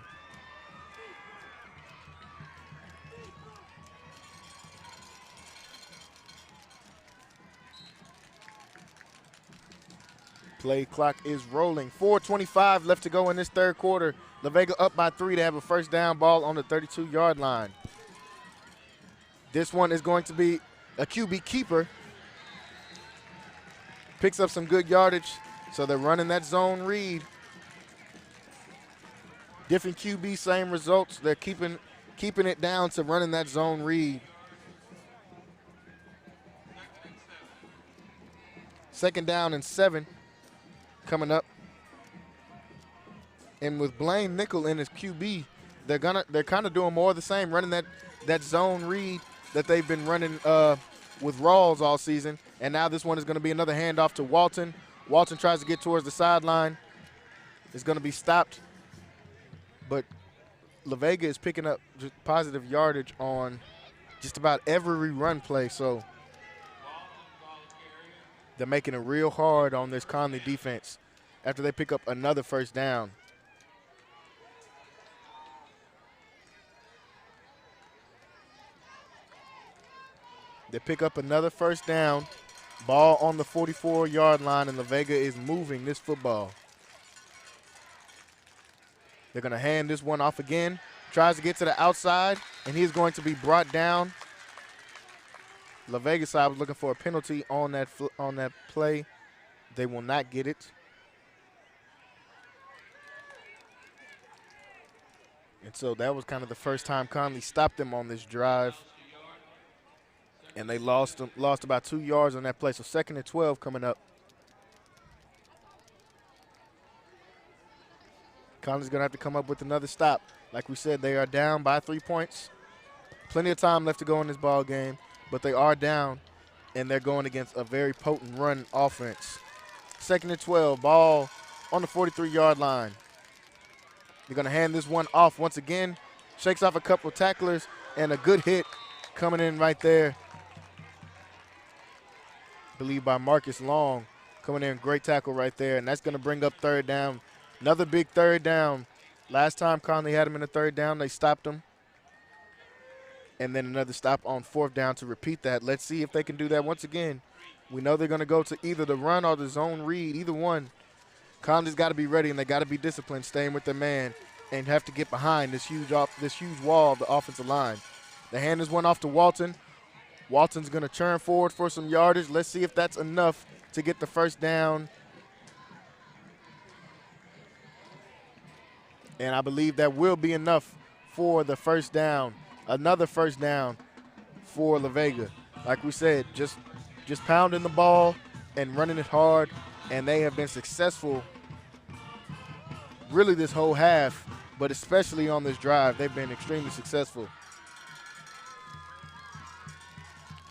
Play clock is rolling. 4:25 left to go in this third quarter. La Vega up by 3 to have a 1st down ball on the 32-yard line. This one is going to be a QB keeper. Picks up some good yardage, so they're running that zone read. Different QB, same results. They're keeping it down to running that zone read. 2nd down and 7 coming up. And with Blaine Nickel in his QB, they're kind of doing more of the same, running that zone read that they've been running with Rawls all season. And now this one is going to be another handoff to Walton. Walton tries to get towards the sideline. It's going to be stopped. But La Vega is picking up just positive yardage on just about every run play. So they're making it real hard on this Conley defense after they pick up another 1st down. They pick up another first down. Ball on the 44-yard line, and La Vega is moving this football. They're going to hand this one off again. Tries to get to the outside, and he's going to be brought down. La Vega side was looking for a penalty on that play. They will not get it. And so that was kind of the first time Connally stopped them on this drive. And they lost about 2 yards on that play. So 2nd and 12 coming up. Conley's going to have to come up with another stop. Like we said, they are down by 3 points. Plenty of time left to go in this ball game, but they are down, and they're going against a very potent run offense. 2nd and 12, ball on the 43-yard line. They're going to hand this one off once again. Shakes off a couple of tacklers, and a good hit coming in right there. I believe by Marcus Long. Coming in, great tackle right there, and that's going to bring up 3rd down. Another big 3rd down. Last time Connally had him in the 3rd down, they stopped him. And then another stop on 4th down to repeat that. Let's see if they can do that once again. We know they're going to go to either the run or the zone read, either one. Connolly's got to be ready, and they got to be disciplined, staying with their man, and have to get behind this huge wall of the offensive line. They hand this one off to Walton. Walton's going to turn forward for some yardage. Let's see if that's enough to get the 1st down. And I believe that will be enough for the 1st down. Another 1st down for La Vega. Like we said, just pounding the ball and running it hard, and they have been successful really this whole half, but especially on this drive. They've been extremely successful.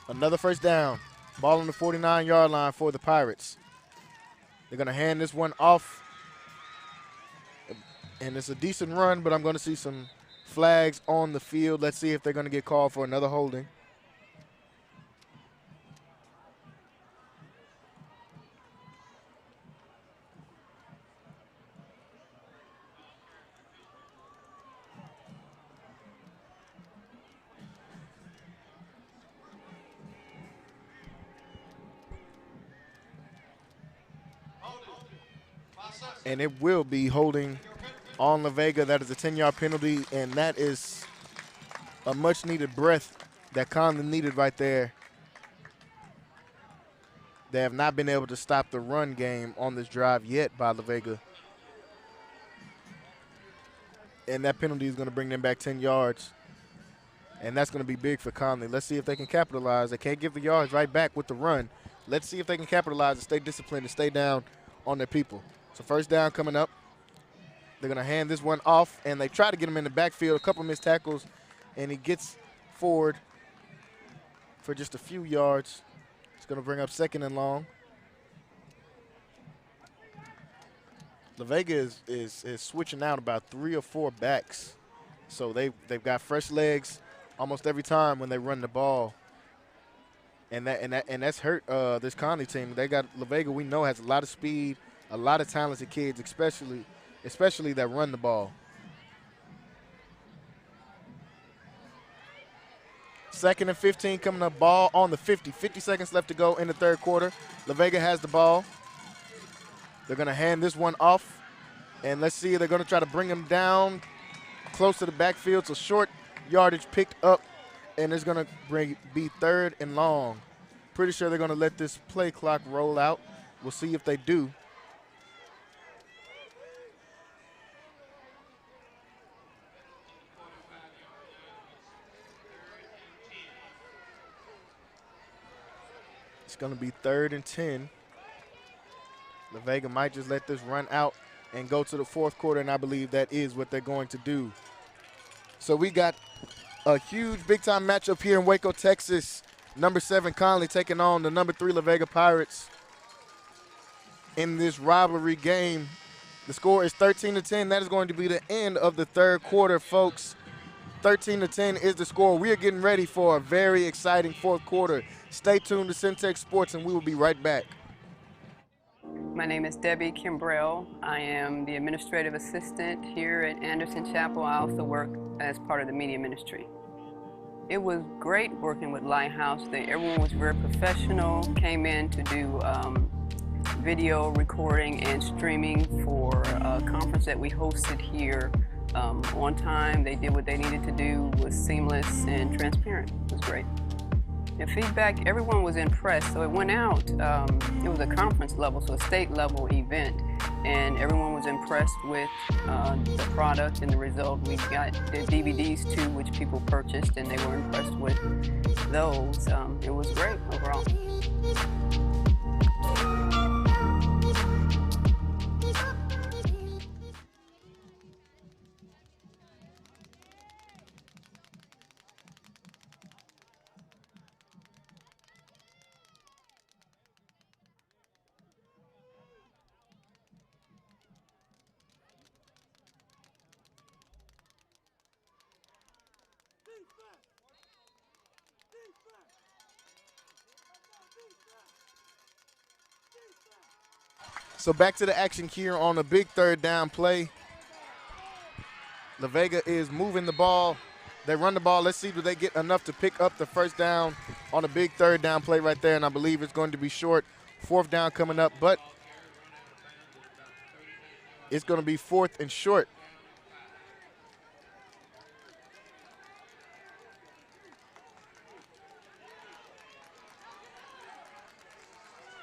Another 1st down. Ball on the 49-yard line for the Pirates. They're going to hand this one off. And it's a decent run, but I'm going to see some flags on the field. Let's see if they're going to get called for another holding. And it will be holding on La Vega. That is a 10-yard penalty, and that is a much-needed breath that Connally needed right there. They have not been able to stop the run game on this drive yet by La Vega. And that penalty is going to bring them back 10 yards. And that's going to be big for Connally. Let's see if they can capitalize. They can't give the yards right back with the run. Let's see if they can capitalize and stay disciplined and stay down on their people. So 1st down coming up. They're going to hand this one off, and they try to get him in the backfield. A couple missed tackles, and he gets forward for just a few yards. It's going to bring up 2nd and long. La Vega is switching out about 3 or 4 backs. So they've got fresh legs almost every time when they run the ball. And that's hurt this Connally team. They got La Vega, we know, has a lot of speed, a lot of talented kids, especially that run the ball. 2nd and 15 coming up, ball on the 50. 50 seconds left to go in the 3rd quarter. La Vega has the ball. They're going to hand this one off. And let's see, they're going to try to bring him down close to the backfield. So short yardage picked up, and it's going to be 3rd and long. Pretty sure they're going to let this play clock roll out. We'll see if they do. It's going to be 3rd and 10. La Vega might just let this run out and go to the 4th quarter, and I believe that is what they're going to do. So we got a huge big-time matchup here in Waco, Texas. Number 7 Connally taking on the number 3 La Vega Pirates in this rivalry game. The score is 13-10. That is going to be the end of the 3rd quarter, folks. 13-10 is the score. We are getting ready for a very exciting 4th quarter. Stay tuned to Syntex Sports, and we will be right back. My name is Debbie Kimbrell. I am the administrative assistant here at Anderson Chapel. I also work as part of the media ministry. It was great working with Lighthouse. Everyone was very professional, came in to do video recording and streaming for a conference that we hosted here on time. They did what they needed to do, was seamless and transparent. It was great. The feedback, everyone was impressed. So it went out, it was a conference level, so a state level event, and everyone was impressed with the product and the result. We got the DVDs too, which people purchased, and they were impressed with those. It was great overall. So back to the action here on a big third down play. La Vega is moving the ball. They run the ball. Let's see, do they get enough to pick up the first down on a big third down play right there, and I believe it's going to be short. Fourth down coming up, but it's going to be fourth and short.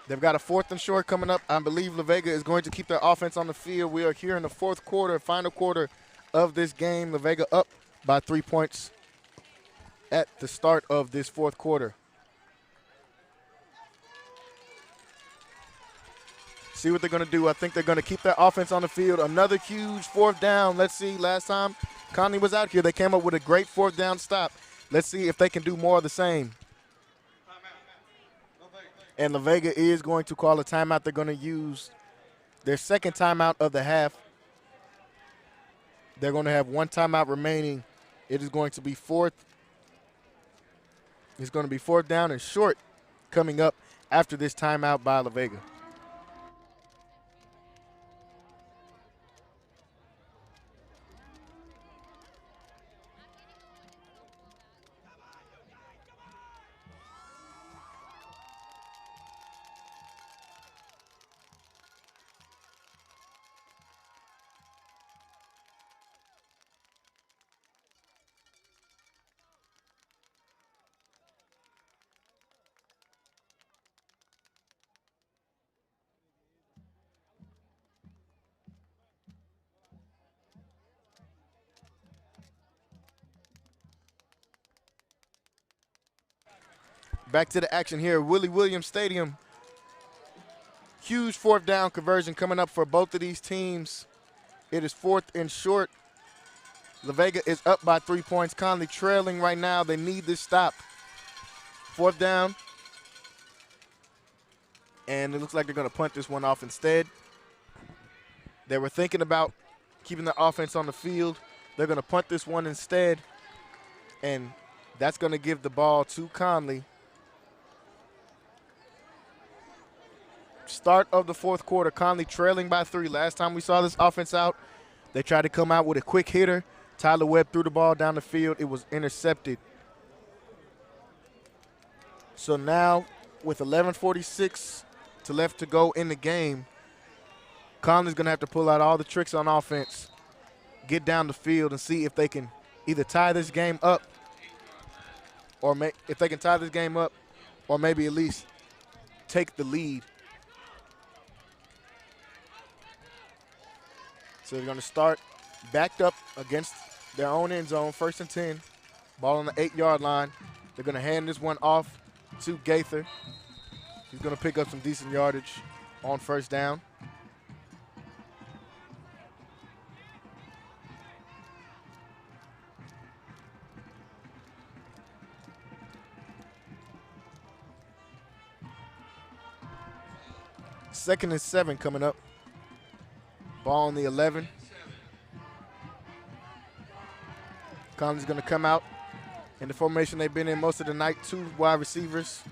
They've got a fourth and short coming up. I believe La Vega is going to keep their offense on the field. We are here in the fourth quarter, final quarter of this game. La Vega up by 3 points at the start of this fourth quarter. See what they're going to do. I think they're going to keep their offense on the field. Another huge fourth down. Let's see. Last time Connally was out here, they came up with a great fourth down stop. Let's see if they can do more of the same. And La Vega is going to call a timeout. They're going to use their second timeout of the half. They're going to have one timeout remaining. It is going to be fourth. It's going to be fourth down and short coming up after this timeout by La Vega. Back to the action here, Willie Williams Stadium. Huge fourth down conversion coming up for both of these teams. It is fourth and short. La Vega is up by 3 points. Connally trailing right now. They need this stop. Fourth down. And it looks like they're going to punt this one off instead. They were thinking about keeping the offense on the field. They're going to punt this one instead. And that's going to give the ball to Connally. Start of the fourth quarter, Connally trailing by 3. Last time we saw this offense out, they tried to come out with a quick hitter. Tyler Webb threw the ball down the field. It was intercepted. So now with 11:46 left to go in the game, Connally's going to have to pull out all the tricks on offense, get down the field, and see if they can either tie this game up or if they can tie this game up or maybe at least take the lead. So they're going to start backed up against their own end zone, 1st and 10. Ball on the 8-yard line. They're going to hand this one off to Gaither. He's going to pick up some decent yardage on first down. Second and 7 coming up. Ball on the 11. Connally's going to come out in the formation they've been in most of the night, 2 wide receivers.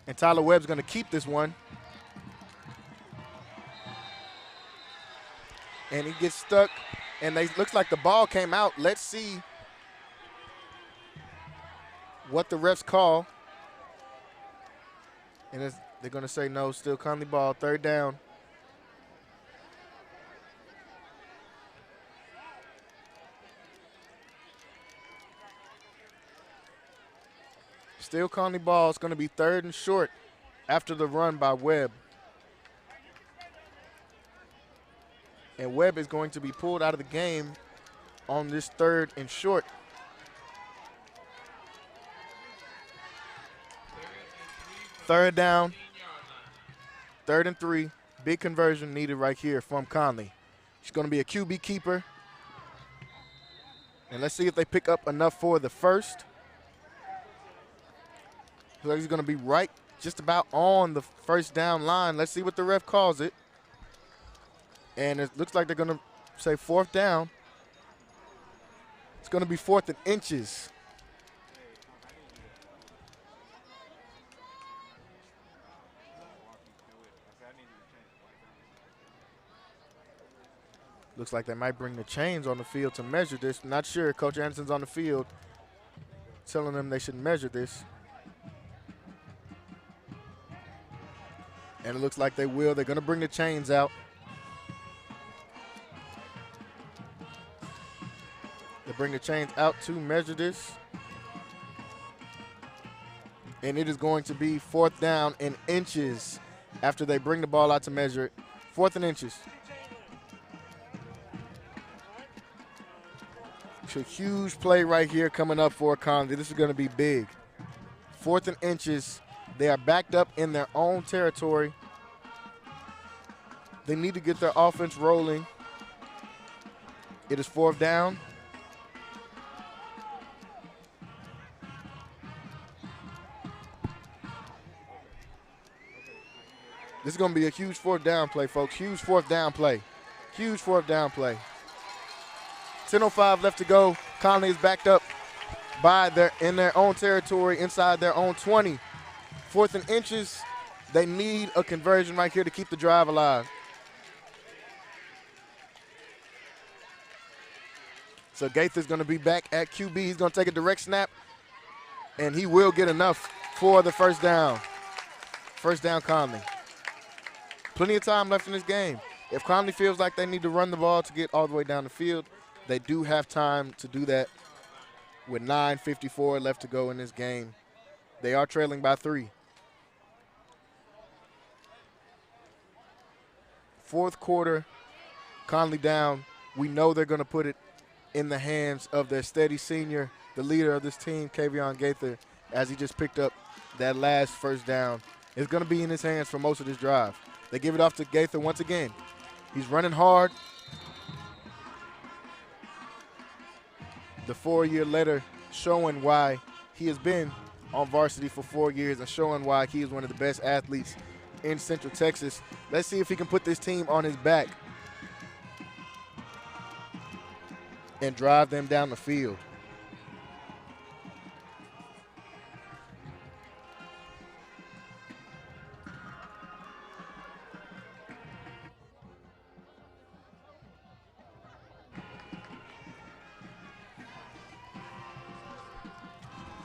And Tyler Webb's going to keep this one. And he gets stuck, and looks like the ball came out. Let's see what the refs call. And they're going to say no, still Connally ball, third down. Still Connally ball. It's going to be third and short after the run by Webb. And Webb is going to be pulled out of the game on this third and short. Third down, 3rd and 3. Big conversion needed right here from Connally. She's going to be a QB keeper. And let's see if they pick up enough for the first. Looks like he's going to be right just about on the first down line. Let's see what the ref calls it. And it looks like they're going to say 4th down. It's going to be 4th and inches. Looks like they might bring the chains on the field to measure this. Not sure. Coach Anderson's on the field telling them they should measure this. And it looks like they will. They're going to bring the chains out. They bring the chains out to measure this. And it is going to be 4th down in inches after they bring the ball out to measure it. 4th and inches. It's a huge play right here coming up for Connally. This is going to be big. 4th and inches. They are backed up in their own territory. They need to get their offense rolling. It is 4th down. This is going to be a huge 4th down play, folks. Huge 4th down play. Huge 4th down play. 10:05 left to go. Connally is backed up in their own territory, inside their own 20. 4th and inches. They need a conversion right here to keep the drive alive. So Gaither's going to be back at QB. He's going to take a direct snap, and he will get enough for the first down. First down, Connally. Plenty of time left in this game. If Connally feels like they need to run the ball to get all the way down the field, they do have time to do that with 9:54 left to go in this game. They are trailing by 3. 4th quarter, Connally down. We know they're going to put it in the hands of their steady senior, the leader of this team, Kavion Gaither, as he just picked up that last first down. It's going to be in his hands for most of this drive. They give it off to Gaither once again. He's running hard. The 4-year letter showing why he has been on varsity for 4 years and showing why he is one of the best athletes in Central Texas. Let's see if he can put this team on his back and drive them down the field.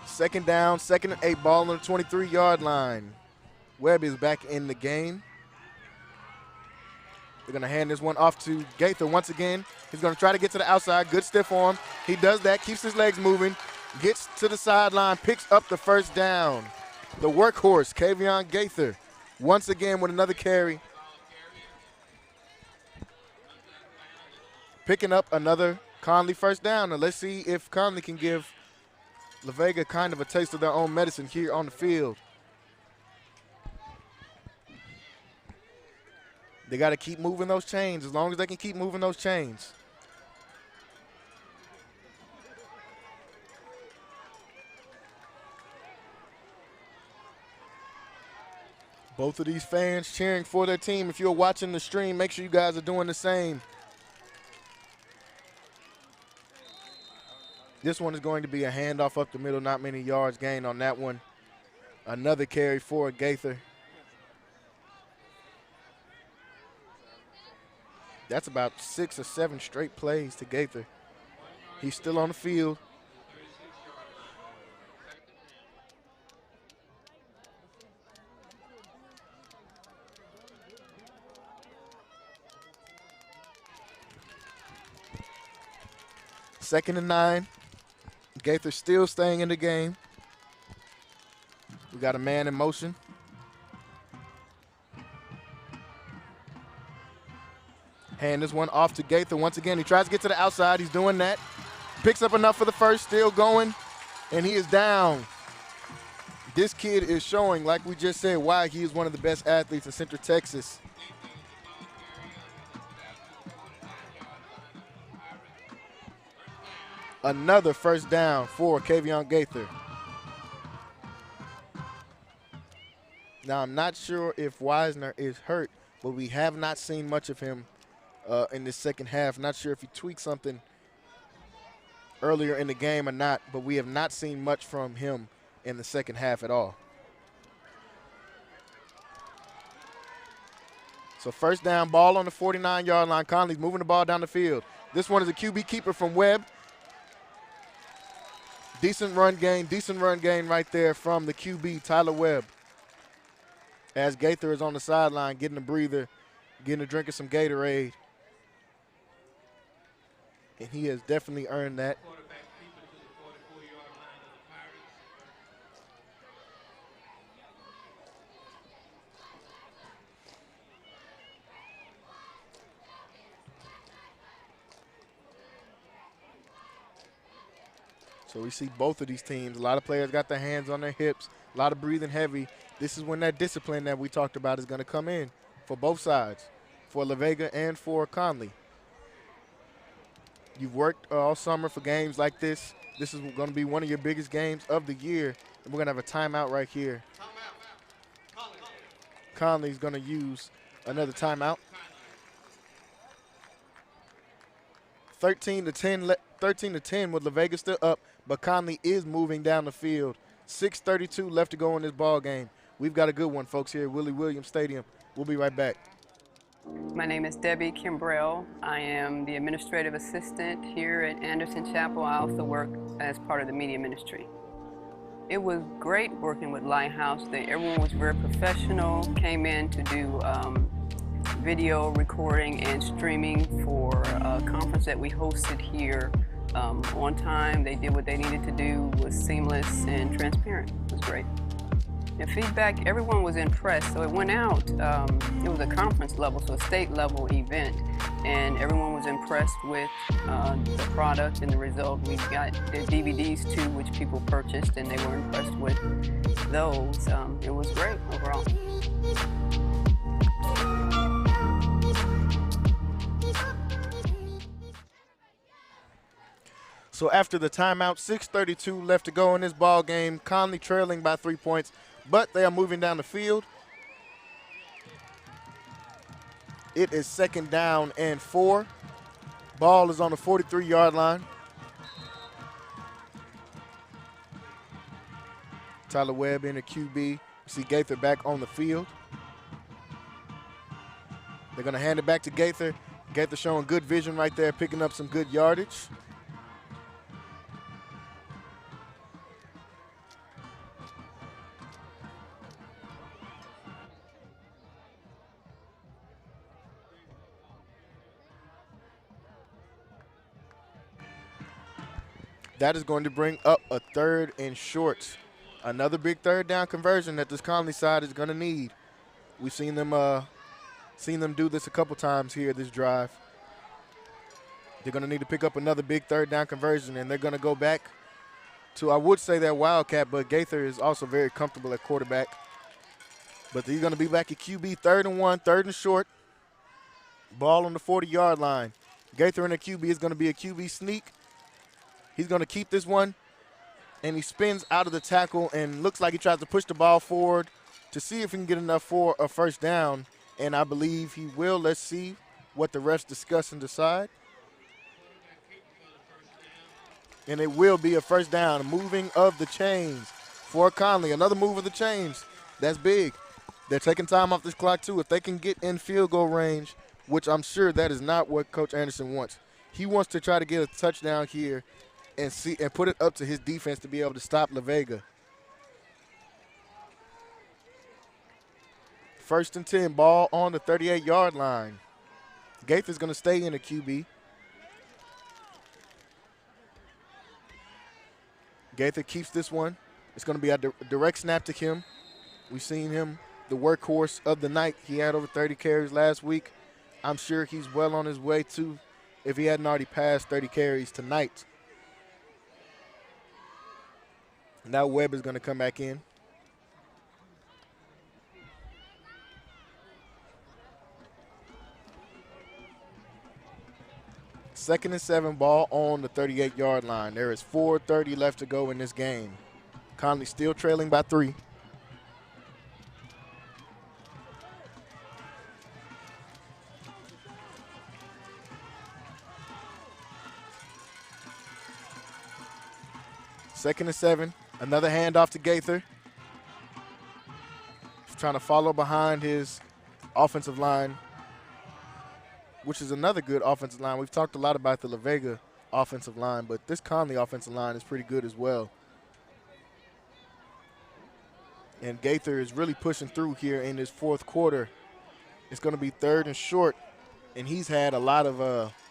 Second down, 2nd and 8, ball on the 23-yard line. Webb is back in the game. They're going to hand this one off to Gaither once again. He's going to try to get to the outside. Good stiff arm. He does that, keeps his legs moving, gets to the sideline, picks up the first down. The workhorse, Kavion Gaither, once again with another carry. Picking up another Connally first down. And let's see if Connally can give Vega kind of a taste of their own medicine here on the field. They got to keep moving those chains as long as they can keep moving those chains. Both of these fans cheering for their team. If you're watching the stream, make sure you guys are doing the same. This one is going to be a handoff up the middle, not many yards gained on that one. Another carry for Gaither. That's about 6 or 7 straight plays to Gaither. He's still on the field. 2nd and 9. Gaither still staying in the game. We got a man in motion. Hand this one off to Gaither once again. He tries to get to the outside. He's doing that. Picks up enough for the first, still going, and he is down. This kid is showing, like we just said, why he is one of the best athletes in Central Texas. Another first down for Kavion Gaither. Now, I'm not sure if Wisner is hurt, but we have not seen much of him in this second half. Not sure if he tweaked something earlier in the game or not, but we have not seen much from him in the second half at all. So first down, ball on the 49-yard line. Connolly's moving the ball down the field. This one is a QB keeper from Webb. Decent run gain right there from the QB, Tyler Webb. As Gaither is on the sideline getting a breather, getting a drink of some Gatorade. And he has definitely earned that. So we see both of these teams. A lot of players got their hands on their hips, a lot of breathing heavy. This is when that discipline that we talked about is going to come in for both sides, for La Vega and for Connally. You've worked all summer for games like this. This is going to be one of your biggest games of the year, and we're going to have a timeout right here. Connolly's going to use another timeout. 13 to 10 with La Vega still up, but Connally is moving down the field. 6:32 left to go in this ball game. We've got a good one, folks, here at Willie Williams Stadium. We'll be right back. My name is Debbie Kimbrell. I am the administrative assistant here at Anderson Chapel. I also work as part of the media ministry. It was great working with Lighthouse. Everyone was very professional, came in to do video recording and streaming for a conference that we hosted here on time. They did what they needed to do, was seamless and transparent. It was great. The feedback, everyone was impressed. So it went out, it was a conference level, so a state level event, and everyone was impressed with the product and the result. We got the DVDs too, which people purchased, and they were impressed with those. It was great overall. So after the timeout, 6:32 left to go in this ball game. Connally trailing by 3 points, but they are moving down the field. It is 2nd down and 4. Ball is on the 43-yard line. Tyler Webb in the QB. We see Gaither back on the field. They're going to hand it back to Gaither. Gaither showing good vision right there, picking up some good yardage. That is going to bring up a 3rd and short. Another big 3rd down conversion that this Connally side is going to need. We've seen them do this a couple times here this drive. They're going to need to pick up another big 3rd down conversion, and they're going to go back to, I would say, that Wildcat, but Gaither is also very comfortable at quarterback. But he's going to be back at QB, 3rd and 1, 3rd and short. Ball on the 40-yard line. Gaither in the QB is going to be a QB sneak. He's going to keep this one, and he spins out of the tackle and looks like he tries to push the ball forward to see if he can get enough for a first down, and I believe he will. Let's see what the refs discuss and decide. And it will be a first down, a moving of the chains for Connally. Another move of the chains. That's big. They're taking time off this clock, too. If they can get in field goal range, which I'm sure that is not what Coach Anderson wants. He wants to try to get a touchdown here and put it up to his defense to be able to stop La Vega. 1st and 10, ball on the 38-yard line. Gaither's going to stay in the QB. Gaither keeps this one. It's going to be a direct snap to him. We've seen him, the workhorse of the night. He had over 30 carries last week. I'm sure he's well on his way to, if he hadn't already passed 30 carries tonight. Now Webb is going to come back in. Second and 7, ball on the 38-yard line. There is 4:30 left to go in this game. Connally still trailing by 3. Second and 7, another handoff to Gaither. He's trying to follow behind his offensive line, which is another good offensive line. We've talked a lot about the La Vega offensive line, but this Connally offensive line is pretty good as well. And Gaither is really pushing through here in this fourth quarter. It's going to be 3rd and short, and he's had a lot of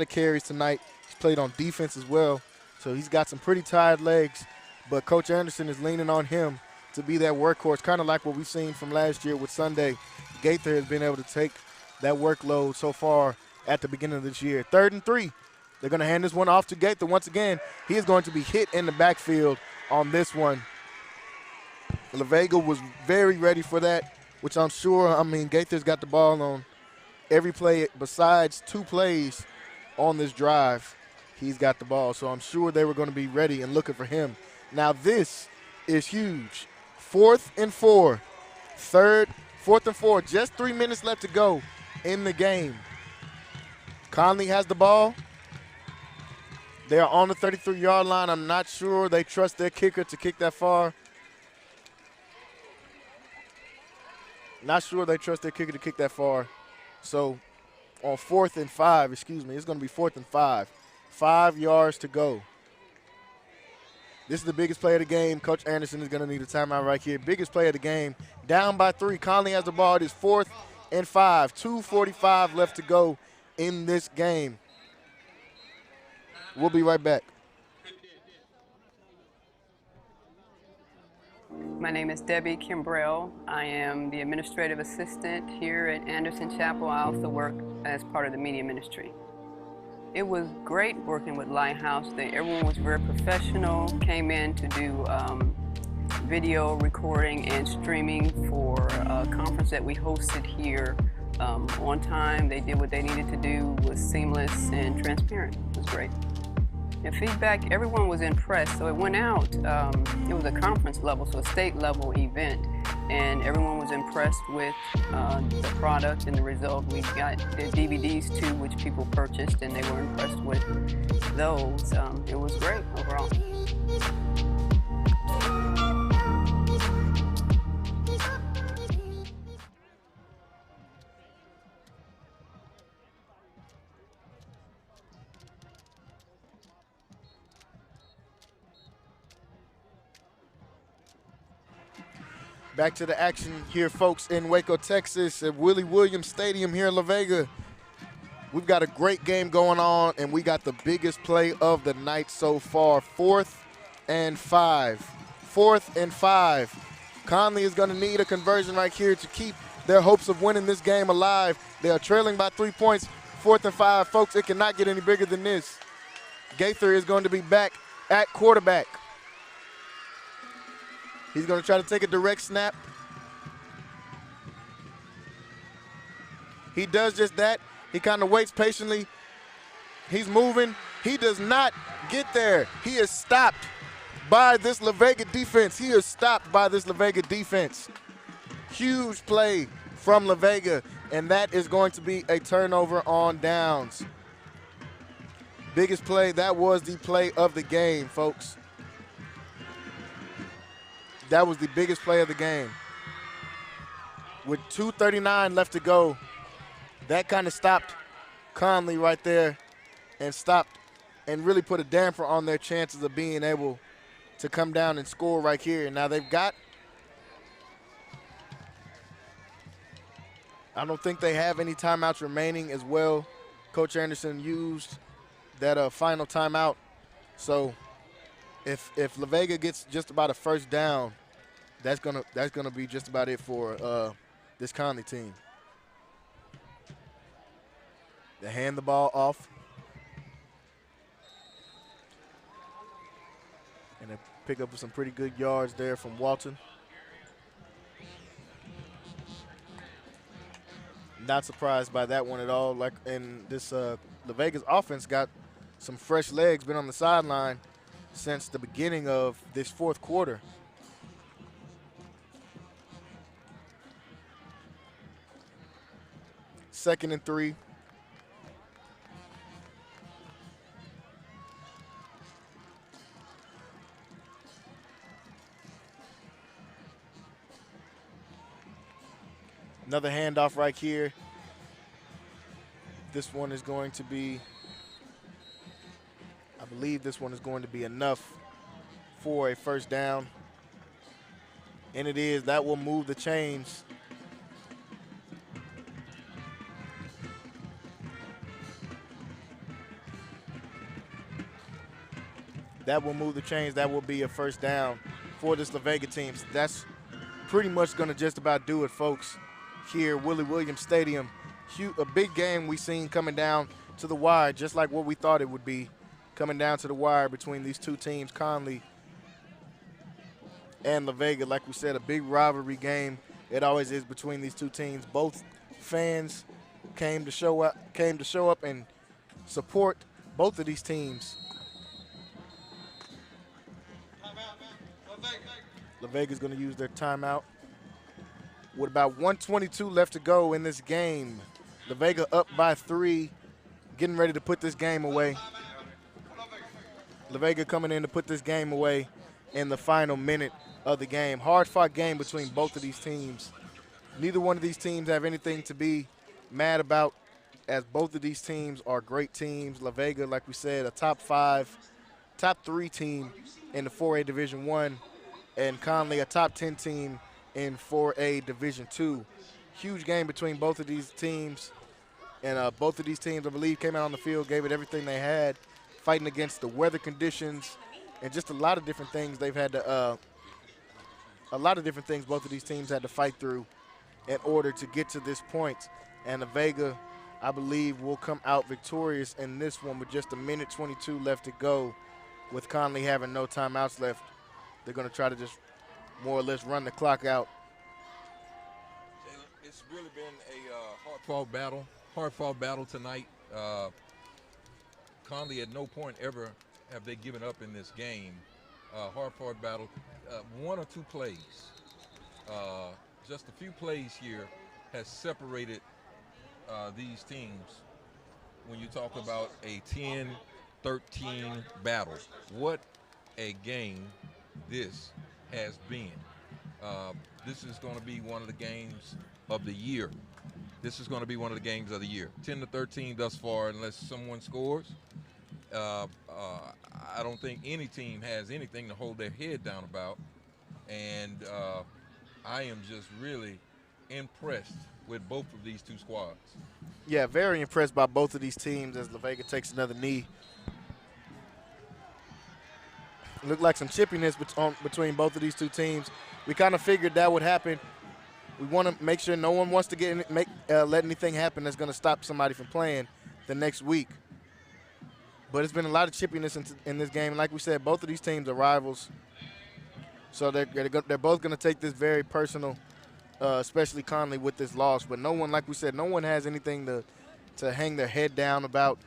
carries tonight. He's played on defense as well, so he's got some pretty tired legs. But Coach Anderson is leaning on him to be that workhorse, kind of like what we've seen from last year with Sunday. Gaither has been able to take that workload so far at the beginning of this year. 3rd and 3. They're going to hand this one off to Gaither once again. He is going to be hit in the backfield on this one. La Vega was very ready for that, which I'm sure, Gaither's got the ball on every play besides 2 plays on this drive. He's got the ball, so I'm sure they were going to be ready and looking for him. Now this is huge. 4th and 4. 4th and 4, just 3 minutes left to go in the game. Connally has the ball. They are on the 33-yard line. I'm not sure they trust their kicker to kick that far. Not sure they trust their kicker to kick that far. So on 4th and 5, it's going to be 4th and 5. 5 yards to go. This is the biggest play of the game. Coach Anderson is going to need a timeout right here. Biggest play of the game. Down by 3. Connally has the ball. It is 4th and 5. 2:45 left to go in this game. We'll be right back. My name is Debbie Kimbrell. I am the administrative assistant here at Anderson Chapel. I also work as part of the media ministry. It was great working with Lighthouse. Everyone was very professional, came in to do video recording and streaming for a conference that we hosted here on time. They did what they needed to do, was seamless and transparent. It was great. And feedback, everyone was impressed. So it went out, it was a conference level, so a state level event. And everyone was impressed with the product and the result. We got the DVDs too, which people purchased, and they were impressed with those. It was great overall. Back to the action here, folks, in Waco, Texas, at Willie Williams Stadium here in La Vega. We've got a great game going on, and we got the biggest play of the night so far. 4th and 5. 4th and 5. Connally is going to need a conversion right here to keep their hopes of winning this game alive. They are trailing by 3 points. 4th and 5. Folks, it cannot get any bigger than this. Gaither is going to be back at quarterback. He's going to try to take a direct snap. He does just that. He kind of waits patiently. He's moving. He does not get there. He is stopped by this La Vega defense. He is stopped by this La Vega defense. Huge play from La Vega, and that is going to be a turnover on downs. Biggest play. That was the play of the game, folks. That was the biggest play of the game. With 2:39 left to go, that kind of stopped Connally right there and stopped and really put a damper on their chances of being able to come down and score right here. Now they've got, I don't think they have any timeouts remaining as well. Coach Anderson used that final timeout. So If La Vega gets just about a first down, that's gonna be just about it for this Connally team. They hand the ball off, and they pick up some pretty good yards there from Walton. Not surprised by that one at all. Like, and this La Vega's offense got some fresh legs, been on the sideline since the beginning of this fourth quarter. Second and 3. Another handoff right here. This one is going to be, I believe this one is going to be enough for a first down. And it is. That will move the chains. That will move the chains. That will be a first down for this La Vega team. So that's pretty much going to just about do it, folks, here Willie Williams Stadium. A big game we seen coming down to the wire, just like what we thought it would be, coming down to the wire between these two teams, Connally and La Vega. Like we said, a big rivalry game. It always is between these two teams. Both fans came to show up and support both of these teams. La Vega's going to use their timeout. With about 1:22 left to go in this game, La Vega up by 3, getting ready to put this game away. La Vega coming in to put this game away in the final minute of the game. Hard-fought game between both of these teams. Neither one of these teams have anything to be mad about, as both of these teams are great teams. La Vega, like we said, a top 3 team in the 4A Division I, and Connally, a top 10 team in 4A Division II. Huge game between both of these teams, and both of these teams, I believe, came out on the field, gave it everything they had, fighting against the weather conditions and just a lot of different things they've had to, both of these teams had to fight through in order to get to this point. And the Vega, I believe, will come out victorious in this one with just 1:22 left to go, with Connally having no timeouts left. They're going to try to just more or less run the clock out. It's really been a hard-fought battle tonight. Connally at no point ever have they given up in this game. Hard-fought battle. One or two plays, just a few plays here has separated these teams. When you talk about a 10-13 battle, what a game this has been. This is going to be one of the games of the year. 10-13 thus far, unless someone scores. I don't think any team has anything to hold their head down about. And I am just really impressed with both of these two squads. Yeah, very impressed by both of these teams as La Vega takes another knee. Looked like some chippiness between both of these two teams. We kind of figured that would happen. We want to make sure no one wants to let anything happen that's going to stop somebody from playing the next week. But it's been a lot of chippiness in this game. Like we said, both of these teams are rivals. So they're both going to take this very personal, especially Connally with this loss. But no one, like we said, no one has anything to hang their head down about.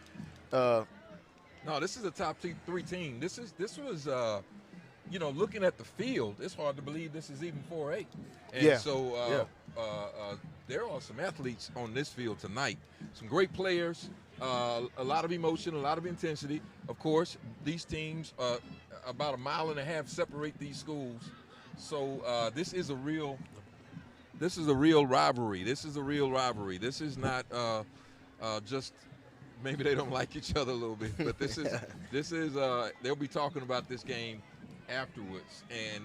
No, this is a top 3 team. This was looking at the field, it's hard to believe this is even 4A. And there are some athletes on this field tonight. Some great players, a lot of emotion, a lot of intensity. Of course, these teams, about 1.5 miles separate these schools. So this is a real rivalry. This is not just maybe they don't like each other a little bit, but this is they'll be talking about this game afterwards. And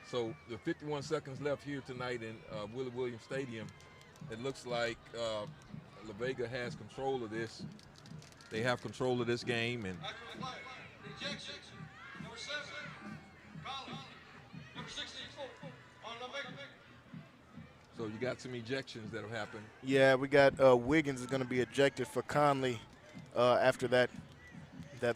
so the 51 seconds left here tonight in Willie Williams Stadium, it looks like La Vega has control of this. They have control of this game, and Number 7, Connally. Number 64, on La Vega. So you got some ejections that'll happen. Yeah, we got Wiggins is going to be ejected for Connally after that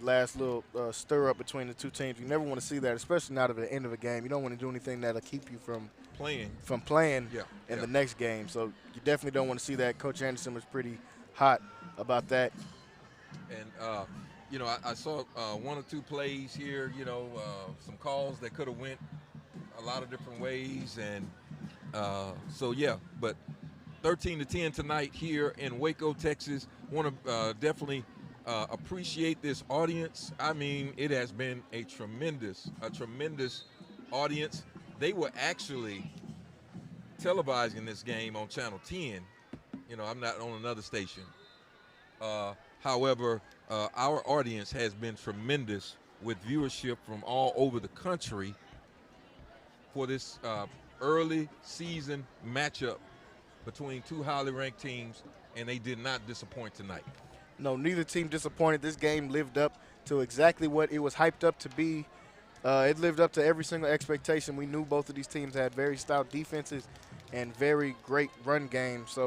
last little stir up between the two teams. You never want to see that, especially not at the end of a game. You don't want to do anything that'll keep you from playing in the next game. So you definitely don't want to see that. Coach Anderson was pretty hot about that. And you know, I saw one or two plays here. You know, some calls that could have went a lot of different ways, and so yeah. But 13-10 tonight here in Waco, Texas. Want to definitely appreciate this audience. I mean, it has been a tremendous audience. They were actually televising this game on Channel 10. You know, I'm not on another station. However, our audience has been tremendous with viewership from all over the country for this early season matchup between two highly ranked teams, and they did not disappoint tonight. No, neither team disappointed. This game lived up to exactly what it was hyped up to be. It lived up to every single expectation. We knew both of these teams had very stout defenses and very great run games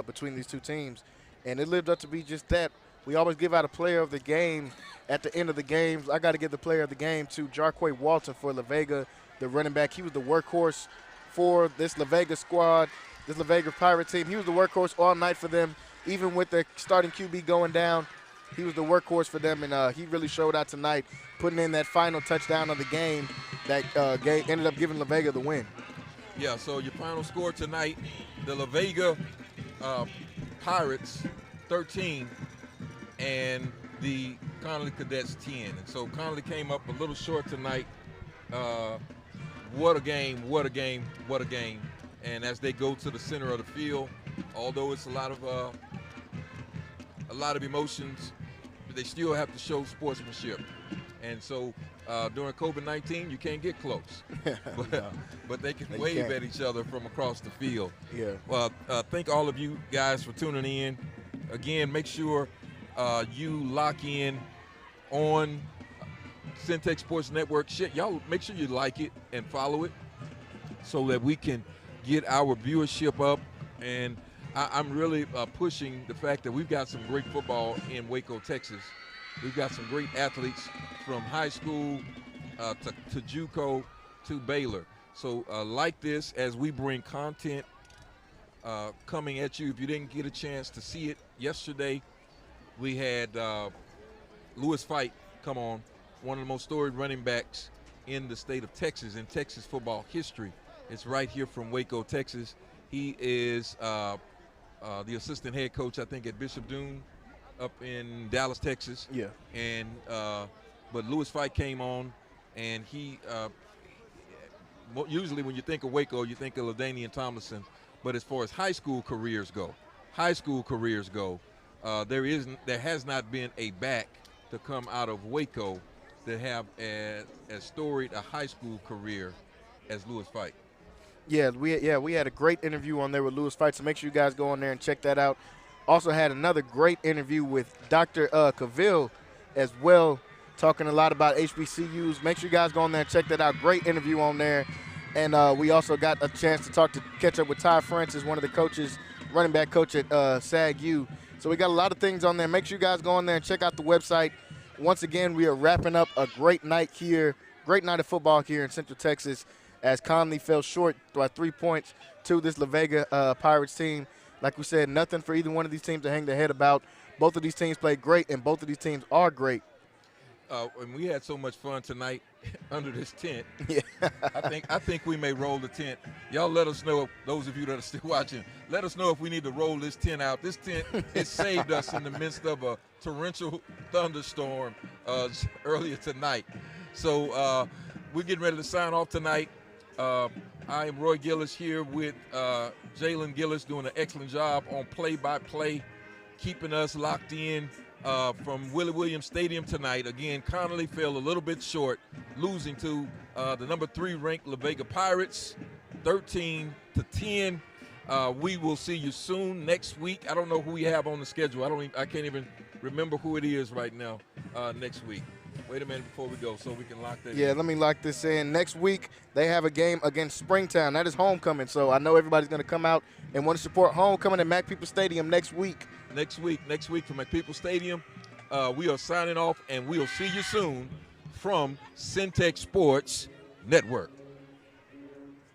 between these two teams. And it lived up to be just that. We always give out a player of the game at the end of the games. I got to give the player of the game to Jarquay Walton for La Vega, the running back. He was the workhorse for this La Vega squad, this La Vega Pirate team. He was the workhorse all night for them. Even with the starting QB going down, he was the workhorse for them, and he really showed out tonight, putting in that final touchdown of the game that ended up giving La Vega the win. Yeah, so your final score tonight, the La Vega Pirates 13 and the Connally Cadets 10. And so Connally came up a little short tonight. What a game, what a game, what a game. And as they go to the center of the field, although it's a lot of emotions, they still have to show sportsmanship. And so during COVID-19, you can't get close. But they can wave at each other from across the field. Yeah. Well, thank all of you guys for tuning in. Again, make sure you lock in on Centex Sports Network. Y'all make sure you like it and follow it so that we can get our viewership up. And I'm really pushing the fact that we've got some great football in Waco, Texas. We've got some great athletes from high school to JUCO to Baylor. So like this as we bring content coming at you. If you didn't get a chance to see it yesterday, we had Lewis Fight come on, one of the most storied running backs in the state of Texas, in Texas football history. It's right here from Waco, Texas. He is the assistant head coach, I think, at Bishop Doon up in Dallas, Texas. Yeah. And but Lewis Fight came on, and he usually when you think of Waco, you think of LaDainian Tomlinson. But as far as high school careers go, there has not been a back to come out of Waco that have as storied a high school career as Lewis Fight. Yeah, we had a great interview on there with Lewis Fight, so make sure you guys go on there and check that out. Also had another great interview with Dr. Cavill as well, talking a lot about HBCUs. Make sure you guys go on there and check that out. Great interview on there. And we also got a chance to catch up with Ty Francis, one of the coaches, running back coach at SAG-U. So we got a lot of things on there. Make sure you guys go on there and check out the website. Once again, we are wrapping up a great night of football here in Central Texas, as Connally fell short by 3 points to this La Vega Pirates team. Like we said, nothing for either one of these teams to hang their head about. Both of these teams played great, and both of these teams are great. And we had so much fun tonight under this tent. Yeah. I think we may roll the tent. Y'all let us know, those of you that are still watching, let us know if we need to roll this tent out. This tent, it saved us in the midst of a torrential thunderstorm earlier tonight. So we're getting ready to sign off tonight. I am Roy Gillis here with Jalen Gillis, doing an excellent job on play-by-play, keeping us locked in from Willie Williams Stadium tonight. Again, Connally fell a little bit short, losing to the number 3 ranked La Vega Pirates, 13-10. We will see you soon next week. I don't know who we have on the schedule. I can't even remember who it is right now next week. Wait a minute before we go so we can lock that Yeah, in. let me lock this in. Next week, they have a game against Springtown. That is homecoming, so I know everybody's going to come out and want to support homecoming at Mac People Stadium next week. Next week from McPeople Stadium, we are signing off, and we'll see you soon from Syntech Sports Network.